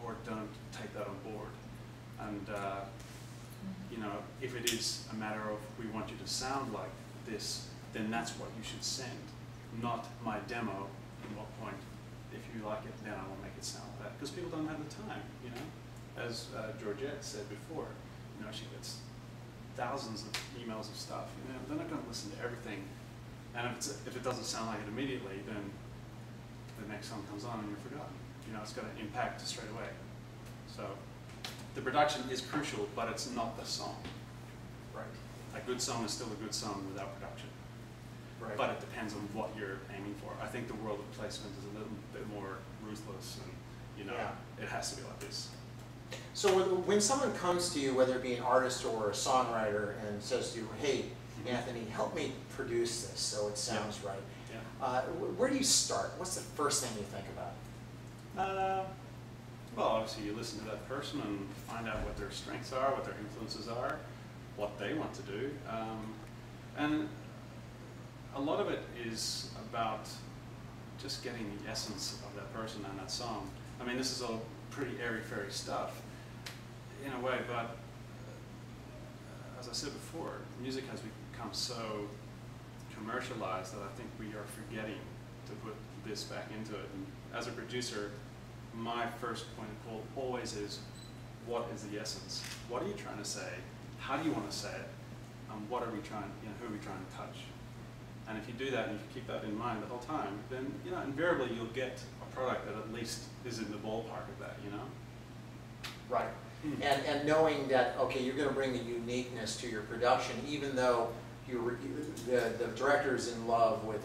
or don't take that on board. And if it is a matter of we want you to sound like this, then that's what you should send, not my demo. At what point, if you like it, then I will make it sound like that. Because people don't have the time, As Georgette said before, she gets thousands of emails of stuff. They're not going to listen to everything. And if it doesn't sound like it immediately, then the next song comes on and you're forgotten. It's got an impact straight away. So the production is crucial, but it's not the song. Right. A good song is still a good song without production. Right. But it depends on what you're aiming for. I think the world of placement is a little bit more ruthless, and it has to be like this. So when someone comes to you, whether it be an artist or a songwriter, and says to you, "Hey, Anthony, help me produce this so it sounds right," where do you start? What's the first thing you think about? Well, obviously you listen to that person and find out what their strengths are, what their influences are, what they want to do. And a lot of it is about just getting the essence of that person and that song. I mean, this is all pretty airy-fairy stuff in a way, but as I said before, music has become so commercialized that I think we are forgetting to put this back into it. And as a producer, my first point of call always is, what is the essence? What are you trying to say? How do you want to say it? And what are we trying, who are we trying to touch? And if you do that and you keep that in mind the whole time, then invariably you'll get a product that at least is in the ballpark of that, Right. And knowing that, okay, you're going to bring the uniqueness to your production, even though the director is in love with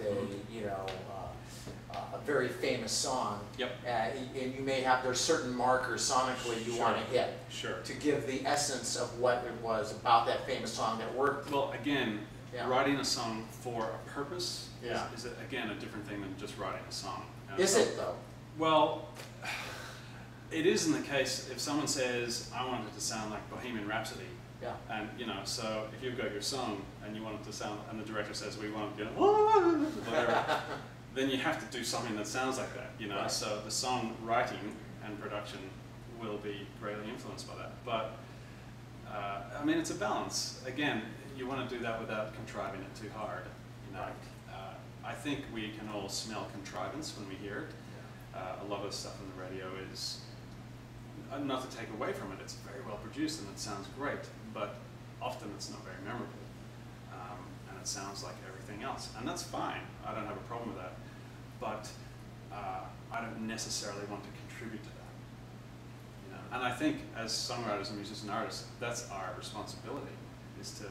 a very famous song. Yep. And you may have, there's certain markers sonically you want to hit. Sure. To give the essence of what it was about that famous song that worked. Well, again, writing a song for a purpose is again a different thing than just writing a song. Is it though? Well, it is in the case if someone says, I want it to sound like Bohemian Rhapsody. Yeah. And so if you've got your song and you want it to sound, and the director says we want it to whatever, then you have to do something that sounds like that, Right. So the song writing and production will be greatly influenced by that. But I mean, it's a balance. Again, you want to do that without contriving it too hard. I think we can all smell contrivance when we hear it. A lot of the stuff on the radio is, not to take away from it, it's very well produced and it sounds great, but often it's not very memorable. And it sounds like everything else. And that's fine. I don't have a problem with that. But I don't necessarily want to contribute to that. And I think as songwriters and musicians and artists, that's our responsibility, is to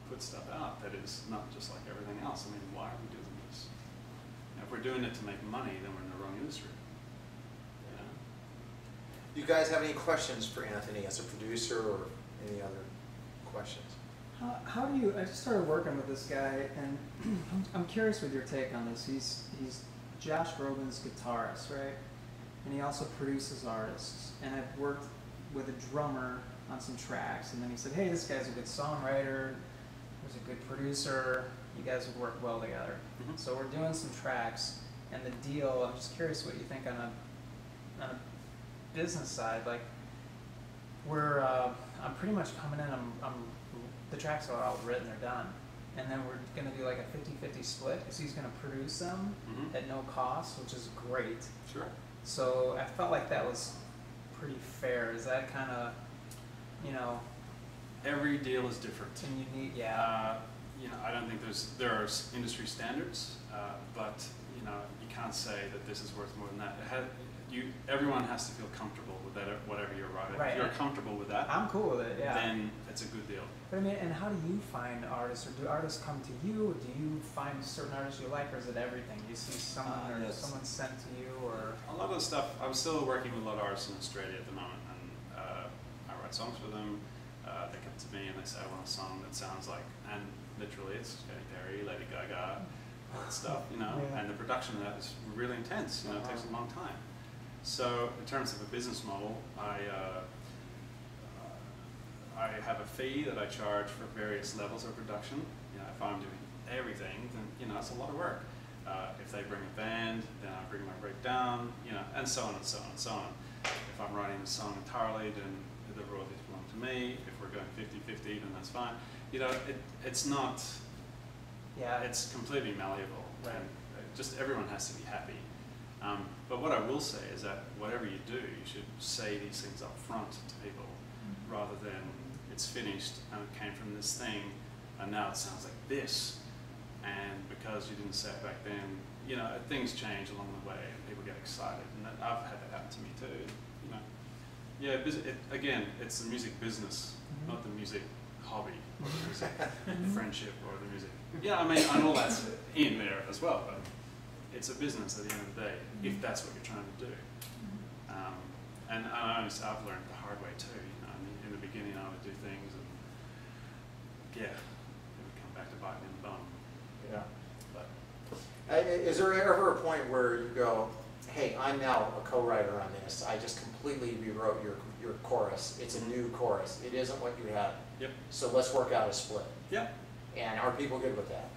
put stuff out that is not just like everything else. I mean, why are we doing this? If we're doing it to make money, then we're in the wrong industry. Do you guys have any questions for Anthony as a producer, or any other questions? How do you? I just started working with this guy, and I'm curious with your take on this. He's Josh Groban's guitarist, right? And he also produces artists. And I've worked with a drummer on some tracks, and then he said, "Hey, this guy's a good songwriter. He's a good producer. You guys would work well together." Mm-hmm. So we're doing some tracks, and the deal. I'm just curious what you think on a business side. Like, I'm pretty much coming in. The tracks are all written, they're done, and then we're going to do like a 50-50 split because he's going to produce them at no cost, which is great. Sure. So I felt like that was pretty fair. Is that kind of, you know? Every deal is different. And you need, yeah. You know, I don't think there are industry standards, but you know, you can't say that this is worth more than that. Everyone has to feel comfortable with that, whatever you're writing. Right. If you're comfortable with that, I'm cool with it. Yeah. Then it's a good deal. But I mean, and how do you find artists, or do artists come to you, or do you find certain artists you like, or is it everything? You see someone, or someone sent to you, or a lot of the stuff. I'm still working with a lot of artists in Australia at the moment, and I write songs for them. They come to me and they say, I want a song that sounds like, and literally it's Katy Perry, Lady Gaga, all that stuff, you know. Yeah. And the production of that is really intense. You know, it takes a long time. So in terms of a business model, I have a fee that I charge for various levels of production. You know, if I'm doing everything, then you know it's a lot of work. If they bring a band, then I bring my breakdown, you know, and so on and so on and so on. If I'm writing the song entirely, then the royalties belong to me. If we're going 50-50, then that's fine. You know, it's not. Yeah. It's completely malleable, right. and just everyone has to be happy. But what I will say is that whatever you do, you should say these things up front to people, rather than it's finished and it came from this thing, and now it sounds like this. And because you didn't say it back then, you know, things change along the way, and people get excited, and I've had that happen to me too. You know, yeah. Again, it's the music business, not the music hobby, or the music friendship, or the music. Yeah, I mean, and all that's in there as well, but it's a business at the end of the day, if that's what you're trying to do. And I've learned the hard way too. You know, I mean, in the beginning, I would do things, and yeah, it would come back to bite me in the bum. Yeah. But is there ever a point where you go, hey, I'm now a co-writer on this. I just completely rewrote your chorus. It's a new chorus. It isn't what you had. Yep. So let's work out a split. Yep. And are people good with that?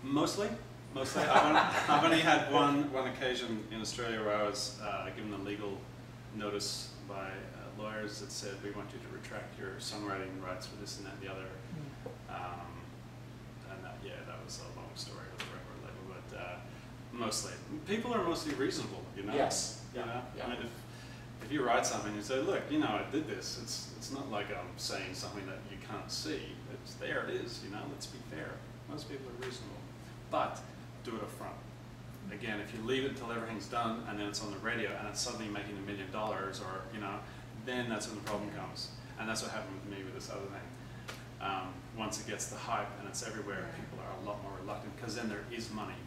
Mostly. I've only had one occasion in Australia where I was given a legal notice by lawyers that said, we want you to retract your songwriting rights for this and that and the other. And that was a long story with the record label, but mostly. People are mostly reasonable, you know? Yes. You know? Yeah. I mean, if you write something and you say, look, you know, I did this, it's not like I'm saying something that you can't see. It's there, it is, you know, let's be fair. Most people are reasonable. But do it up front. Again, if you leave it until everything's done and then it's on the radio and it's suddenly making $1 million, or you know, then that's when the problem comes. And that's what happened with me with this other thing. Once it gets the hype and it's everywhere, people are a lot more reluctant, because then there is money.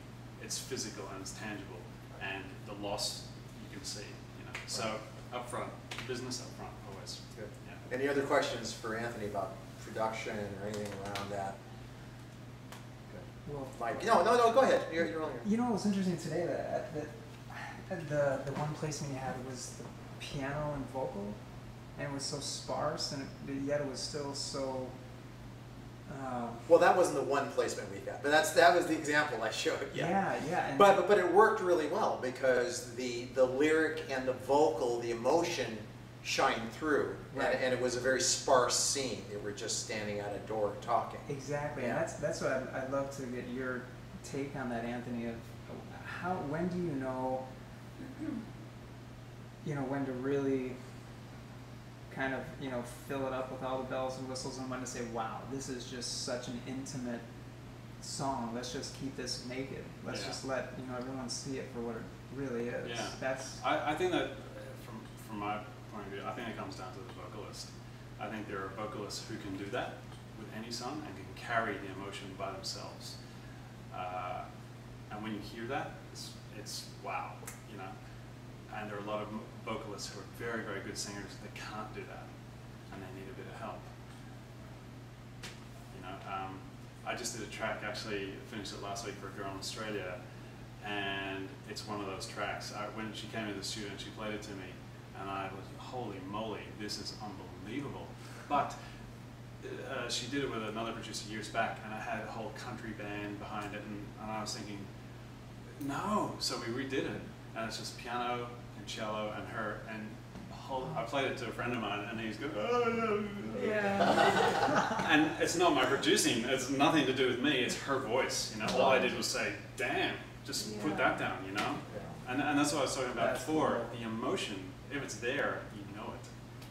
It's physical and it's tangible, and the loss you can see. You know, so up front, business up front always. Good. Yeah. Any other questions for Anthony about production or anything around that? Well, Mike, no, go ahead. You're earlier. You know what was interesting today? That the one placement you had was the piano and vocal, and it was so sparse, and yet it was still so. Well, that wasn't the one placement we got, but that was the example I showed. Yeah. And but it worked really well, because the lyric and the vocal, the emotion shined through, right. and it was a very sparse scene. They were just standing at a door talking. Exactly, Yeah. and that's what I'd love to get your take on that, Anthony. Of when do you know when to really kind of fill it up with all the bells and whistles, and when to say, wow, this is just such an intimate song. Let's just keep this naked. Let's just let everyone see it for what it really is. Yeah. I think that from my point of view, I think it comes down to the vocalist. I think there are vocalists who can do that with any song and can carry the emotion by themselves. And when you hear that, it's wow, you know. And there are a lot of vocalists who are very, very good singers that can't do that, and they need a bit of help. You know, I just did a track, actually finished it last week for a girl in Australia, and it's one of those tracks. When she came into the studio and she played it to me, and I was, holy moly, this is unbelievable. But she did it with another producer years back, and I had a whole country band behind it, and I was thinking, no. So we redid it, and it's just piano and cello and her, and I played it to a friend of mine, and he's going, oh, yeah. And it's not my producing. It's nothing to do with me. It's her voice. You know, all I did was say, "Damn, just put that down." You know, and that's what I was talking about before. The emotion, if it's there, you know it.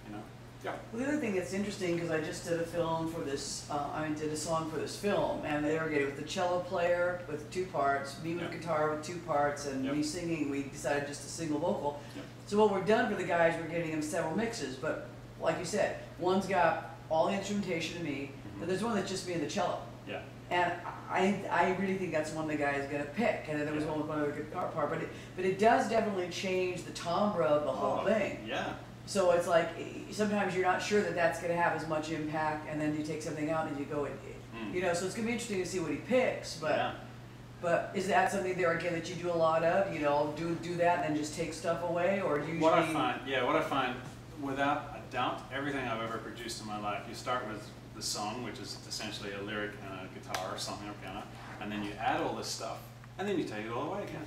You know. Yeah. Well, the other thing that's interesting, because I just did a film for this, did a song for this film, and they interrogated with the cello player with 2 parts, me with guitar with 2 parts, and me singing. We decided just a single vocal. So what we've done for the guys, we're getting them several mixes, but like you said, one's got all the instrumentation to me, but there's one that's just me and the cello. Yeah. And I really think that's one the guy is going to pick, and then there was one with one other guitar part, but it does definitely change the timbre of the whole thing. Yeah. So it's like, sometimes you're not sure that that's going to have as much impact, and then you take something out and you go, you know, so it's going to be interesting to see what he picks, but but is that something there again that you do a lot of, you know, do that and then just take stuff away, or usually? What I find, without a doubt, everything I've ever produced in my life, you start with the song, which is essentially a lyric and a guitar or something or piano, and then you add all this stuff. And then you take it all away again.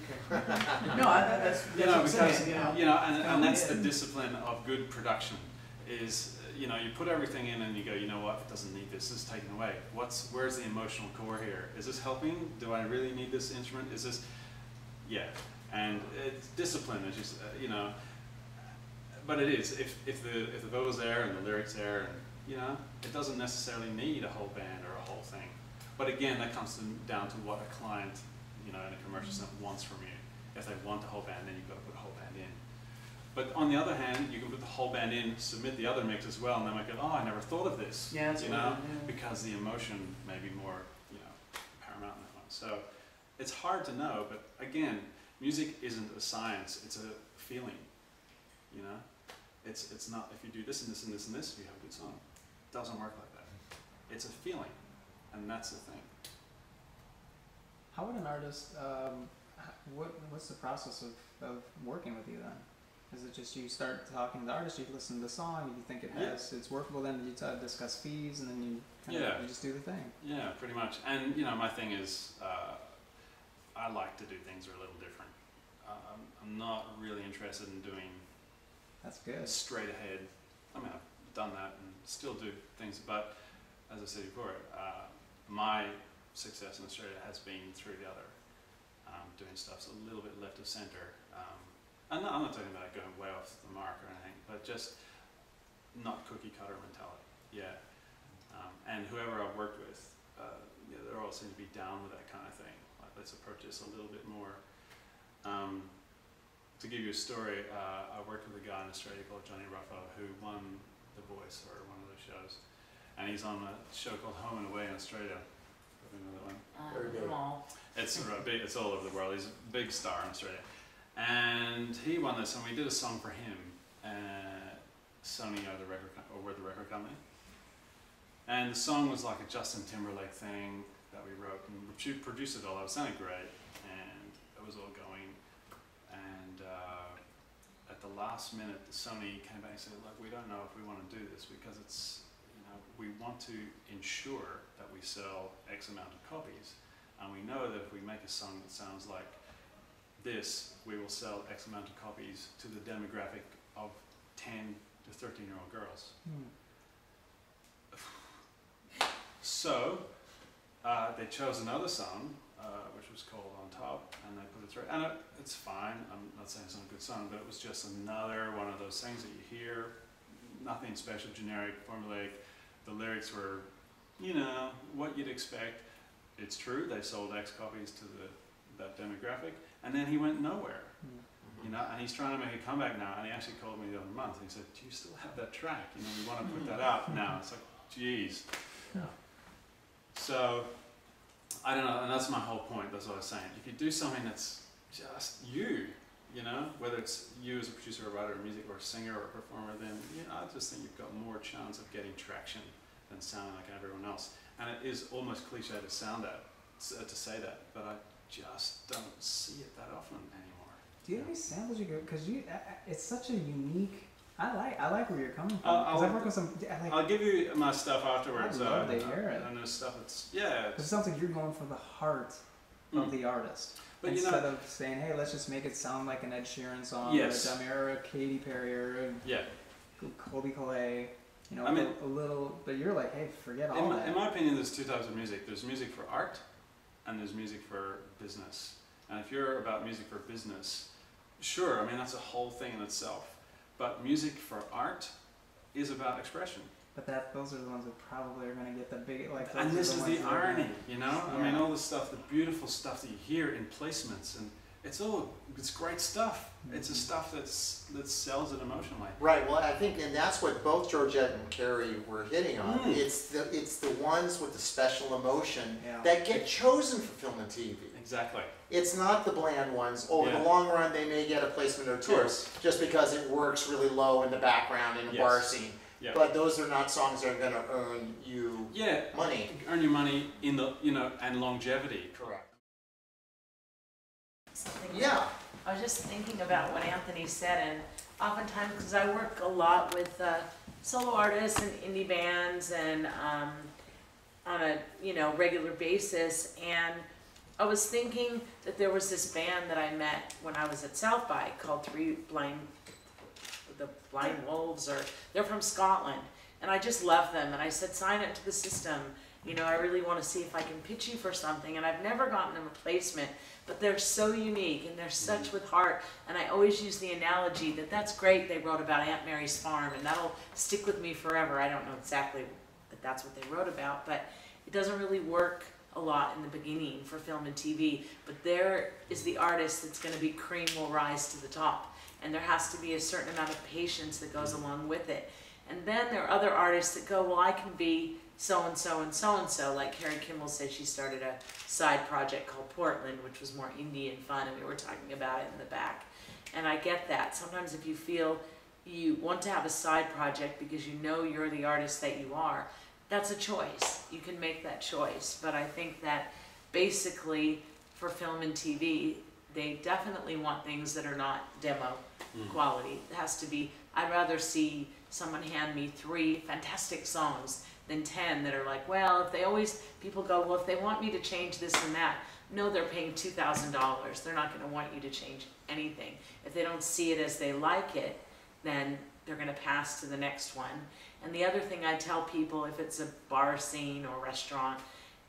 No, that's you know, because saying, you know, and that's the discipline of good production. Is, you know, you put everything in and you go, you know what, it doesn't need this. This is taken away. Where's the emotional core here? Is this helping? Do I really need this instrument? Is this? Yeah, and it's discipline. It's just you know, but it is if the vocals there and the lyrics there, and you know, it doesn't necessarily need a whole band or a whole thing. But again, that comes down to what a client, you know, in a commercial sense wants from you. If they want the whole band, then you've got to put a whole band in. But on the other hand, you can put the whole band in, submit the other mix as well, and they might go, oh, I never thought of this. Yeah, that's you know, because the emotion may be more, you know, paramount in that one. So it's hard to know, but again, music isn't a science, it's a feeling. You know? It's not if you do this and this and this and this, you have a good song. It doesn't work like that. It's a feeling, and that's the thing. How would an artist, what's the process of working with you then? Is it just you start talking to the artist, you listen to the song, you think it's workable, then you discuss fees, and then you kind of, you just do the thing? Yeah, pretty much. And you know, my thing is, I like to do things a little different. I'm not really interested in doing straight ahead. I mean, I've done that and still do things, but as I said before, my success in Australia has been through the other, doing stuff a little bit left of centre. I'm not talking about going way off the mark or anything, but just not cookie cutter mentality. Yeah. And whoever I've worked with, yeah, they all seem to be down with that kind of thing. Like, let's approach this a little bit more. To give you a story, I worked with a guy in Australia called Johnny Ruffo who won The Voice or one of those shows. And he's on a show called Home and Away in Australia. Probably know that one. Very big. It's all over the world. He's a big star in Australia. And he won this, and we did a song for him. Sony or the record company. And the song was like a Justin Timberlake thing that we wrote and produced it all. It sounded great, and it was all going. And at the last minute, Sony came back and said, "Look, we don't know if we want to do this because it's, you know, we want to ensure that we sell X amount of copies, and we know that if we make a song that sounds like this, we will sell X amount of copies to the demographic of 10 to 13-year-old girls." So they chose another song, which was called On Top, and they put it through. And it's fine. I'm not saying it's not a good song, but it was just another one of those things that you hear. Nothing special, generic, formulaic. The lyrics were, you know, what you'd expect. It's true. They sold X copies to that demographic, and then he went nowhere. You know, and he's trying to make a comeback now. And he actually called me the other month. And he said, "Do you still have that track? You know, we want to put that out now." It's like, geez. Yeah. So, I don't know, and that's my whole point, that's what I was saying. If you do something that's just you know, whether it's you as a producer or writer of music or a singer or a performer, then, you know, I just think you've got more chance of getting traction than sounding like everyone else. And it is almost cliche to say that, but I just don't see it that often anymore. Do you have any samples you go, because it's such a unique, I like where you're coming from. I've worked with some. I'll give you my stuff afterwards. I'd love to hear it. And there's stuff that's Because it sounds like you're going for the heart of the artist. But instead of saying, hey, let's just make it sound like an Ed Sheeran song, or a Demi, or a Katy Perry, or a Colby Calais, you know, I mean, a little, but you're like, hey, forget all that. In my opinion, there's two types of music. There's music for art, and there's music for business. And if you're about music for business, sure, I mean, that's a whole thing in itself. But music for art is about expression. But those are the ones that probably are going to get the big, like. And this is the irony, you know. I mean, all the stuff, the beautiful stuff that you hear in placements, and it's great stuff. It's the stuff that sells it emotionally. Right. Well, I think, and that's what both Georgette and Carrie were hitting on. It's the ones with the special emotion that get chosen for film and TV. Exactly. It's not the bland ones. In the long run, they may get a placement or two, just because it works really low in the background in a bar scene. Yeah. But those are not songs that are going to earn you money. Earn you money in the and longevity. Correct. I was just thinking about what Anthony said, and oftentimes, because I work a lot with solo artists and indie bands, and on a regular basis, and I was thinking that there was this band that I met when I was at South by called the Blind Wolves, or they're from Scotland, and I just love them, and I said, sign up to the system, I really want to see if I can pitch you for something, and I've never gotten them a placement, but they're so unique, and they're such with heart, and I always use the analogy that's great they wrote about Aunt Mary's farm, and that'll stick with me forever. I don't know exactly that that's what they wrote about, but it doesn't really work a lot in the beginning for film and TV, but there is the artist that's going to be cream will rise to the top. And there has to be a certain amount of patience that goes along with it. And then there are other artists that go, well, I can be so-and-so and so-and-so. Like Carrie Kimmel said, she started a side project called Portland, which was more indie and fun, and we were talking about it in the back. And I get that. Sometimes if you feel you want to have a side project because you know you're the artist that you are, that's a choice. You can make that choice. But I think that basically for film and TV, they definitely want things that are not demo quality. It has to be, I'd rather see someone hand me 3 fantastic songs than 10 that are like, well, people go, well, if they want me to change this and that, no, they're paying $2,000. They're not going to want you to change anything. If they don't see it as they like it, then they're going to pass to the next one. And the other thing I tell people, if it's a bar scene or restaurant,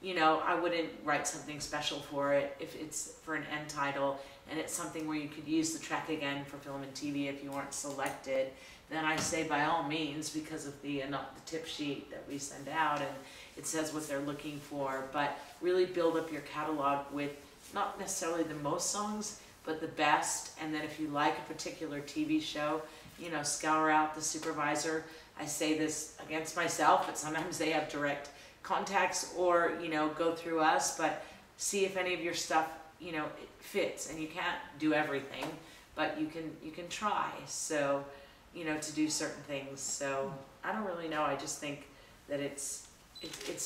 I wouldn't write something special for it if it's for an end title and it's something where you could use the track again for film and TV if you weren't selected. Then I say by all means, because of the tip sheet that we send out, and it says what they're looking for, but really build up your catalog with not necessarily the most songs, but the best. And then if you like a particular TV show, scour out the supervisor. I say this against myself, but sometimes they have direct contacts, or go through us, but see if any of your stuff it fits. And you can't do everything, but you can try, so to do certain things. So I don't really know. I just think that it's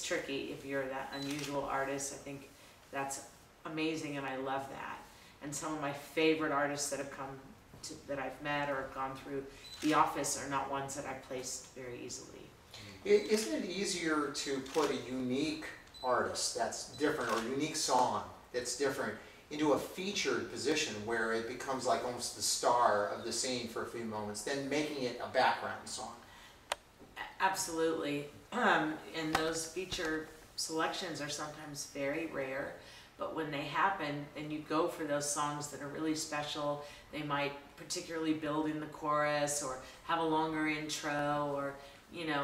tricky if you're that unusual artist. I think that's amazing, and I love that. And some of my favorite artists that have come that I've met or have gone through The Office are not ones that I placed very easily. Isn't it easier to put a unique artist that's different, or a unique song that's different, into a featured position where it becomes like almost the star of the scene for a few moments than making it a background song? Absolutely. And those feature selections are sometimes very rare, but when they happen, then you go for those songs that are really special. They might particularly build in the chorus or have a longer intro, or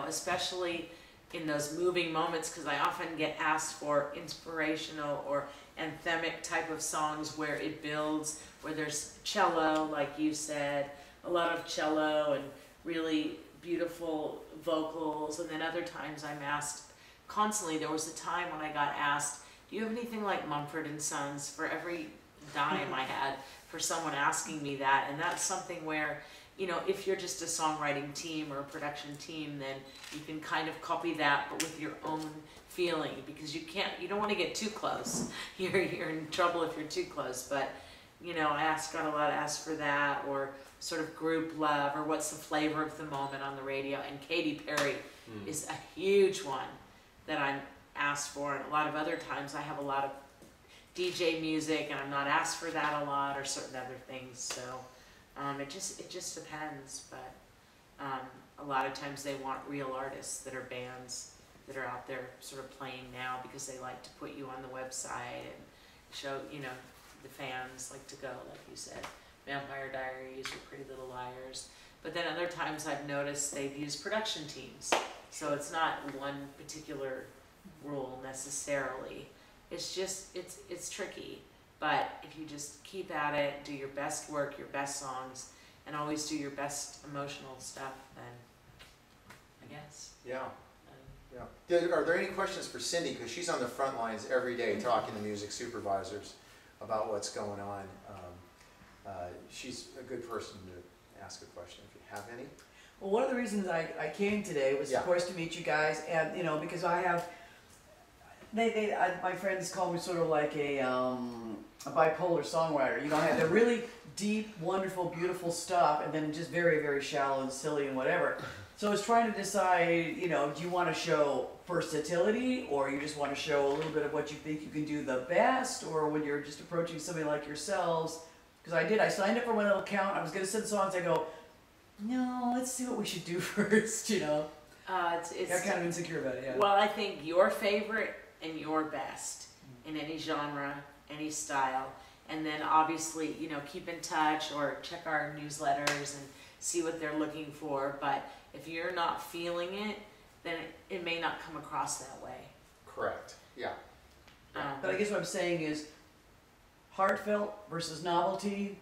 especially in those moving moments, because I often get asked for inspirational or anthemic type of songs where it builds, where there's cello, like you said, a lot of cello and really beautiful vocals. And then other times I'm asked constantly. There was a time when I got asked, do you have anything like Mumford & Sons? For every dime I had for someone asking me that. And that's something where, if you're just a songwriting team or a production team, then you can kind of copy that, but with your own feeling, because you don't want to get too close. You're in trouble if you're too close. But, I got a lot asked for that, or sort of group love, or what's the flavor of the moment on the radio. And Katy Perry is a huge one that I'm asked for. And a lot of other times I have a lot of DJ music, and I'm not asked for that a lot, or certain other things. So it just depends. But a lot of times they want real artists that are bands that are out there sort of playing now, because they like to put you on the website and show, you know, the fans like to go, like you said, Vampire Diaries or Pretty Little Liars. But then other times I've noticed they've used production teams. So it's not one particular rule necessarily. It's just, it's tricky. But if you just keep at it, do your best work, your best songs, and always do your best emotional stuff, then I guess. Yeah. Yeah. Are there any questions for Cindy? Because she's on the front lines every day talking to music supervisors about what's going on. She's a good person to ask a question if you have any. Well, one of the reasons I came today was, of course, to meet you guys, and you know, because I have, my friends call me sort of like a bipolar songwriter. You know, I have the really deep, wonderful, beautiful stuff, and then just very, very shallow and silly and whatever. So I was trying to decide, you know, do you want to show versatility, or you just want to show a little bit of what you think you can do the best, or when you're just approaching somebody like yourselves? Because I signed up for my little account. I was going to send songs. I go, no, let's see what we should do first, you know. I'm kind of insecure about it, yeah. Well, I think your favorite and your best in any genre, any style, and then obviously, you know, keep in touch or check our newsletters and see what they're looking for. But if you're not feeling it, then it may not come across that way. Correct. Yeah. But I guess what I'm saying is, heartfelt versus novelty.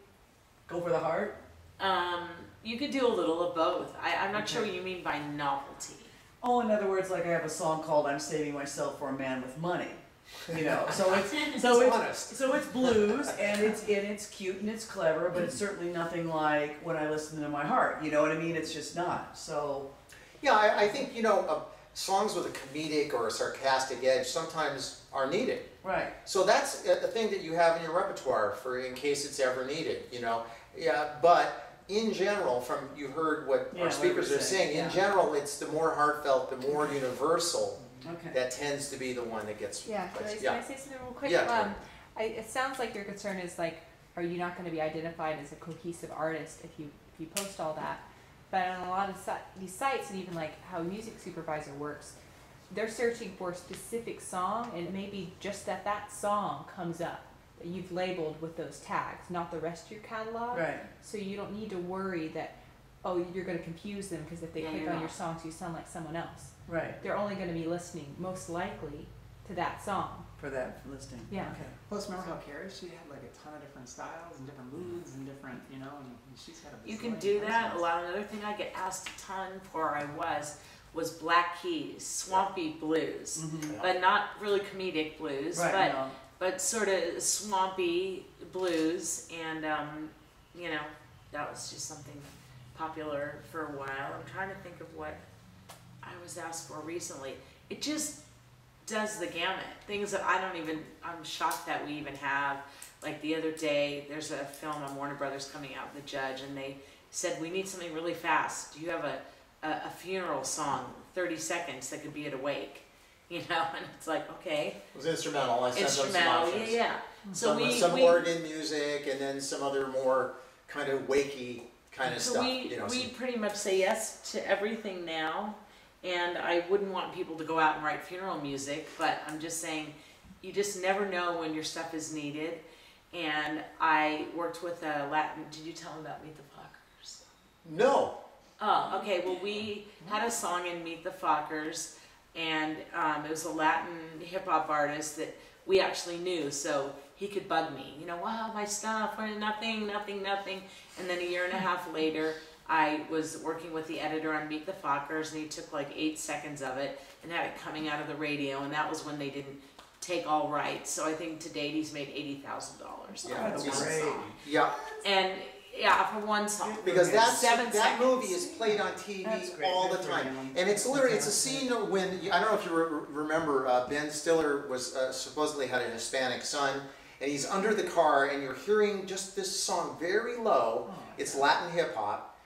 Go for the heart. You could do a little of both. I'm not sure what you mean by novelty. Oh, in other words, like I have a song called "I'm Saving Myself for a Man with Money." You know, so it's blues, and it's cute and it's clever, but it's certainly nothing like When I Listen to My Heart. You know what I mean? It's just not. So yeah, I think, you know, songs with a comedic or a sarcastic edge sometimes are needed. Right. So that's a thing that you have in your repertoire for in case it's ever needed. You know, yeah. But in general, from you heard what our speakers are saying. In general, it's the more heartfelt, the more universal. Okay. That tends to be the one that gets. Yeah. Can I say something real quick? Yeah. It sounds like your concern is like, are you not going to be identified as a cohesive artist if you post all that? But on a lot of these sites, and even like how Music Supervisor works, they're searching for a specific song, and maybe just that song comes up that you've labeled with those tags, not the rest of your catalog. Right. So you don't need to worry that, oh, you're going to confuse them because if they click on your songs, you sound like someone else. Right. They're only going to be listening most likely to that song. For that listing. Yeah. Okay. Plus, remember how Carrie, she had like a ton of different styles and different moods and different, you know, and she's got a. You can do that. A lot. Another thing I get asked a ton for, was Black Keys, swampy blues, but not really comedic blues, but sort of swampy blues, and you know, that was just something popular for a while. I'm trying to think of what I was asked for recently. It just does the gamut. Things that I'm shocked that we even have. Like the other day, there's a film on Warner Brothers coming out with The Judge, and they said, we need something really fast. Do you have a funeral song, 30 seconds, that could be at a wake? You know, and it's like, okay. It was instrumental. I sent them some Instrumental, options. yeah. So some organ music, and then some other more kind of wakey kind of stuff. We pretty much say yes to everything now, and I wouldn't want people to go out and write funeral music, but I'm just saying, you just never know when your stuff is needed. And I worked with a Latin. Did you tell them about Meet the Fockers? No. Oh, okay. Well, we had a song in Meet the Fockers, and it was a Latin hip-hop artist that we actually knew, so he could bug me. You know, wow, my stuff, nothing. And then a year and a half later, I was working with the editor on Meet the Fockers, and he took like 8 seconds of it and had it coming out of the radio, and that was when they didn't take all rights. So I think to date he's made $80,000. Yeah, that's great. song. Yeah. And yeah, for one song. Because that 7 movie is played on TV all the time, and it's literally a scene when I don't know if you remember Ben Stiller was supposedly had a Hispanic son, and he's under the car, and you're hearing just this song very low. It's Latin hip hop,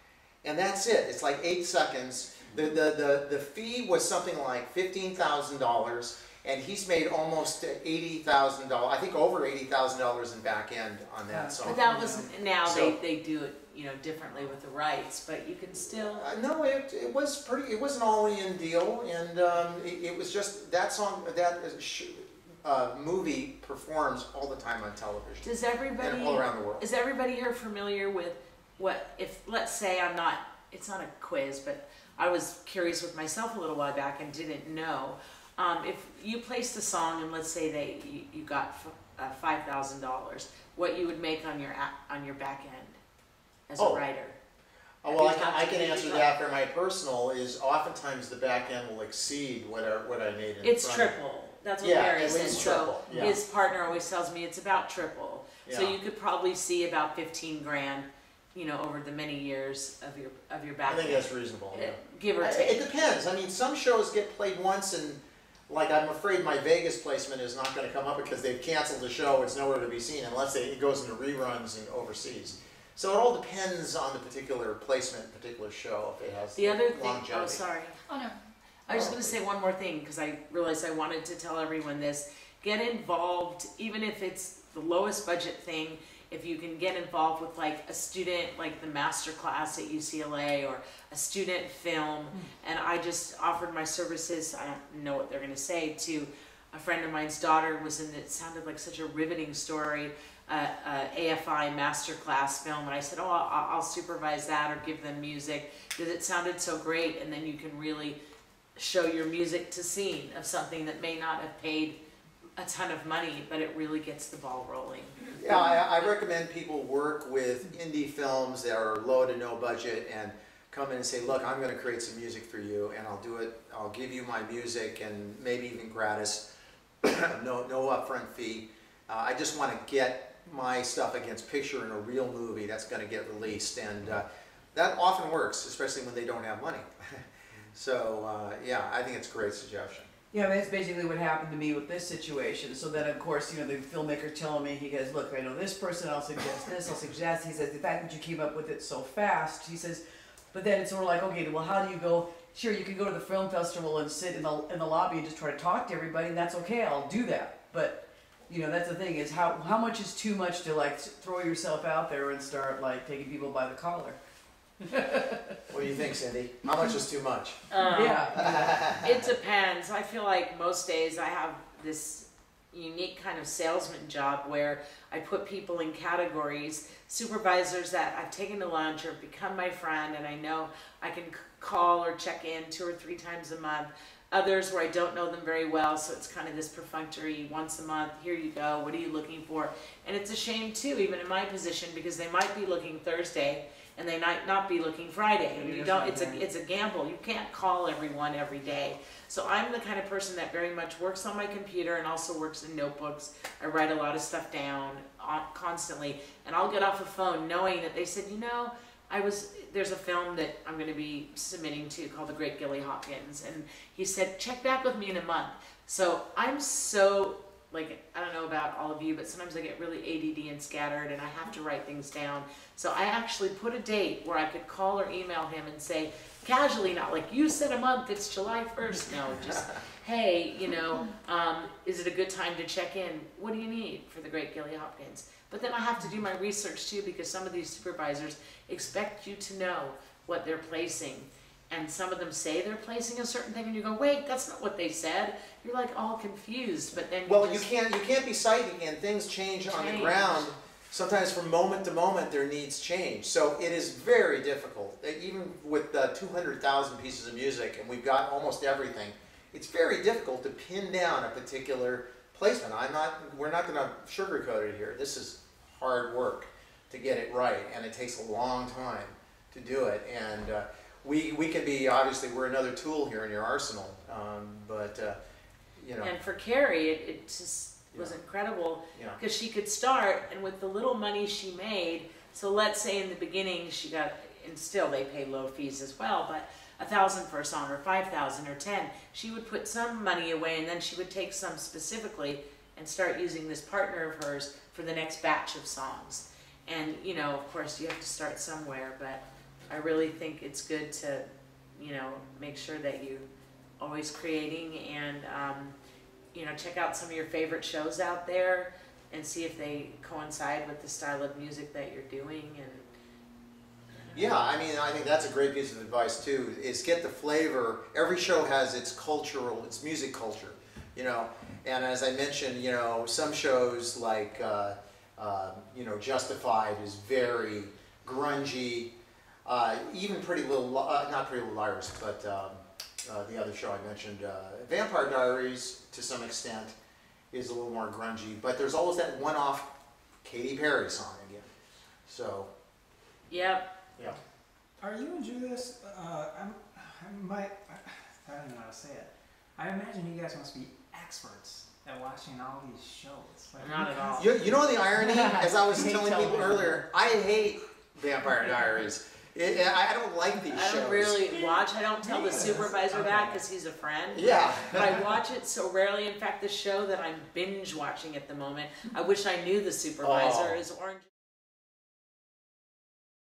and that's it. It's like 8 seconds. The fee was something like $15,000, and he's made almost $80,000. I think over $80,000 in back end on that song. But that was now So- they do it, you know, differently with the rights, but you can still. No, it was pretty. It was an all-in deal, and it was just that song. That movie performs all the time on television. Does everybody and all around the world? Is everybody here familiar with what if? Let's say I'm not. It's not a quiz, but I was curious with myself a little while back and didn't know. If you placed a song and let's say you got $5,000, what you would make on your back end as a writer. Oh, well, I can answer that for my personal. Is oftentimes the back end will exceed what I made in It's front. triple. That's what Yeah, Barry it said. was So triple, yeah. his partner always tells me it's about triple. So Yeah. you could probably see about 15 grand, you know, over the many years of your back I think end. that's reasonable. Yeah. Give or take. It depends. I mean, some shows get played once, and like I'm afraid my Vegas placement is not going to come up because they've canceled the show. It's nowhere to be seen unless it goes into reruns and overseas. So it all depends on the particular placement, particular show, if it has The other thing, longevity. oh sorry. Oh no. I was going to say one more thing because I realized I wanted to tell everyone this. Get involved, even if it's the lowest budget thing, if you can get involved with like a student, like the master class at UCLA or a student film. And I just offered my services, I don't know what they're going to say, to a friend of mine's daughter was in it, sounded like such a riveting story, AFI masterclass film, and I said, oh, I'll supervise that or give them music because it sounded so great, and then you can really show your music to scene of something that may not have paid a ton of money, but it really gets the ball rolling. Yeah, I recommend people work with indie films that are low to no budget and come in and say, look, I'm going to create some music for you, and I'll do it. I'll give you my music and maybe even gratis, no upfront fee. I just want to get my stuff against picture in a real movie that's going to get released, and that often works, especially when they don't have money. So yeah, I think it's a great suggestion. Yeah, that's basically what happened to me with this situation. So then, of course, you know, the filmmaker telling me, he goes, look, I know this person, I'll suggest this, I'll suggest. He says, the fact that you came up with it so fast, he says, but then it's sort of like, okay, well, how do you go? Sure, you can go to the film festival and sit in the lobby and just try to talk to everybody, and that's okay, I'll do that. But, you know, that's the thing, is how much is too much to, like, throw yourself out there and start, like, taking people by the collar? What do you think, Cindy? How much is too much? Yeah. It depends. I feel like most days I have this unique kind of salesman job where I put people in categories, supervisors that I've taken to lunch or become my friend, and I know I can call or check in 2 or 3 times a month. Others where I don't know them very well, so it's kind of this perfunctory, once a month, here you go, what are you looking for? And it's a shame too, even in my position, because they might be looking Thursday and they might not be looking Friday. And you don't, it's a gamble. You can't call everyone every day. So I'm the kind of person that very much works on my computer and also works in notebooks. I write a lot of stuff down constantly, and I'll get off a phone knowing that they said, you know, there's a film that I'm going to be submitting to called The Great Gilly Hopkins, and he said, check back with me in a month. So I'm so, like, I don't know about all of you, but sometimes I get really ADD and scattered and I have to write things down. So I actually put a date where I could call or email him and say, casually, not like, you said a month, it's July 1st. No, just, hey, you know, is it a good time to check in? What do you need for The Great Gilly Hopkins? But then I have to do my research too, because some of these supervisors expect you to know what they're placing. And some of them say they're placing a certain thing, and you go, wait, that's not what they said. You're like all confused, but then you can't be psychic, and things change on the ground. Sometimes from moment to moment their needs change. So it is very difficult, even with 200,000 pieces of music, and we've got almost everything. It's very difficult to pin down a particular placement. We're not going to sugarcoat it here. This is hard work to get it right, and it takes a long time to do it. And we can be, obviously, we're another tool here in your arsenal, but you know. And for Carrie, it just was incredible because she could start, and with the little money she made, so let's say in the beginning she got, and still they pay low fees as well, but $1,000 for a song, or $5,000 or $10,000, she would put some money away, and then she would take some specifically and start using this partner of hers for the next batch of songs. And you know, of course, you have to start somewhere, but I really think it's good to you know, make sure that you always creating and, you know, check out some of your favorite shows out there and see if they coincide with the style of music that you're doing. And yeah, I mean, I think that's a great piece of advice too, is get the flavor. Every show has its cultural, its music culture, you know, and as I mentioned, you know, some shows like, you know, Justified is very grungy, even Pretty Little, not Pretty Little Liars, but the other show I mentioned, Vampire Diaries, to some extent, is a little more grungy, but there's always that one-off Katy Perry song again. So. Yep. Yeah. Are you and Julius? I don't know how to say it. I imagine you guys must be experts at watching all these shows. Like, not at all. You know the irony, as I was telling people earlier, I hate Vampire Diaries. I don't like these shows. I don't really watch. I don't tell the supervisor that because he's a friend. Yeah. But I watch it so rarely. In fact, the show that I'm binge watching at the moment, I wish I knew the supervisor, is Orange.